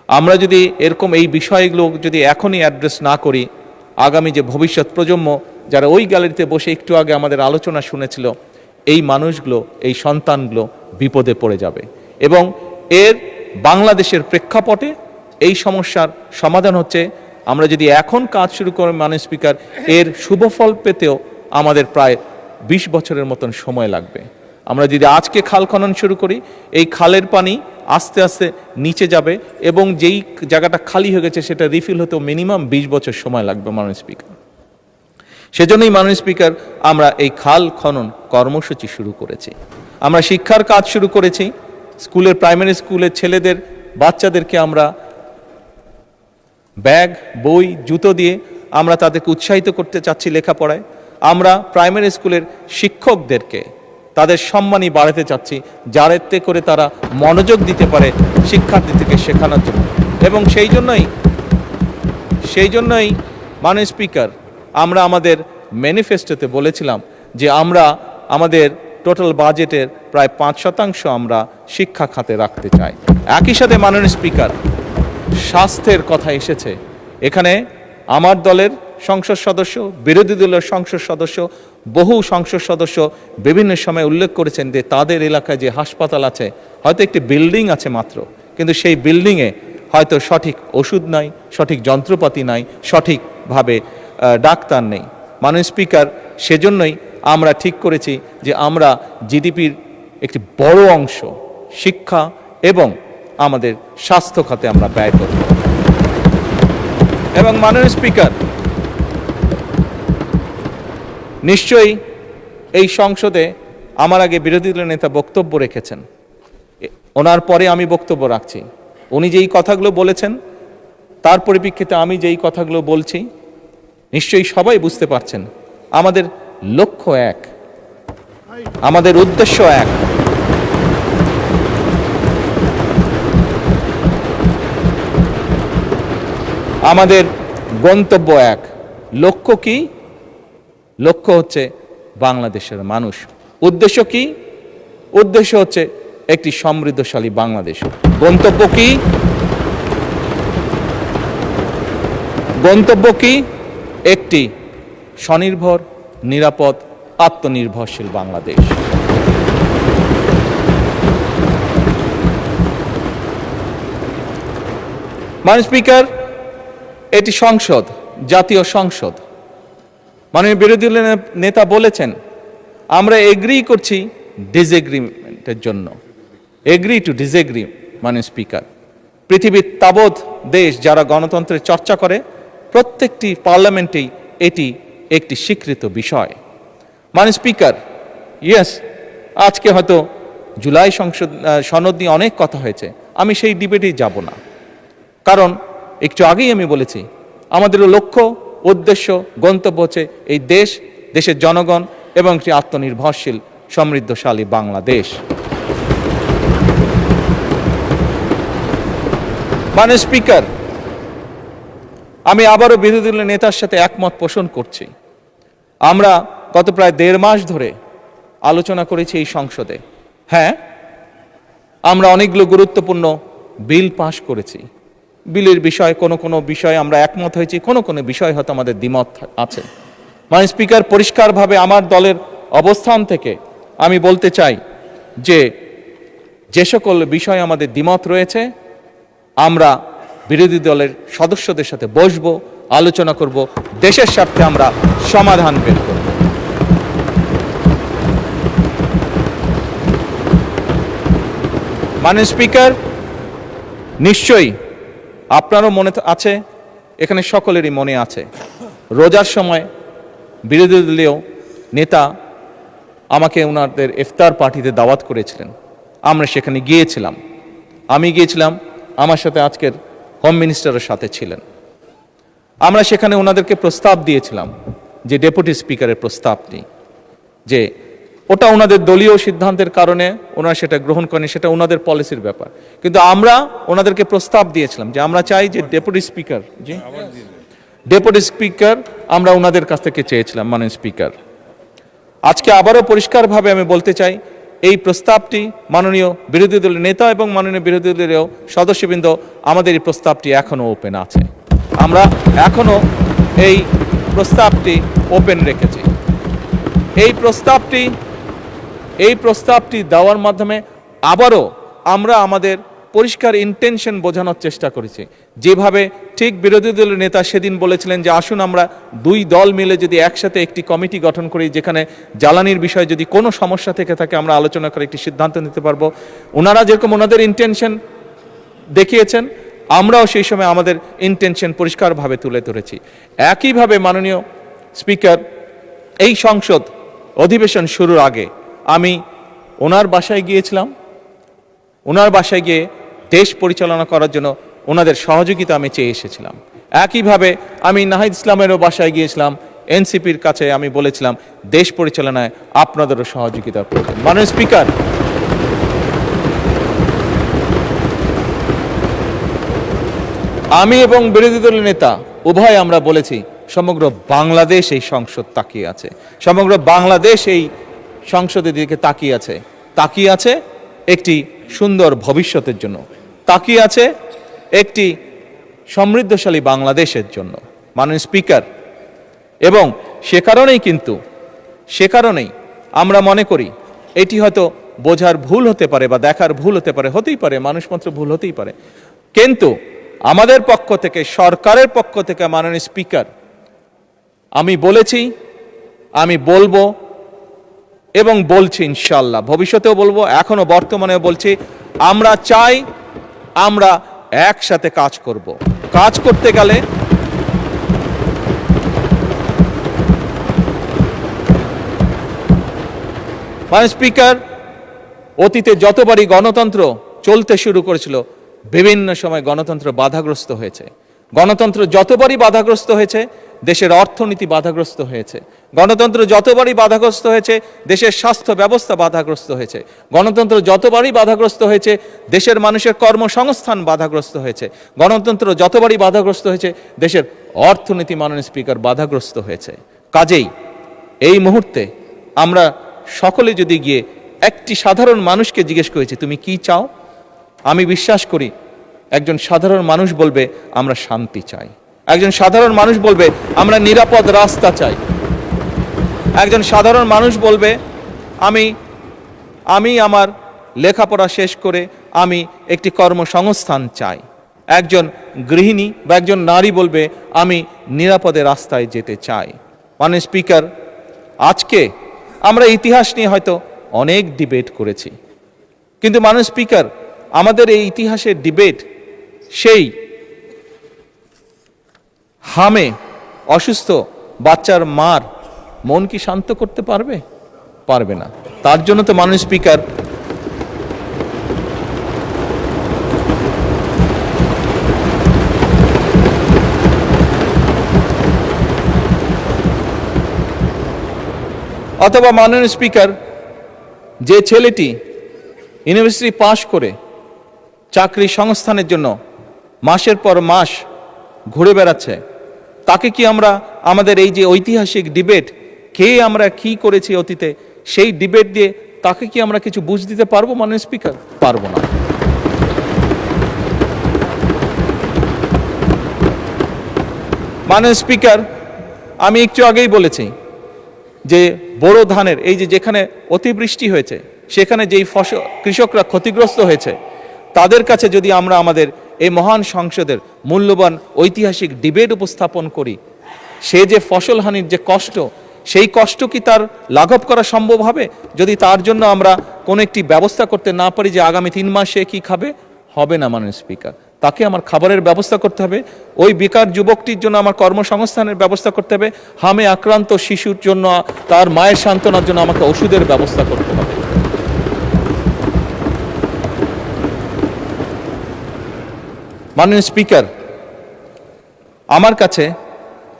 আমরা যদি এরকম এই বিষয়গুলো যদি এখনই অ্যাড্রেস না করি, আগামী যে ভবিষ্যৎ প্রজন্ম যারা ওই গ্যালারিতে বসে একটু আগে আমাদের আলোচনা শুনেছিল, এই মানুষগুলো, এই সন্তানগুলো বিপদে পড়ে যাবে। এবং এর বাংলাদেশের প্রেক্ষাপটে এই সমস্যার সমাধান হচ্ছে, আমরা যদি এখন কাজ শুরু করি মাননীয় স্পিকার, এর শুভফল পেতেও আমাদের প্রায় 20 বছরের মতন সময় লাগবে। আমরা যদি আজকে খাল খনন শুরু করি, এই খালের পানি আস্তে আস্তে নিচে যাবে এবং যেই জায়গাটা খালি হয়ে গেছে সেটা রিফিল হতেও মিনিমাম 20 বছর সময় লাগবে মাননীয় স্পিকার। সেজন্যই মাননীয় স্পিকার আমরা এই খাল খনন কর্মসূচি শুরু করেছি। আমরা শিক্ষার কাজ শুরু করেছি। স্কুলের, প্রাইমারি স্কুলের ছেলেদের, বাচ্চাদেরকে আমরা ব্যাগ, বই, জুতো দিয়ে আমরা তাদেরকে উৎসাহিত করতে চাচ্ছি লেখাপড়ায়। আমরা প্রাইমারি স্কুলের শিক্ষকদেরকে তাদের সম্মানী বাড়াতে চাচ্ছি, যাতে করে তারা মনোযোগ দিতে পারে শিক্ষার্থীদেরকে শেখানোর জন্য। এবং সেই জন্যই মাননীয় স্পিকার আমরা আমাদের ম্যানিফেস্টোতে বলেছিলাম যে আমরা আমাদের টোটাল বাজেটের প্রায় 5% আমরা শিক্ষা খাতে রাখতে চাই। একই সাথে মাননীয় স্পিকার স্বাস্থ্যের কথা এসেছে। এখানে আমার দলের সংসদ সদস্য, বিরোধী দলের সংসদ সদস্য, বহু সংসদ সদস্য বিভিন্ন সময় উল্লেখ করেছেন যে তাদের এলাকায় যে হাসপাতাল আছে, হয়তো একটি বিল্ডিং আছে মাত্র, কিন্তু সেই বিল্ডিংয়ে হয়তো সঠিক ওষুধ নাই, সঠিক যন্ত্রপাতি নাই, সঠিকভাবে ডাক্তার নেই। মাননীয় স্পিকার, সেজন্যই আমরা ঠিক করেছি যে আমরা জিডিপির একটি বড় অংশ শিক্ষা এবং আমাদের স্বাস্থ্য খাতে আমরা ব্যয় করব। এবং মাননীয় স্পিকার, নিশ্চয়ই এই সংসদে আমার আগে বিরোধী দলের নেতা বক্তব্য রেখেছেন, ওনার পরে আমি বক্তব্য রাখছি। উনি যেই কথাগুলো বলেছেন তার পরিপ্রেক্ষিতে আমি যেই কথাগুলো বলছি, নিশ্চয়ই সবাই বুঝতে পারছেন আমাদের লক্ষ্য এক, আমাদের উদ্দেশ্য এক। আমাদের গন্তব্য এক। লক্ষ্য কি? লক্ষ্য হচ্ছে বাংলাদেশের মানুষ। উদ্দেশ্য কি? উদ্দেশ্য হচ্ছে একটি সমৃদ্ধশালী বাংলাদেশ। গন্তব্য কি? গন্তব্য কি? একটি স্বনির্ভর, নিরাপদ, আত্মনির্ভরশীল বাংলাদেশ। মাননীয় স্পিকার, এটি সংসদ, জাতীয় সংসদ। মাননীয় বিরোধী দলের নেতা বলেছেন আমরা এগ্রি করছি ডিসএগ্রিমেন্টের জন্য। Agree to disagree. মাননীয় স্পিকার, পৃথিবীর তাবৎ দেশ যারা গণতন্ত্রের চর্চা করে, প্রত্যেকটি পার্লামেন্টেই এটি একটি স্বীকৃত বিষয়। মাননীয় স্পিকার, ইয়েস, আজকে হয়তো জুলাই সনদ নিয়ে অনেক কথা হয়েছে, আমি সেই ডিবেটেই যাব না। কারণ একটু আগেই আমি বলেছি আমাদের লক্ষ্য, উদ্দেশ্য, গন্তব্য হচ্ছে এই দেশ, দেশের জনগণ এবং একটি আত্মনির্ভরশীল সমৃদ্ধশালী বাংলাদেশ। মাননীয় স্পিকার, আমি আবারও বিরোধী দলের নেতার সাথে একমত পোষণ করছি। আমরা গত প্রায় 1.5 মাস ধরে আলোচনা করেছি এই সংসদে। হ্যাঁ, আমরা অনেকগুলো গুরুত্বপূর্ণ বিল পাশ করেছি। বিলের বিষয় কোনো কোনো বিষয়ে আমরা একমত হয়েছি, কোনো কোনো বিষয় হয়তো আমাদের দ্বিমত আছে। মাননীয় স্পিকার, পরিষ্কারভাবে আমার দলের অবস্থান থেকে আমি বলতে চাই যে সকল বিষয়ে আমাদের দ্বিমত রয়েছে আমরা বিরোধী দলের সদস্যদের সাথে বসবো, আলোচনা করব, দেশের স্বার্থে আমরা সমাধান বের করব। মাননীয় স্পিকার, নিশ্চয়ই আপনারও মনে আছে, এখানে সকলেরই মনে আছে, রোজার সময় বিরোধী দলীয় নেতা আমাকে ওনাদের ইফতার পার্টিতে দাওয়াত করেছিলেন। আমরা সেখানে গিয়েছিলাম, আমি গিয়েছিলাম, আমার সাথে আজকের হোম মিনিস্টারের সাথে ছিলেন। আমরা সেখানে ওনাদেরকে প্রস্তাব দিয়েছিলাম যে ডেপুটি স্পিকারের প্রস্তাবটি, যে ওটা ওনাদের দলীয় সিদ্ধান্তের কারণে ওনারা সেটা গ্রহণ করেন, সেটা ওনাদের পলিসির ব্যাপার, কিন্তু আমরা ওনাদেরকে প্রস্তাব দিয়েছিলাম যে আমরা চাই যে ডেপুটি স্পিকার আমরা ওনাদের কাছ থেকে চেয়েছিলাম। মাননীয় স্পিকার, আজকে আবারও পরিষ্কারভাবে আমি বলতে চাই, এই প্রস্তাবটি মাননীয় বিরোধী দলের নেতা এবং মাননীয় বিরোধী দলের সদস্যবৃন্দ, আমাদের এই প্রস্তাবটি এখনো ওপেন আছে। আমরা এখনো এই প্রস্তাবটি ওপেন রেখেছি। এই প্রস্তাবটি দেওয়ার মাধ্যমে আবারও আমরা আমাদের পরিষ্কার ইন্টেনশন বোঝানোর চেষ্টা করেছি। যেভাবে ঠিক বিরোধী দলের নেতা সেদিন বলেছিলেন যে আসুন আমরা দুই দল মিলে যদি একসাথে একটি কমিটি গঠন করি, যেখানে জ্বালানির বিষয়ে যদি কোনো সমস্যা থেকে থাকে আমরা আলোচনা করে একটি সিদ্ধান্ত নিতে পারবো। ওনারা যেরকম ওনাদের ইন্টেনশন দেখিয়েছেন, আমরাও সেই সময় আমাদের ইন্টেনশন পরিষ্কারভাবে তুলে ধরেছি। একইভাবে মাননীয় স্পিকার, এই সংসদ অধিবেশন শুরুর আগে আমি ওনার বাসায় গিয়েছিলাম। ওনার বাসায় গিয়ে দেশ পরিচালনা করার জন্য ওনাদের সহযোগিতা আমি চেয়ে এসেছিলাম। একইভাবে আমি নাহিদ ইসলামেরও বাসায় গিয়েছিলাম, এনসিপির কাছে আমি বলেছিলাম দেশ পরিচালনায় আপনাদেরও সহযোগিতা প্রয়োজন। মাননীয় স্পিকার, আমি এবং বিরোধী দলের নেতা উভয় আমরা বলেছি সমগ্র বাংলাদেশ এই সংসদ তাকিয়ে আছে, সমগ্র বাংলাদেশ এই সংসদের দিকে তাকিয়ে আছে একটি সুন্দর ভবিষ্যতের জন্য, তাকিয়ে আছে একটি সমৃদ্ধশালী বাংলাদেশের জন্য। মাননীয় স্পিকার, এবং সে কারণেই আমরা মনে করি এটি হয়তো বোঝার ভুল হতে পারে বা দেখার ভুল হতেই পারে, মানুষ মাত্র ভুল হতেই পারে, কিন্তু আমাদের পক্ষ থেকে, সরকারের পক্ষ থেকে মাননীয় স্পিকার, আমি বলেছি, আমি বলবো এবং বলছি, ইনশাআল্লাহ ভবিষ্যতেও বলবো, এখনো বর্তমানেও বলছি, আমরা চাই আমরা একসাথে কাজ করব। কাজ করতে গেলে মাননীয় স্পিকার, অতীতে যতবারই গণতন্ত্র চলতে শুরু করেছিল বিভিন্ন সময় গণতন্ত্র বাধাগ্রস্ত হয়েছে। গণতন্ত্র যতবারই বাধাগ্রস্ত হয়েছে দেশের অর্থনীতি বাধাগ্রস্ত হয়েছে। গণতন্ত্র যতবারই বাধাগ্রস্ত হয়েছে দেশের স্বাস্থ্য ব্যবস্থা বাধাগ্রস্ত হয়েছে। গণতন্ত্র যতবারই বাধাগ্রস্ত হয়েছে দেশের মানুষের কর্মসংস্থান বাধাগ্রস্ত হয়েছে। গণতন্ত্র যতবারই বাধাগ্রস্ত হয়েছে দেশের অর্থনীতি, মাননীয় স্পিকার, বাধাগ্রস্ত হয়েছে। কাজেই এই মুহূর্তে আমরা সকলে যদি গিয়ে একটি সাধারণ মানুষকে জিজ্ঞেস করেছি তুমি কি চাও, আমি বিশ্বাস করি একজন সাধারণ মানুষ বলবে আমরা শান্তি চাই, একজন সাধারণ মানুষ বলবে আমরা নিরাপদ রাস্তা চাই, একজন সাধারণ মানুষ বলবে আমি আমার লেখাপড়া শেষ করে আমি একটি কর্মসংস্থান চাই, একজন গৃহিণী বা একজন নারী বলবে আমি নিরাপদে রাস্তায় যেতে চাই। মাননীয় স্পিকার, আজকে আমরা ইতিহাস নিয়ে হয়তো অনেক ডিবেট করেছি, কিন্তু মাননীয় স্পিকার, আমাদের এই ইতিহাসের ডিবেট সেই হামে অসুস্থ বাচ্চার মার মন কি শান্ত করতে পারবে না। তার জন্য তো মাননীয় স্পিকার অথবা মাননীয় স্পিকার, যে ছেলেটি ইউনিভার্সিটি পাশ করে চাকরি সংস্থানের জন্য মাসের পর মাস ঘুরে বেড়াচ্ছে, তাকে কি আমরা আমাদের এই যে ঐতিহাসিক ডিবেট, কে আমরা কি করেছি অতীতে, সেই ডিবেট দিয়ে তাকে কি আমরা কিছু বুঝ দিতে পারবো? মাননীয় স্পিকার, পারবো না। মাননীয় স্পিকার, আমি একটু আগেই বলেছি যে বোরো ধানের এই যে যেখানে অতিবৃষ্টি হয়েছে সেখানে যেই ফসল কৃষকরা ক্ষতিগ্রস্ত হয়েছে তাদের কাছে যদি আমরা আমাদের এই মহান সংসদের মূল্যবান ঐতিহাসিক ডিবেট উপস্থাপন করি, সে যে ফসল হানির যে কষ্ট, সেই কষ্ট কি তার লাঘব করা সম্ভব হবে যদি তার জন্য আমরা কোনো একটি ব্যবস্থা করতে না পারি যে আগামী 3 মাস সে কি খাবে? হবে না মাননীয় স্পিকার। তাকে আমার খাবারের ব্যবস্থা করতে হবে, ওই বেকার যুবকটির জন্য আমার কর্মসংস্থানের ব্যবস্থা করতে হবে, হামে আক্রান্ত শিশুর জন্য তার মায়ের সান্ত্বনার জন্য আমাকে ওষুধের ব্যবস্থা করতে হবে। মাননীয় স্পিকার, আমার কাছে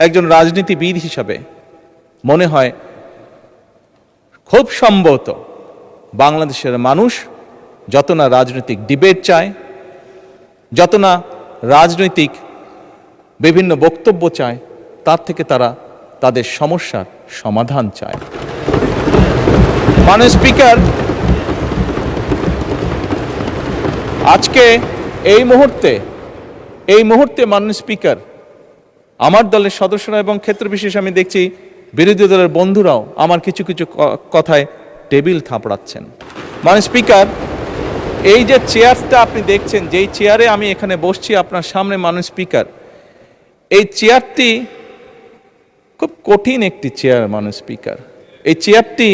একজন রাজনীতিবিদ হিসাবে মনে হয় খুব সম্ভবত বাংলাদেশের মানুষ যত না রাজনৈতিক ডিবেট চায়, যত না রাজনৈতিক বিভিন্ন বক্তব্য চায়, তার থেকে তারা তাদের সমস্যার সমাধান চায়। মাননীয় স্পিকার, আজকে এই মুহূর্তে মাননীয় স্পিকার, আমার দলের সদস্যরা এবং ক্ষেত্র বিশেষ আমি দেখছি বিরোধী দলের বন্ধুরাও আমার কিছু কিছু কথায় টেবিল থাপড়াচ্ছেন। মাননীয় স্পিকার, এই যে চেয়ারটা আপনি দেখছেন, যেই চেয়ারে আমি এখানে বসছি আপনার সামনে মাননীয় স্পিকার, এই চেয়ারটি খুব কঠিন একটি চেয়ার মাননীয় স্পিকার। এই চেয়ারটি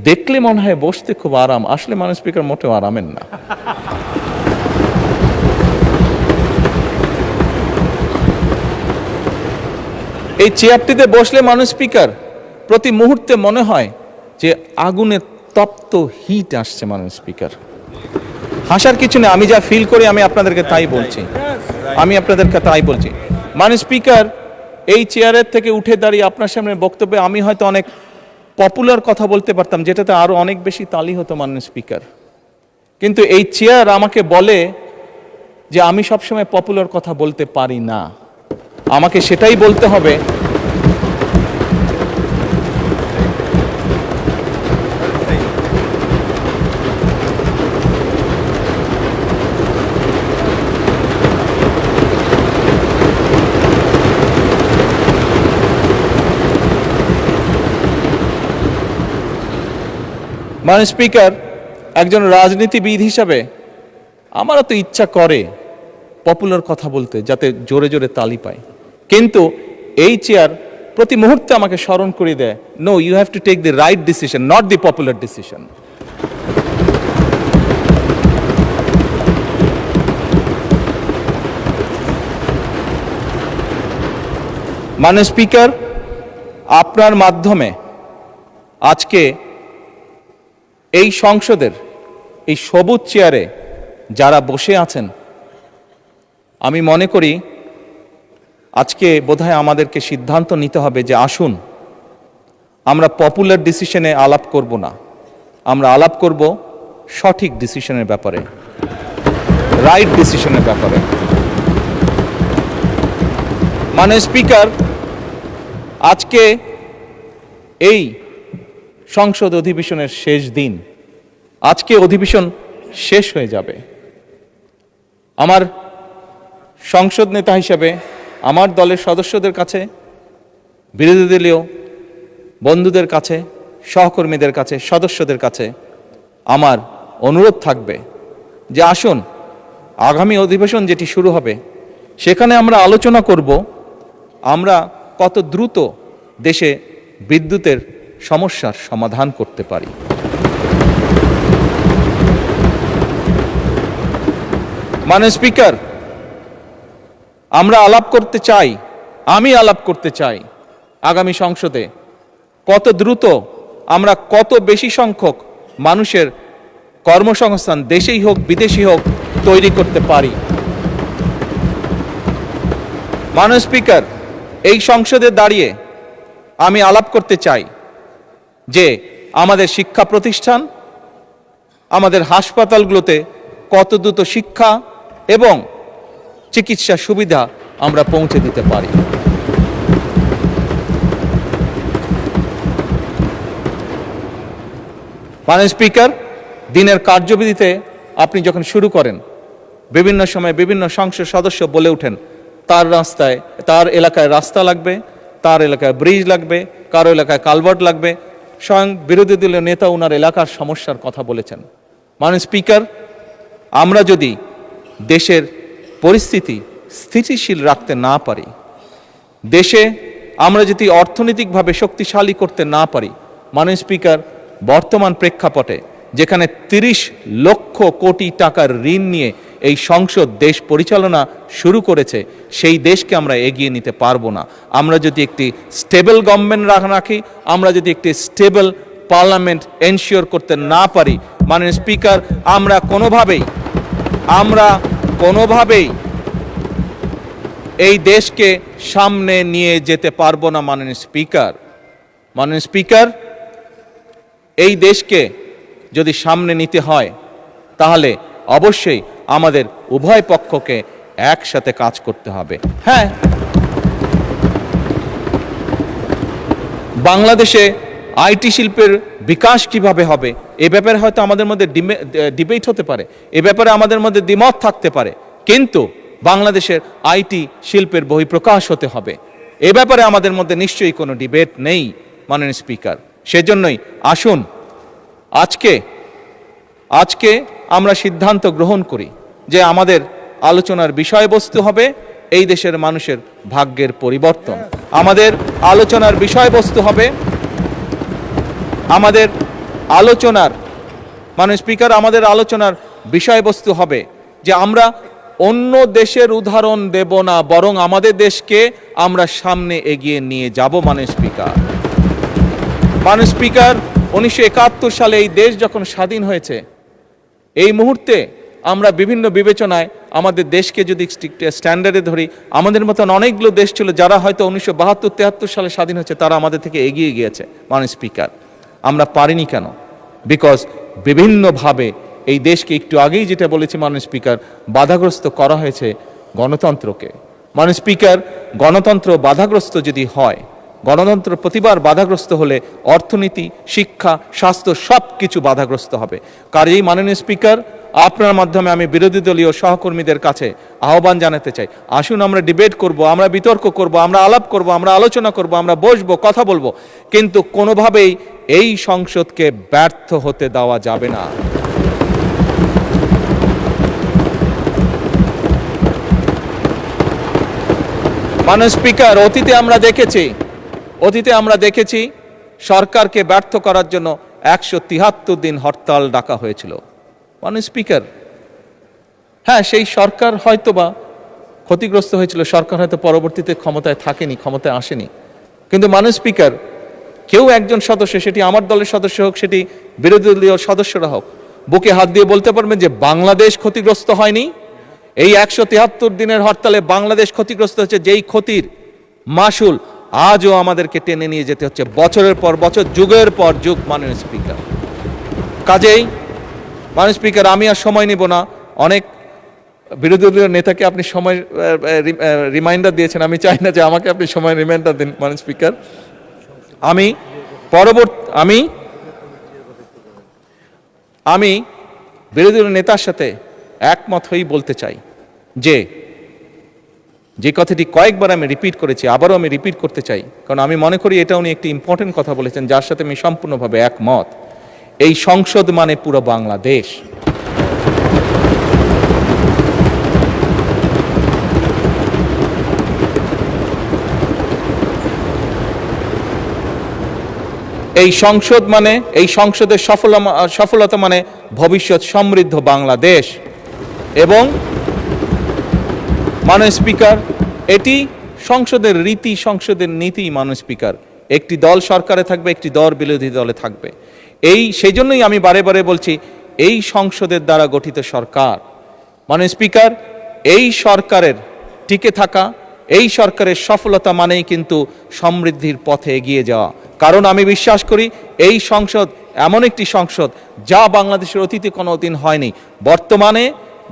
দেখলে মনে হয় বসতে খুব আরাম, আসলে মাননীয় স্পিকার মোটেও আরামের না। এই চেয়ারটিতে বসলে মাননীয় স্পিকার প্রতি মুহূর্তে মনে হয় যে আগুনের তপ্ত হিট আসছে মাননীয় স্পিকার। হাসার কিছু নেই, আমি যা ফিল করি আমি আপনাদেরকে তাই বলছি, মাননীয় স্পিকার, এই চেয়ারের থেকে উঠে দাঁড়িয়ে আপনার সামনে বক্তব্যে আমি হয়তো অনেক পপুলার কথা বলতে পারতাম, যেটাতে আরো অনেক বেশি তালি হতো মাননীয় স্পিকার, কিন্তু এই চেয়ার আমাকে বলে যে আমি সবসময় পপুলার কথা বলতে পারি না, আমাকে সেটাই বলতে হবে মাননীয় স্পিকার, একজন রাজনীতিবিদ হিসাবে আমারও তো ইচ্ছা করে পপুলার কথা বলতে, যাতে জোরে জোরে তালি পায়, কিন্তু এই চেয়ার প্রতি মুহূর্তে আমাকে স্মরণ করে দেয়, no, you have to take the right decision, not the popular decision. মাননীয় স্পিকার, আপনার মাধ্যমে আজকে এই সংসদের এই সবুজ চেয়ারে যারা বসে আছেন, আমি মনে করি আজকে বোধহয় আমাদেরকে সিদ্ধান্ত নিতে হবে যে আসুন আমরা পপুলার ডিসিশনে আলাপ করব না, আমরা আলাপ করব সঠিক ডিসিশনের ব্যাপারে, রাইট ডিসিশনের ব্যাপারে। মাননীয় স্পিকার, আজকে এই সংসদ অধিবেশনের শেষ দিন, আজকে অধিবেশন শেষ হয়ে যাবে। আমার সংসদ নেতা হিসেবে আমার দলের সদস্যদের কাছে, বিরোধী দলীয় বন্ধুদের কাছে, সহকর্মীদের কাছে, সদস্যদের কাছে আমার অনুরোধ থাকবে যে আসুন আগামী অধিবেশন যেটি শুরু হবে সেখানে আমরা আলোচনা করব আমরা কত দ্রুত দেশে বিদ্যুতের সমস্যার সমাধান করতে পারি। মাননীয় স্পিকার, আমরা আলাপ করতে চাই, আমি আলাপ করতে চাই আগামী সংসদে কত দ্রুত আমরা কত বেশি সংখ্যক মানুষের কর্মসংস্থান দেশেই হোক বিদেশি হোক তৈরি করতে পারি। মাননীয় স্পিকার, এই সংসদে দাঁড়িয়ে আমি আলাপ করতে চাই যে আমাদের শিক্ষা প্রতিষ্ঠান, আমাদের হাসপাতালগুলোতে কত দ্রুত শিক্ষা এবং চিকিৎসা সুবিধা আমরা পৌঁছে দিতে পারি। মাননীয় স্পিকার, দিনের কার্যবিধিতে আপনি যখন শুরু করেন বিভিন্ন সময় বিভিন্ন সংসদ সদস্য বলে ওঠেন তার এলাকায় রাস্তা লাগবে, তার এলাকায় ব্রিজ লাগবে, কারো এলাকায় কালভার্ট লাগবে। স্বয়ং বিরোধী দলীয় নেতা ওনার এলাকার সমস্যার কথা বলেছেন। মাননীয় স্পিকার, আমরা যদি দেশের পরিস্থিতি স্থিতিশীল রাখতে না পারি, দেশে আমরা যদি অর্থনৈতিকভাবে শক্তিশালী করতে না পারি, মাননীয় স্পিকার, বর্তমান প্রেক্ষাপটে যেখানে 30 লক্ষ কোটি টাকার ঋণ নিয়ে এই সংসদ দেশ পরিচালনা শুরু করেছে, সেই দেশকে আমরা এগিয়ে নিতে পারবো না। আমরা যদি একটি স্টেবল গভর্নমেন্ট রাখি, আমরা যদি একটি স্টেবল পার্লামেন্ট এনশিওর করতে না পারি, মাননীয় স্পিকার, আমরা কোনোভাবেই এই দেশকে সামনে নিয়ে যেতে পারবো না। মাননীয় স্পিকার, এই দেশকে যদি সামনে নিতে হয় তাহলে অবশ্যই আমাদের উভয় পক্ষকে একসাথে কাজ করতে হবে। হ্যাঁ, বাংলাদেশে আইটি শিল্পের বিকাশ কিভাবে হবে এ ব্যাপারে হয়তো আমাদের মধ্যে ডিবেট হতে পারে, এ ব্যাপারে আমাদের মধ্যে দ্বিমত থাকতে পারে, কিন্তু বাংলাদেশের আইটি শিল্পের বহিঃপ্রকাশ হতে হবে, এ ব্যাপারে আমাদের মধ্যে নিশ্চয়ই কোনো ডিবেট নেই। মাননীয় স্পিকার, সেজন্যই আসুন আজকে আমরা সিদ্ধান্ত গ্রহণ করি যে আমাদের আলোচনার বিষয়বস্তু হবে এই দেশের মানুষের ভাগ্যের পরিবর্তন। আমাদের আলোচনার বিষয়বস্তু হবে মাননীয় স্পিকার, আমাদের আলোচনার বিষয়বস্তু হবে যে আমরা অন্য দেশের উদাহরণ দেব না, বরং আমাদের দেশকে আমরা সামনে এগিয়ে নিয়ে যাব। মাননীয় স্পিকার, 1971 সালে এই দেশ যখন স্বাধীন হয়েছে, এই মুহূর্তে আমরা বিভিন্ন বিবেচনায় আমাদের দেশকে যদি স্ট্যান্ডার্ডে ধরি, আমাদের মতন অনেকগুলো দেশ ছিল যারা হয়তো 1972-73 সালে স্বাধীন হয়েছে, তারা আমাদের থেকে এগিয়ে গিয়েছে। মাননীয় স্পিকার, আমরা পারিনি কেন? বিকজ বিভিন্নভাবে এই দেশকে, একটু আগেই যেটা বলেছি মাননীয় স্পিকার, বাধাগ্রস্ত করা হয়েছে গণতন্ত্রকে। মাননীয় স্পিকার, গণতন্ত্র বাধাগ্রস্ত যদি হয়, গণতন্ত্র প্রতিবার বাধাগ্রস্ত হলে অর্থনীতি, শিক্ষা, স্বাস্থ্য সব কিছু বাধাগ্রস্ত হবে। কাজেই মাননীয় স্পিকার, আপনার মাধ্যমে আমি বিরোধী দলীয় সহকর্মীদের কাছে আহ্বান জানাতে চাই, আসুন আমরা ডিবেট করব, আমরা বিতর্ক করব, আমরা আলাপ করব, আমরা আলোচনা করব, আমরা বসবো, কথা বলবো, কিন্তু কোনোভাবেই এই সংসদকে ব্যর্থ হতে দেওয়া যাবে না। মাননীয় স্পিকার, অতীতে আমরা দেখেছি সরকারকে ব্যর্থ করার জন্য 173 দিন হরতাল ডাকা হয়েছিল। মাননীয় স্পিকার, হ্যাঁ, সেই সরকার হয়তোবা ক্ষতিগ্রস্ত হয়েছিল, সরকার হয়তো পরবর্তীতে ক্ষমতায় আসেনি, কিন্তু মাননীয় স্পিকার, কেউ একজন সদস্য, সেটি আমার দলের সদস্য হোক, সেটি বিরোধী দলীয় সদস্যরা হোক, বুকে হাত দিয়ে বলতে পারবেন যে বাংলাদেশ ক্ষতিগ্রস্ত হয়নি? এই 173 দিনের হরতালে বাংলাদেশ ক্ষতিগ্রস্ত হচ্ছে, যেই ক্ষতির মাসুল আজও আমাদেরকে টেনে নিয়ে যেতে হচ্ছে বছরের পর বছর, যুগের পর যুগ। মাননীয় স্পিকার, কাজেই মাননীয় স্পিকার, আমি আর সময় নিব না। অনেক বিরোধী দলীয় নেতাকে আপনি সময় রিমাইন্ডার দিয়েছেন, আমি চাই না যে আমাকে আপনি সময় রিমাইন্ডার দিন। মাননীয় স্পিকার, আমি বিরোধী দলীয় নেতার সাথে একমত হয়েই বলতে চাই যে কথাটি কয়েকবার আমি রিপিট করেছি, আবারও আমি রিপিট করতে চাই, কারণ আমি মনে করি এটা উনি একটি ইম্পর্টেন্ট কথা বলেছেন যার সাথে আমি সম্পূর্ণভাবে একমত। এই সংসদ মানে পুরো বাংলাদেশ। এই সংসদের সফলতা মানে ভবিষ্যৎ সমৃদ্ধ বাংলাদেশ। এবং মাননীয় স্পিকার, এটি সংসদের রীতি, সংসদের নীতি। মাননীয় স্পিকার, একটি দল সরকারে থাকবে, একটি দল বিরোধী দলে থাকবে। সেই জন্যই আমি বারে বারে বলছি, এই সংসদের দ্বারা গঠিত সরকার। মাননীয় স্পিকার, এই সরকারের টিকে থাকা, এই সরকারের সফলতা মানেই কিন্তু সমৃদ্ধির পথে এগিয়ে যাওয়া। কারণ আমি বিশ্বাস করি এই সংসদ এমন একটি সংসদ যা বাংলাদেশের অতীতে কোনো দিন হয়নি।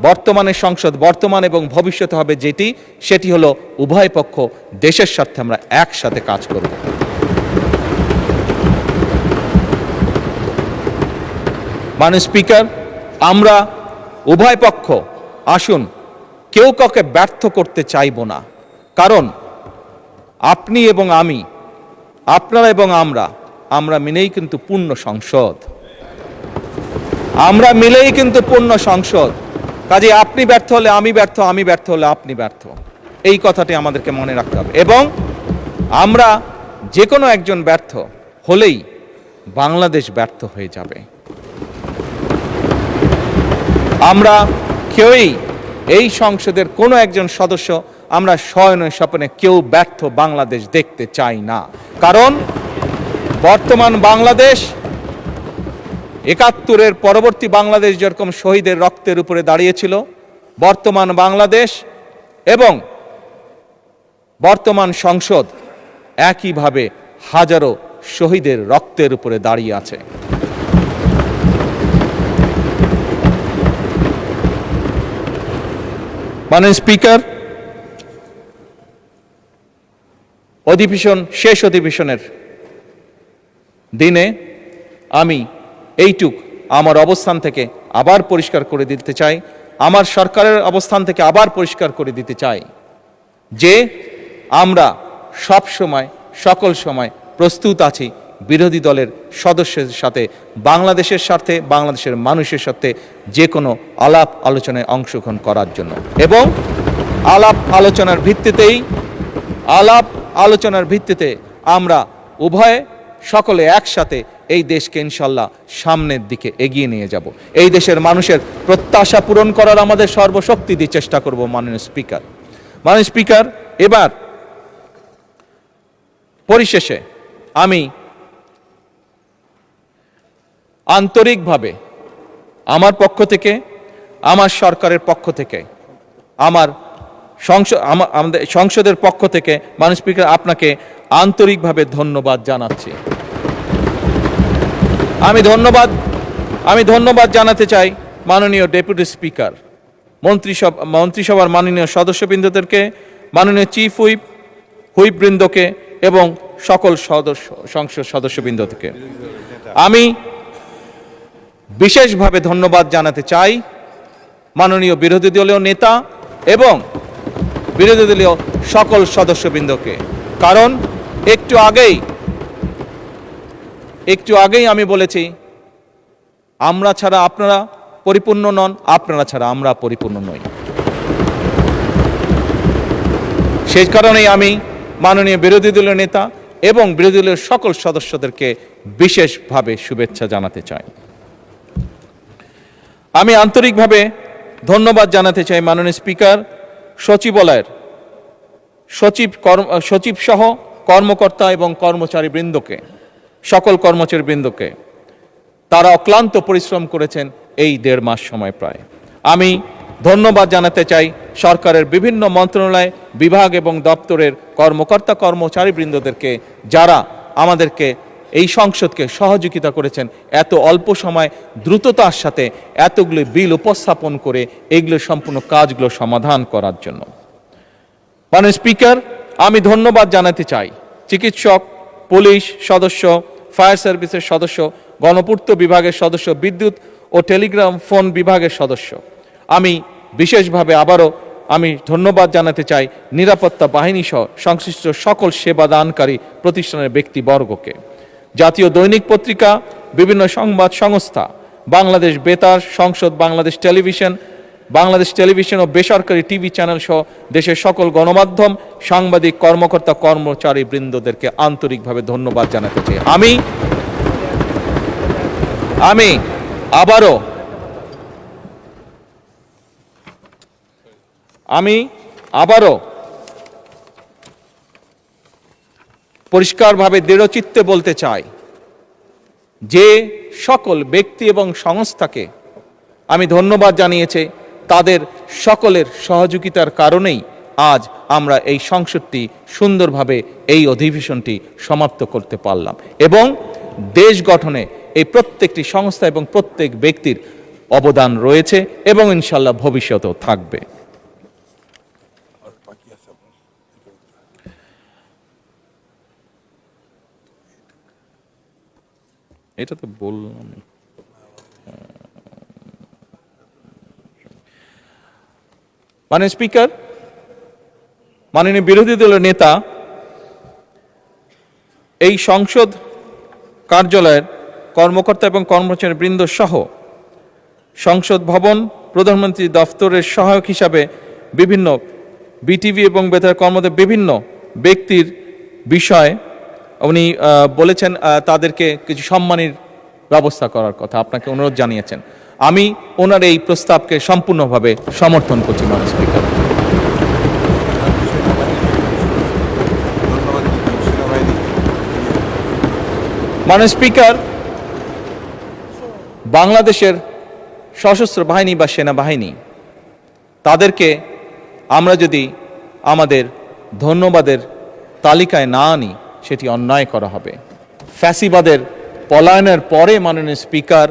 বর্তমানে সংসদ, বর্তমান এবং ভবিষ্যতে হবে সেটি হলো উভয় পক্ষ দেশের স্বার্থে আমরা একসাথে কাজ করব। মাননীয় স্পিকার, আমরা উভয় পক্ষ আসুন কেউ কাউকে ব্যর্থ করতে চাইব না। কারণ আপনি এবং আমি, আপনারা এবং আমরা মিলেই কিন্তু পূর্ণ সংসদ, আমরা মিলেই কিন্তু পূর্ণ সংসদ। কাজে আপনি ব্যর্থ হলে আমি ব্যর্থ, আমি ব্যর্থ হলে আপনি ব্যর্থ, এই কথাটি আমাদেরকে মনে রাখতে হবে। এবং আমরা যে কোনো একজন ব্যর্থ হলেই বাংলাদেশ ব্যর্থ হয়ে যাবে। আমরা কেউই এই সংসদের কোনো একজন সদস্য আমরা শয়নে স্বপ্নে কেউ ব্যর্থ বাংলাদেশ দেখতে চাই না। কারণ বর্তমান বাংলাদেশ ৭১-এর পরবর্তী বাংলাদেশ যেরকম শহীদের রক্তের উপরে দাঁড়িয়েছিল, বর্তমান বাংলাদেশ এবং বর্তমান সংসদ একইভাবে হাজারো শহীদের রক্তের উপরে দাঁড়িয়ে আছে। মাননীয় স্পিকার, শেষ অধিবেশনের দিনে আমি এইটুক আমার অবস্থান থেকে আবার পরিষ্কার করে দিতে চাই, আমার সরকারের অবস্থান থেকে আবার পরিষ্কার করে দিতে চাই যে আমরা সব সময় সকল সময় প্রস্তুত আছি বিরোধী দলের সদস্যদের সাথে বাংলাদেশের স্বার্থে, বাংলাদেশের মানুষের সাথে যে কোনো আলাপ আলোচনায় অংশগ্রহণ করার জন্য। এবং আলাপ আলোচনার ভিত্তিতে আমরা উভয়ে সকলে একসাথে এই দেশকে ইনশাল্লাহ সামনের দিকে এগিয়ে নিয়ে যাব। এই দেশের মানুষের প্রত্যাশা পূরণ করার আমাদের সর্বশক্তি দিয়ে চেষ্টা করব। মাননীয় স্পিকার, এবার পরিশেষে আমি আন্তরিকভাবে আমার পক্ষ থেকে, আমার সরকারের পক্ষ থেকে, আমাদের সংসদের পক্ষ থেকে মাননীয় স্পিকার আপনাকে আন্তরিকভাবে ধন্যবাদ জানাচ্ছি। আমি ধন্যবাদ জানাতে চাই মাননীয় ডেপুটি স্পিকার, মন্ত্রিসভার মাননীয় সদস্যবৃন্দদেরকে, মাননীয় চিফ হুইপবৃন্দকে এবং সকল সংসদ সদস্যবৃন্দকে। আমি বিশেষভাবে ধন্যবাদ জানাতে চাই মাননীয় বিরোধী দলীয় নেতা এবং বিরোধী দলীয় সকল সদস্যবৃন্দকে। কারণ একটু আগেই আমি বলেছি, আমরা ছাড়া আপনারা পরিপূর্ণ নন, আপনারা ছাড়া আমরা পরিপূর্ণ নই। সেই কারণেই আমি মাননীয় বিরোধী দলীয় নেতা এবং বিরোধী দলের সকল সদস্যদেরকে বিশেষভাবে শুভেচ্ছা জানাতে চাই। আমি আন্তরিকভাবে ধন্যবাদ জানাতে চাই মাননীয় স্পিকার, সচিবালয়ের সচিব সহ কর্মকর্তা এবং কর্মচারীবৃন্দকে, সকল কর্মচারীবৃন্দকে। তারা অক্লান্ত পরিশ্রম করেছেন এই ১.৫ মাস সময় প্রায়। আমি ধন্যবাদ জানাতে চাই সরকারের বিভিন্ন মন্ত্রণালয়, বিভাগ এবং দপ্তরের কর্মকর্তা কর্মচারীবৃন্দদেরকে, যারা আমাদেরকে এই সংসদকে সহযোগিতা করেছেন এত অল্প সময় দ্রুততার সাথে এতগুলো বিল উপস্থাপন করে এইগুলো সম্পূর্ণ কাজগুলো সমাধান করার জন্য। মাননীয় স্পিকার, আমি ধন্যবাদ জানাতে চাই চিকিৎসক, পুলিশ সদস্য, ফায়ার সার্ভিসের সদস্য, গণপূর্ত বিভাগের সদস্য, বিদ্যুৎ ও টেলিগ্রাম ফোন বিভাগের সদস্য। আমি বিশেষভাবে আবারও আমি ধন্যবাদ জানাতে চাই নিরাপত্তা বাহিনী সহ সংশ্লিষ্ট সকল সেবাদানকারী প্রতিষ্ঠানের ব্যক্তিবর্গকে। জাতীয় দৈনিক পত্রিকা, বিভিন্ন সংবাদ সংস্থা, বাংলাদেশ বেতার, সংসদ, বাংলাদেশ টেলিভিশন ও বেসরকারি টিভি চ্যানেল সহ দেশের সকল গণমাধ্যম, সাংবাদিক, কর্মকর্তা কর্মচারী বৃন্দদেরকে আন্তরিকভাবে ধন্যবাদ জানাতে চাই। আমি আবারও পরিষ্কারভাবে দৃঢ়চিত্তে বলতে চাই যে সকল ব্যক্তি এবং সংস্থাকে আমি ধন্যবাদ জানিয়েছি, তাদের সকলের সহযোগিতার কারণেই আজ আমরা এই সংসদটি সুন্দরভাবে এই অধিবেশনটি সমাপ্ত করতে পারলাম। এবং দেশ গঠনে এই প্রত্যেকটি সংস্থা এবং প্রত্যেক ব্যক্তির অবদান রয়েছে এবং ইনশাল্লাহ ভবিষ্যতেও থাকবে। এটা তো বললাম। মাননীয় স্পিকার, মাননীয় বিরোধী দলের নেতা এই সংসদ কার্যালয়ের কর্মকর্তা এবং কর্মচারী বৃন্দ সহ সংসদ ভবন, প্রধানমন্ত্রী দফতরের সহায়ক হিসাবে বিভিন্ন বিটিভি এবং বেতার কর্মদের বিভিন্ন ব্যক্তির বিষয়ে উনি বলেছেন তাদেরকে কিছু সম্মানের ব্যবস্থা করার কথা, আপনাকে অনুরোধ জানিয়েছেন। আমি ওনার এই প্রস্তাবকে সম্পূর্ণভাবে সমর্থন করছি মাননীয় স্পিকার। মাননীয় স্পিকার, বাংলাদেশের সশস্ত্র বাহিনী বা সেনাবাহিনী, তাদেরকে আমরা যদি আমাদের ধন্যবাদের তালিকায় না আনি সেটি অন্যায় করা হবে। ফ্যাসিবাদের পলায়নের পরে মাননীয় স্পিকার,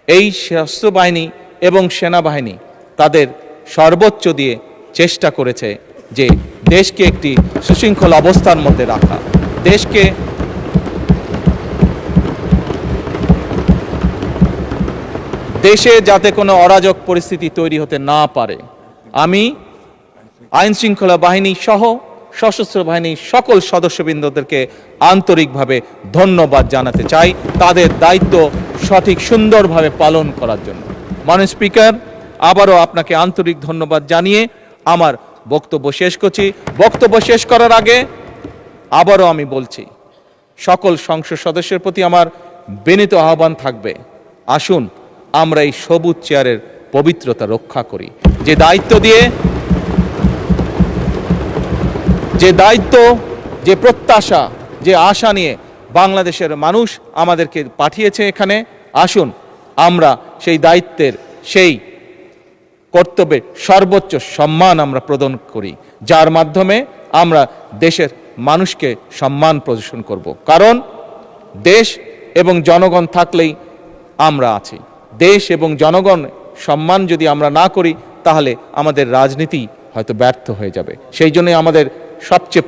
এই সশস্ত্র বাহিনী এবং সেনাবাহিনী তাদের সর্বোচ্চ দিয়ে চেষ্টা করেছে যে দেশকে একটি সুশৃঙ্খল অবস্থার মধ্যে রাখা, দেশে যাতে কোনো অরাজক পরিস্থিতি তৈরি হতে না পারে। আমি আইন শৃঙ্খলা বাহিনী সহ সশস্ত্র বাহিনীর সকল সদস্যবৃন্দদেরকে আন্তরিকভাবে ধন্যবাদ জানাতে চাই তাদের দায়িত্ব সঠিক সুন্দরভাবে পালন করার জন্য। মাননীয় স্পিকার, আবারও আপনাকে আন্তরিক ধন্যবাদ জানিয়ে আমার বক্তব্য শেষ করছি। বক্তব্য শেষ করার আগে আবারও আমি বলছি, সকল সংসদ সদস্যের প্রতি আমার বিনীত আহ্বান থাকবে, আসুন আমরা এই সবুজ চেয়ারের পবিত্রতা রক্ষা করি। যে দায়িত্ব, যে প্রত্যাশা, যে আশা নিয়ে বাংলাদেশের মানুষ আমাদেরকে পাঠিয়েছে এখানে, আসুন আমরা সেই দায়িত্বের, সেই কর্তব্যের সর্বোচ্চ সম্মান আমরা প্রদান করি, যার মাধ্যমে আমরা দেশের মানুষকে সম্মান প্রদর্শন করব। কারণ দেশ এবং জনগণ থাকলেই আমরা আছি। দেশ এবং জনগণ সম্মান যদি আমরা না করি তাহলে আমাদের রাজনীতি হয়তো ব্যর্থ হয়ে যাবে। সেই জন্য আমাদের সবচেয়ে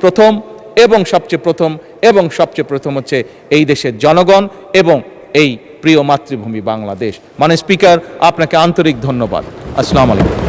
প্রথম হচ্ছে এই দেশের জনগণ এবং এই প্রিয় মাতৃভূমি বাংলাদেশ। মাননীয় স্পিকার, আপনাকে আন্তরিক ধন্যবাদ। আসসালামু আলাইকুম।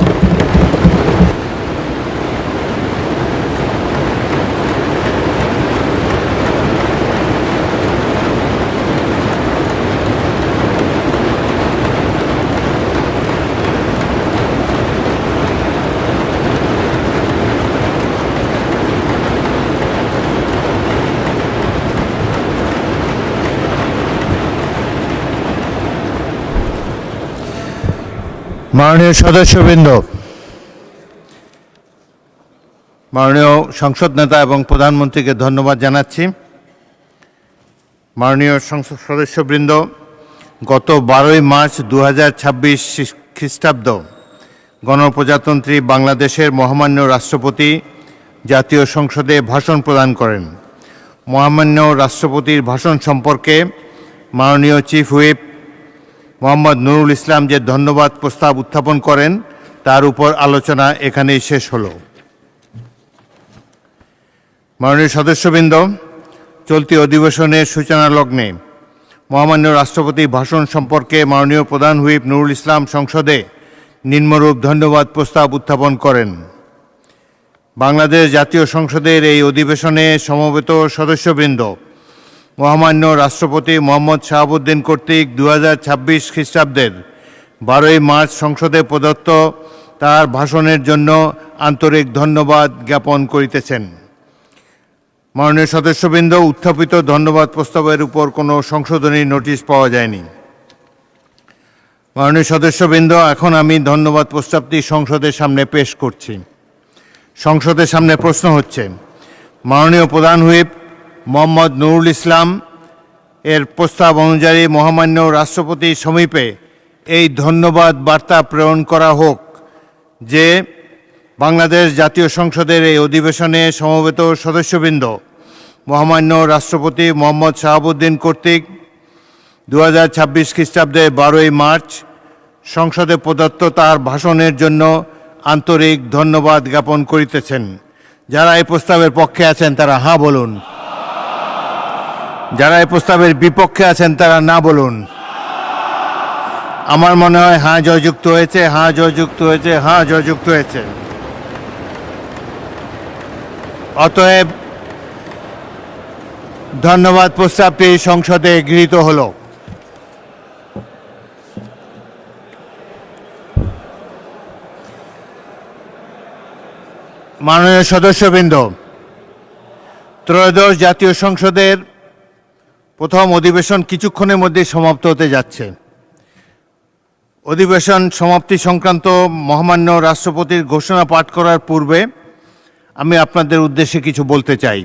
মাননীয় সদস্যবৃন্দ, মাননীয় সংসদ নেতা এবং প্রধানমন্ত্রীকে ধন্যবাদ জানাচ্ছি। মাননীয় সংসদ সদস্যবৃন্দ, গত 12ই মার্চ 2026 খ্রিস্টাব্দ গণপ্রজাতন্ত্রী বাংলাদেশের মহামান্য রাষ্ট্রপতি জাতীয় সংসদে ভাষণ প্রদান করেন। মহামান্য রাষ্ট্রপতির ভাষণ সম্পর্কে মাননীয় চিফ হুইপ মোহাম্মদ নুরুল ইসলাম যে ধন্যবাদ প্রস্তাব উত্থাপন করেন তার উপর আলোচনা এখানেই শেষ হলো। মাননীয় সদস্যবৃন্দ, চলতি অধিবেশনের সূচনা লগ্নে মহামান্য রাষ্ট্রপতির ভাষণ সম্পর্কে মাননীয় প্রধান হুইপ নুরুল ইসলাম সংসদে নিম্নরূপ ধন্যবাদ প্রস্তাব উত্থাপন করেন। বাংলাদেশ জাতীয় সংসদের এই অধিবেশনে সমবেত সদস্যবৃন্দ, মহামান্য রাষ্ট্রপতি মোহাম্মদ শাহাবুদ্দিন কর্তৃক 2026 খ্রিস্টাব্দের 12ই মার্চ সংসদে প্রদত্ত তার ভাষণের জন্য আন্তরিক ধন্যবাদ জ্ঞাপন করিতেছেন। মাননীয় সদস্যবৃন্দ, উত্থাপিত ধন্যবাদ প্রস্তাবের উপর কোনো সংশোধনী নোটিশ পাওয়া যায়নি। মাননীয় সদস্যবৃন্দ, এখন আমি ধন্যবাদ প্রস্তাবটি সংসদের সামনে পেশ করছি। সংসদের সামনে প্রশ্ন হচ্ছে, মাননীয় প্রধান হুইপ মোহাম্মদ নুরুল ইসলাম এর প্রস্তাব অনুযায়ী মহামান্য রাষ্ট্রপতির সমীপে এই ধন্যবাদ বার্তা প্রেরণ করা হোক যে বাংলাদেশ জাতীয় সংসদের এই অধিবেশনে সমবেত সদস্যবৃন্দ, মহামান্য রাষ্ট্রপতি মোহাম্মদ শাহাবুদ্দিন কর্তৃক 2026 খ্রিস্টাব্দের 12ই মার্চ সংসদে প্রদত্ত তার ভাষণের জন্য আন্তরিক ধন্যবাদ জ্ঞাপন করিতেছেন। যারা এই প্রস্তাবের পক্ষে আছেন তারা হাঁ বলুন, যারা এই প্রস্তাবের বিপক্ষে আছেন তারা না বলুন। আমার মনে হয় হাঁ জয়যুক্ত হয়েছে, হাঁ জয়যুক্ত হয়েছে, হাঁ জয়যুক্ত হয়েছে। অতএব ধন্যবাদ প্রস্তাবটি সংসদে গৃহীত হলো। মাননীয় সদস্যবৃন্দ, ত্রয়োদশ জাতীয় সংসদের প্রথম অধিবেশন কিছুক্ষণের মধ্যে সমাপ্ত হতে যাচ্ছে। অধিবেশন সমাপ্তি সংক্রান্ত মহামান্য রাষ্ট্রপতির ঘোষণা পাঠ করার পূর্বে আমি আপনাদের উদ্দেশ্যে কিছু বলতে চাই।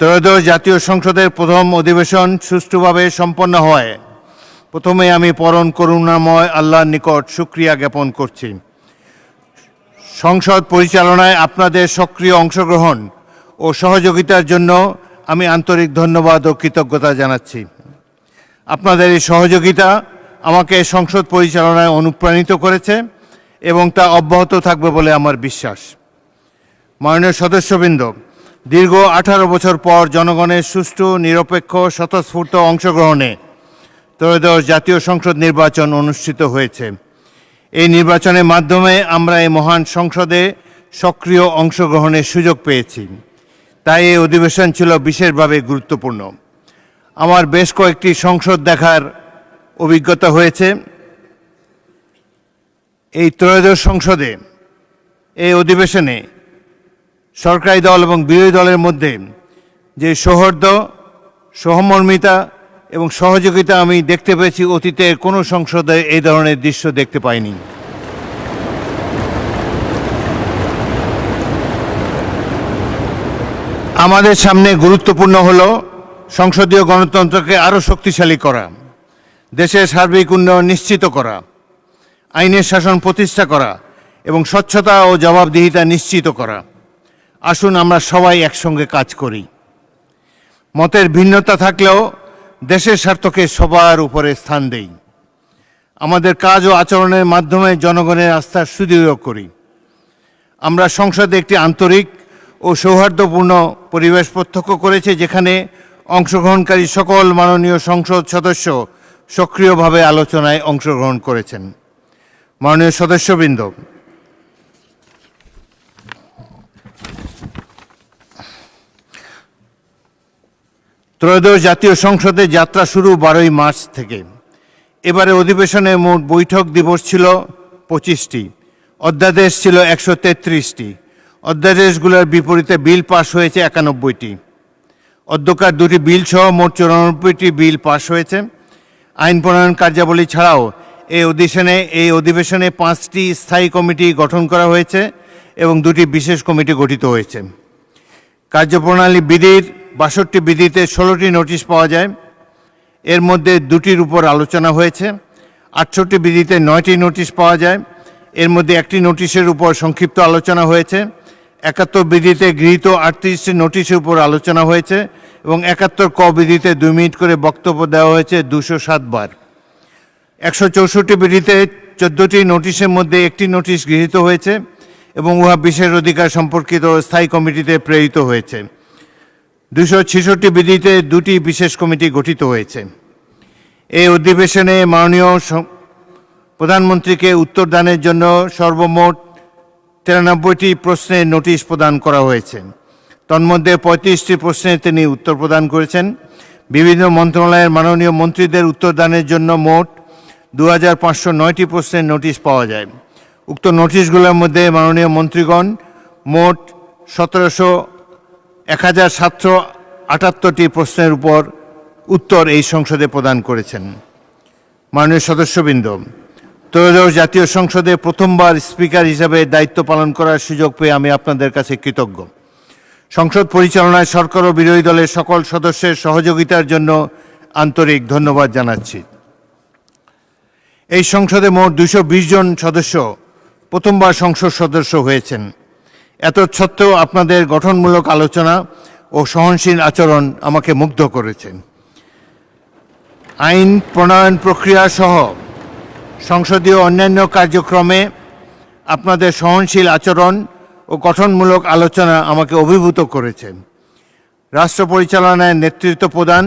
ত্রয়োদশ জাতীয় সংসদের প্রথম অধিবেশন সুষ্ঠুভাবে সম্পন্ন হয় প্রথমে আমি পরম করুণাময় আল্লাহর নিকট শুকরিয়া জ্ঞাপন করছি। সংসদ পরিচালনায় আপনাদের সক্রিয় অংশগ্রহণ ও সহযোগিতার জন্য আমি আন্তরিক ধন্যবাদ ও কৃতজ্ঞতা জানাচ্ছি। আপনাদের এই সহযোগিতা আমাকে সংসদ পরিচালনায় অনুপ্রাণিত করেছে এবং তা অব্যাহত থাকবে বলে আমার বিশ্বাস। মাননীয় সদস্যবৃন্দ, দীর্ঘ 18 বছর পর জনগণের সুষ্ঠু, নিরপেক্ষ, স্বতঃস্ফূর্ত অংশগ্রহণে ত্রয়োদশ জাতীয় সংসদ নির্বাচন অনুষ্ঠিত হয়েছে। এই নির্বাচনের মাধ্যমে আমরা এই মহান সংসদে সক্রিয় অংশগ্রহণের সুযোগ পেয়েছি, তাই এই অধিবেশন ছিল বিশেষভাবে গুরুত্বপূর্ণ। আমার বেশ কয়েকটি সংসদ দেখার অভিজ্ঞতা হয়েছে। এই ত্রয়োদশ সংসদে এই অধিবেশনে সরকারি দল এবং বিরোধী দলের মধ্যে যে সৌহার্দ্য, সহমর্মিতা এবং সহযোগিতা আমি দেখতে পেয়েছি, অতীতের কোনো সংসদে এই ধরনের দৃশ্য দেখতে পাইনি। আমাদের সামনে গুরুত্বপূর্ণ হলো সংসদীয় গণতন্ত্রকে আরও শক্তিশালী করা, দেশের সার্বিক উন্নয়ন নিশ্চিত করা, আইনের শাসন প্রতিষ্ঠা করা এবং স্বচ্ছতা ও জবাবদিহিতা নিশ্চিত করা। আসুন আমরা সবাই একসঙ্গে কাজ করি। মতের ভিন্নতা থাকলেও দেশের স্বার্থকে সবার উপরে স্থান দেই। আমাদের কাজ ও আচরণের মাধ্যমে জনগণের আস্থা সুদৃঢ় করি। আমরা সংসদে একটি আন্তরিক ও সৌহার্দ্যপূর্ণ পরিবেশ প্রত্যক্ষ করেছি, যেখানে অংশগ্রহণকারী সকল মাননীয় সংসদ সদস্য সক্রিয়ভাবে আলোচনায় অংশগ্রহণ করেছেন। মাননীয় সদস্যবৃন্দ, ত্রয়োদশ জাতীয় সংসদের যাত্রা শুরু 12ই মার্চ থেকে। এবারে অধিবেশনে মোট বৈঠক দিবস ছিল 25টি, অধ্যাদেশ ছিল 133টি। অধ্যাদেশগুলোর বিপরীতে বিল পাশ হয়েছে 91টি। অধ্যক্ষার 2টি বিল সহ মোট 94টি বিল পাশ হয়েছে। আইন প্রণয়ন কার্যাবলী ছাড়াও এই অধিবেশনে 5টি স্থায়ী কমিটি গঠন করা হয়েছে এবং 2টি বিশেষ কমিটি গঠিত হয়েছে। কার্যপ্রণালী বিধির 62টি বিধিতে 16টি নোটিশ পাওয়া যায়। এর মধ্যে 2টির উপর আলোচনা হয়েছে। 68টি বিধিতে 9টি নোটিশ পাওয়া যায়। এর মধ্যে 1টি নোটিশের উপর সংক্ষিপ্ত আলোচনা হয়েছে। 71 বিধিতে গৃহীত 38টি নোটিশের উপর আলোচনা হয়েছে এবং 71 ক বিধিতে 2 মিনিট করে বক্তব্য দেওয়া হয়েছে 207 বার। 164 বিধিতে 14টি নোটিশের মধ্যে 1টি নোটিশ গৃহীত হয়েছে এবং উহা বিশেষ অধিকার সম্পর্কিত স্থায়ী কমিটিতে প্রেরিত হয়েছে। 266 বিধিতে 2টি বিশেষ কমিটি গঠিত হয়েছে। এই অধিবেশনে মাননীয় প্রধানমন্ত্রীকে উত্তরদানের জন্য সর্বমোট 93টি প্রশ্নের নোটিশ প্রদান করা হয়েছে। তন্মধ্যে 35টি প্রশ্নের তিনি উত্তর প্রদান করেছেন। বিভিন্ন মন্ত্রণালয়ের মাননীয় মন্ত্রীদের উত্তরদানের জন্য মোট 2509টি প্রশ্নের নোটিশ পাওয়া যায়। উক্ত নোটিশগুলোর মধ্যে মাননীয় মন্ত্রীগণ মোট 1778টি প্রশ্নের উপর উত্তর এই সংসদে প্রদান করেছেন। মাননীয় সদস্যবৃন্দ, ত্রয়োদশ জাতীয় সংসদে প্রথমবার স্পিকার হিসাবে দায়িত্ব পালন করার সুযোগ পেয়ে আমি আপনাদের কাছে কৃতজ্ঞ। সংসদ পরিচালনায় সরকার ও বিরোধী দলের সকল সদস্যের সহযোগিতার জন্য আন্তরিক ধন্যবাদ জানাচ্ছি। এই সংসদে মোট 220 জন সদস্য প্রথমবার সংসদ সদস্য হয়েছেন। এত সত্ত্বেও আপনাদের গঠনমূলক আলোচনা ও সহনশীল আচরণ আমাকে মুগ্ধ করেছে। আইন প্রণয়ন প্রক্রিয়া সহ সংসদীয় অন্যান্য কার্যক্রমে আপনাদের সহনশীল আচরণ ও গঠনমূলক আলোচনা আমাকে অভিভূত করেছে। রাষ্ট্র পরিচালনায় নেতৃত্ব প্রদান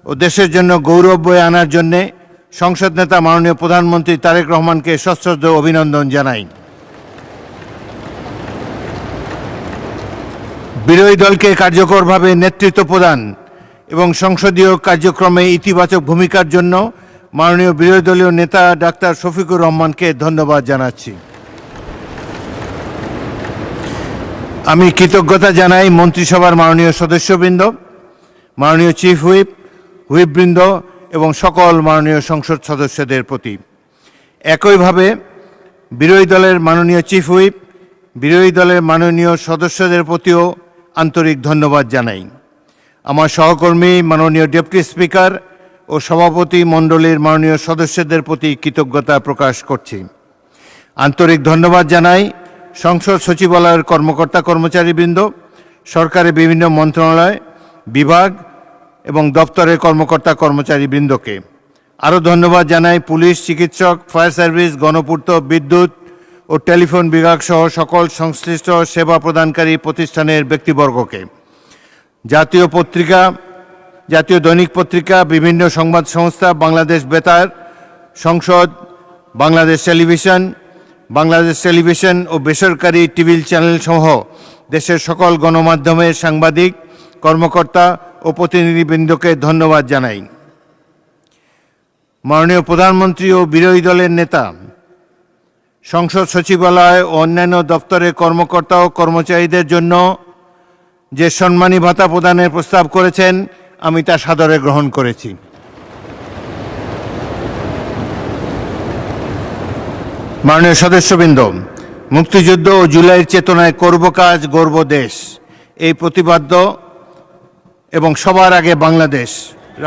ও দেশের জন্য গৌরব বয়ে আনার জন্যে সংসদ নেতা মাননীয় প্রধানমন্ত্রী তারেক রহমানকে সশ্রদ্ধ অভিনন্দন জানাই। বিরোধী দলকে কার্যকরভাবে নেতৃত্ব প্রদান এবং সংসদীয় কার্যক্রমে ইতিবাচক ভূমিকার জন্য মাননীয় বিরোধী দলীয় নেতা ডাক্তার শফিকুর রহমানকে ধন্যবাদ জানাচ্ছি। আমি কৃতজ্ঞতা জানাই মন্ত্রিসভার মাননীয় সদস্যবৃন্দ, মাননীয় চিফ হুইপ, হুইপবৃন্দ এবং সকল মাননীয় সংসদ সদস্যদের প্রতি। একইভাবে বিরোধী দলের মাননীয় চিফ হুইপ, বিরোধী দলের মাননীয় সদস্যদের প্রতিও আন্তরিক ধন্যবাদ জানাই। আমার সহকর্মী মাননীয় ডেপুটি স্পিকার ও সভাপতি মণ্ডলীর মাননীয় সদস্যদের প্রতি কৃতজ্ঞতা প্রকাশ করছি। আন্তরিক ধন্যবাদ জানাই সংসদ সচিবালয়ের কর্মকর্তা কর্মচারীবৃন্দ, সরকারের বিভিন্ন মন্ত্রণালয়, বিভাগ এবং দপ্তরের কর্মকর্তা কর্মচারীবৃন্দকে। আরও ধন্যবাদ জানাই পুলিশ, চিকিৎসক, ফায়ার সার্ভিস, গণপূর্ত, বিদ্যুৎ ও টেলিফোন বিভাগ সহ সকল সংশ্লিষ্ট সেবা প্রদানকারী প্রতিষ্ঠানের ব্যক্তিবর্গকে। জাতীয় পত্রিকা, জাতীয় দৈনিক পত্রিকা, বিভিন্ন সংবাদ সংস্থা, বাংলাদেশ বেতার, সংসদ, বাংলাদেশ টেলিভিশন ও বেসরকারি টিভি চ্যানেল সহ দেশের সকল গণমাধ্যমের সাংবাদিক, কর্মকর্তা ও প্রতিনিধিবৃন্দকে ধন্যবাদ জানাই। মাননীয় প্রধানমন্ত্রী ও বিরোধী দলের নেতা সংসদ সচিবালয় ও অন্যান্য দপ্তরের কর্মকর্তা ও কর্মচারীদের জন্য যে সম্মানী ভাতা প্রদানের প্রস্তাব করেছেন, আমি তা সাদরে গ্রহণ করেছি। মাননীয় সদস্যবৃন্দ, মুক্তিযুদ্ধ ও জুলাইয়ের চেতনায় করব কাজ, গর্ব দেশ, এই প্রতিপাদ্য এবং সবার আগে বাংলাদেশ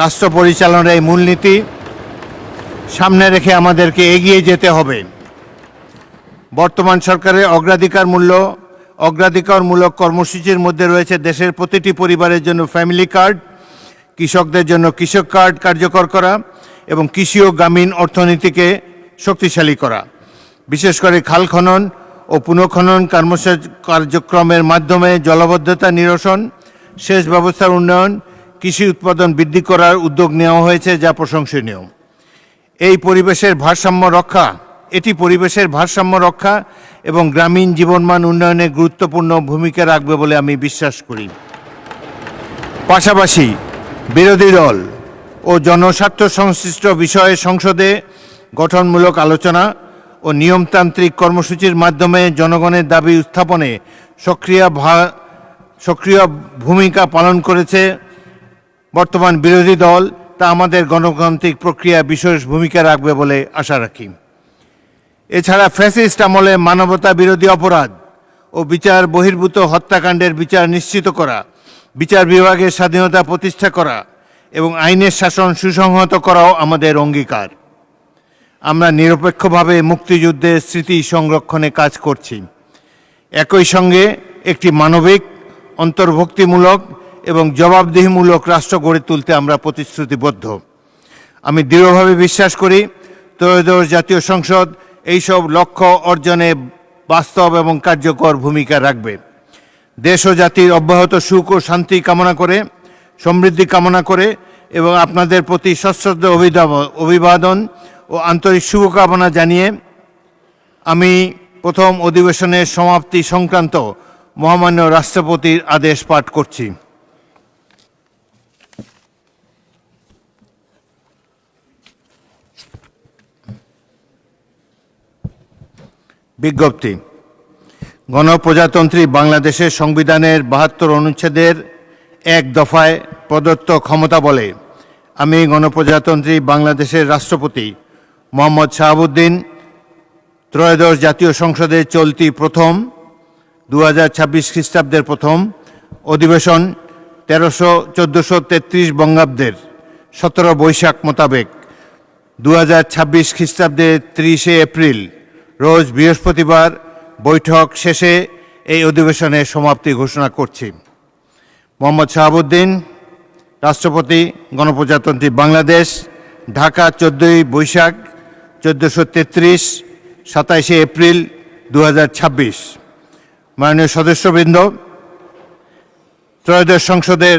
রাষ্ট্র পরিচালনার এই মূলনীতি সামনে রেখে আমাদেরকে এগিয়ে যেতে হবে। বর্তমান সরকারের অগ্রাধিকারমূলক কর্মসূচির মধ্যে রয়েছে দেশের প্রতিটি পরিবারের জন্য ফ্যামিলি কার্ড, কৃষকদের জন্য কৃষক কার্ড কার্যকর করা এবং কৃষি ও গ্রামীণ অর্থনীতিকে শক্তিশালী করা। বিশেষ করে খাল খনন ও পুনঃখনন কার্যক্রমের মাধ্যমে জলাবদ্ধতা নিরসন, সেচ ব্যবস্থার উন্নয়ন, কৃষি উৎপাদন বৃদ্ধি করার উদ্যোগ নেওয়া হয়েছে, যা প্রশংসনীয়। এটি পরিবেশের ভারসাম্য রক্ষা এবং গ্রামীণ জীবনমান উন্নয়নে গুরুত্বপূর্ণ ভূমিকা রাখবে বলে আমি বিশ্বাস করি। পাশাপাশি বিরোধী দল ও জনস্বার্থ সংশ্লিষ্ট বিষয়ে সংসদে গঠনমূলক আলোচনা ও নিয়মতান্ত্রিক কর্মসূচির মাধ্যমে জনগণের দাবি উত্থাপনে সক্রিয় ভূমিকা পালন করেছে বর্তমান বিরোধী দল, তা আমাদের গণতান্ত্রিক প্রক্রিয়া বিশেষ ভূমিকা রাখবে বলে আশা রাখি। এছাড়া ফ্যাসিস্ট আমলে মানবতা বিরোধী অপরাধ ও বিচার বহির্ভূত হত্যাকাণ্ডের বিচার নিশ্চিত করা, বিচার বিভাগের স্বাধীনতা প্রতিষ্ঠা করা এবং আইনের শাসন সুসংহত করাও আমাদের অঙ্গীকার। আমরা নিরপেক্ষভাবে মুক্তিযুদ্ধের স্মৃতি সংরক্ষণে কাজ করছি। একই সঙ্গে একটি মানবিক, অন্তর্ভুক্তিমূলক এবং জবাবদিহিমূলক রাষ্ট্র গড়ে তুলতে আমরা প্রতিশ্রুতিবদ্ধ। আমি দৃঢ়ভাবে বিশ্বাস করি ত্রয়োদশ জাতীয় সংসদ এইসব লক্ষ্য অর্জনে বাস্তব এবং কার্যকর ভূমিকা রাখবে। দেশ ও জাতির অব্যাহত সুখ ও শান্তি কামনা করে, সমৃদ্ধি কামনা করে এবং আপনাদের প্রতি সশ্রদ্ধ অভিবাদন ও আন্তরিক শুভকামনা জানিয়ে আমি প্রথম অধিবেশনের সমাপ্তি সংক্রান্ত মহামান্য রাষ্ট্রপতির আদেশ পাঠ করছি। বিজ্ঞপ্তি। গণপ্রজাতন্ত্রী বাংলাদেশের সংবিধানের ৭২ অনুচ্ছেদের ১ দফায় প্রদত্ত ক্ষমতা বলে আমি গণপ্রজাতন্ত্রী বাংলাদেশের রাষ্ট্রপতি মোহাম্মদ শাহাবুদ্দিন ত্রয়োদশ জাতীয় সংসদের চলতি প্রথম ২০২৬ খ্রিস্টাব্দের প্রথম অধিবেশন ১৪৩৩ বঙ্গাব্দের ১৭ বৈশাখ মোতাবেক ২০২৬ খ্রিস্টাব্দের ৩০ এপ্রিল রোজ বৃহস্পতিবার বৈঠক শেষে এই অধিবেশনের সমাপ্তি ঘোষণা করছি। মোহাম্মদ শাহাবুদ্দিন, রাষ্ট্রপতি, গণপ্রজাতন্ত্রী বাংলাদেশ, ঢাকা, ১৪ই বৈশাখ ১৪৩৩, ২৭ এপ্রিল ২০২৬। মাননীয় সদস্যবৃন্দ, ত্রয়োদশ সংসদের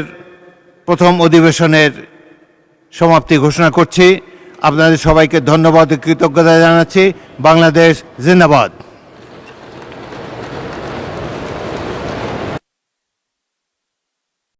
প্রথম অধিবেশনের সমাপ্তি ঘোষণা করছি। আপনাদের সবাইকে ধন্যবাদ ও কৃতজ্ঞতা জানাচ্ছি। বাংলাদেশ জিন্দাবাদ।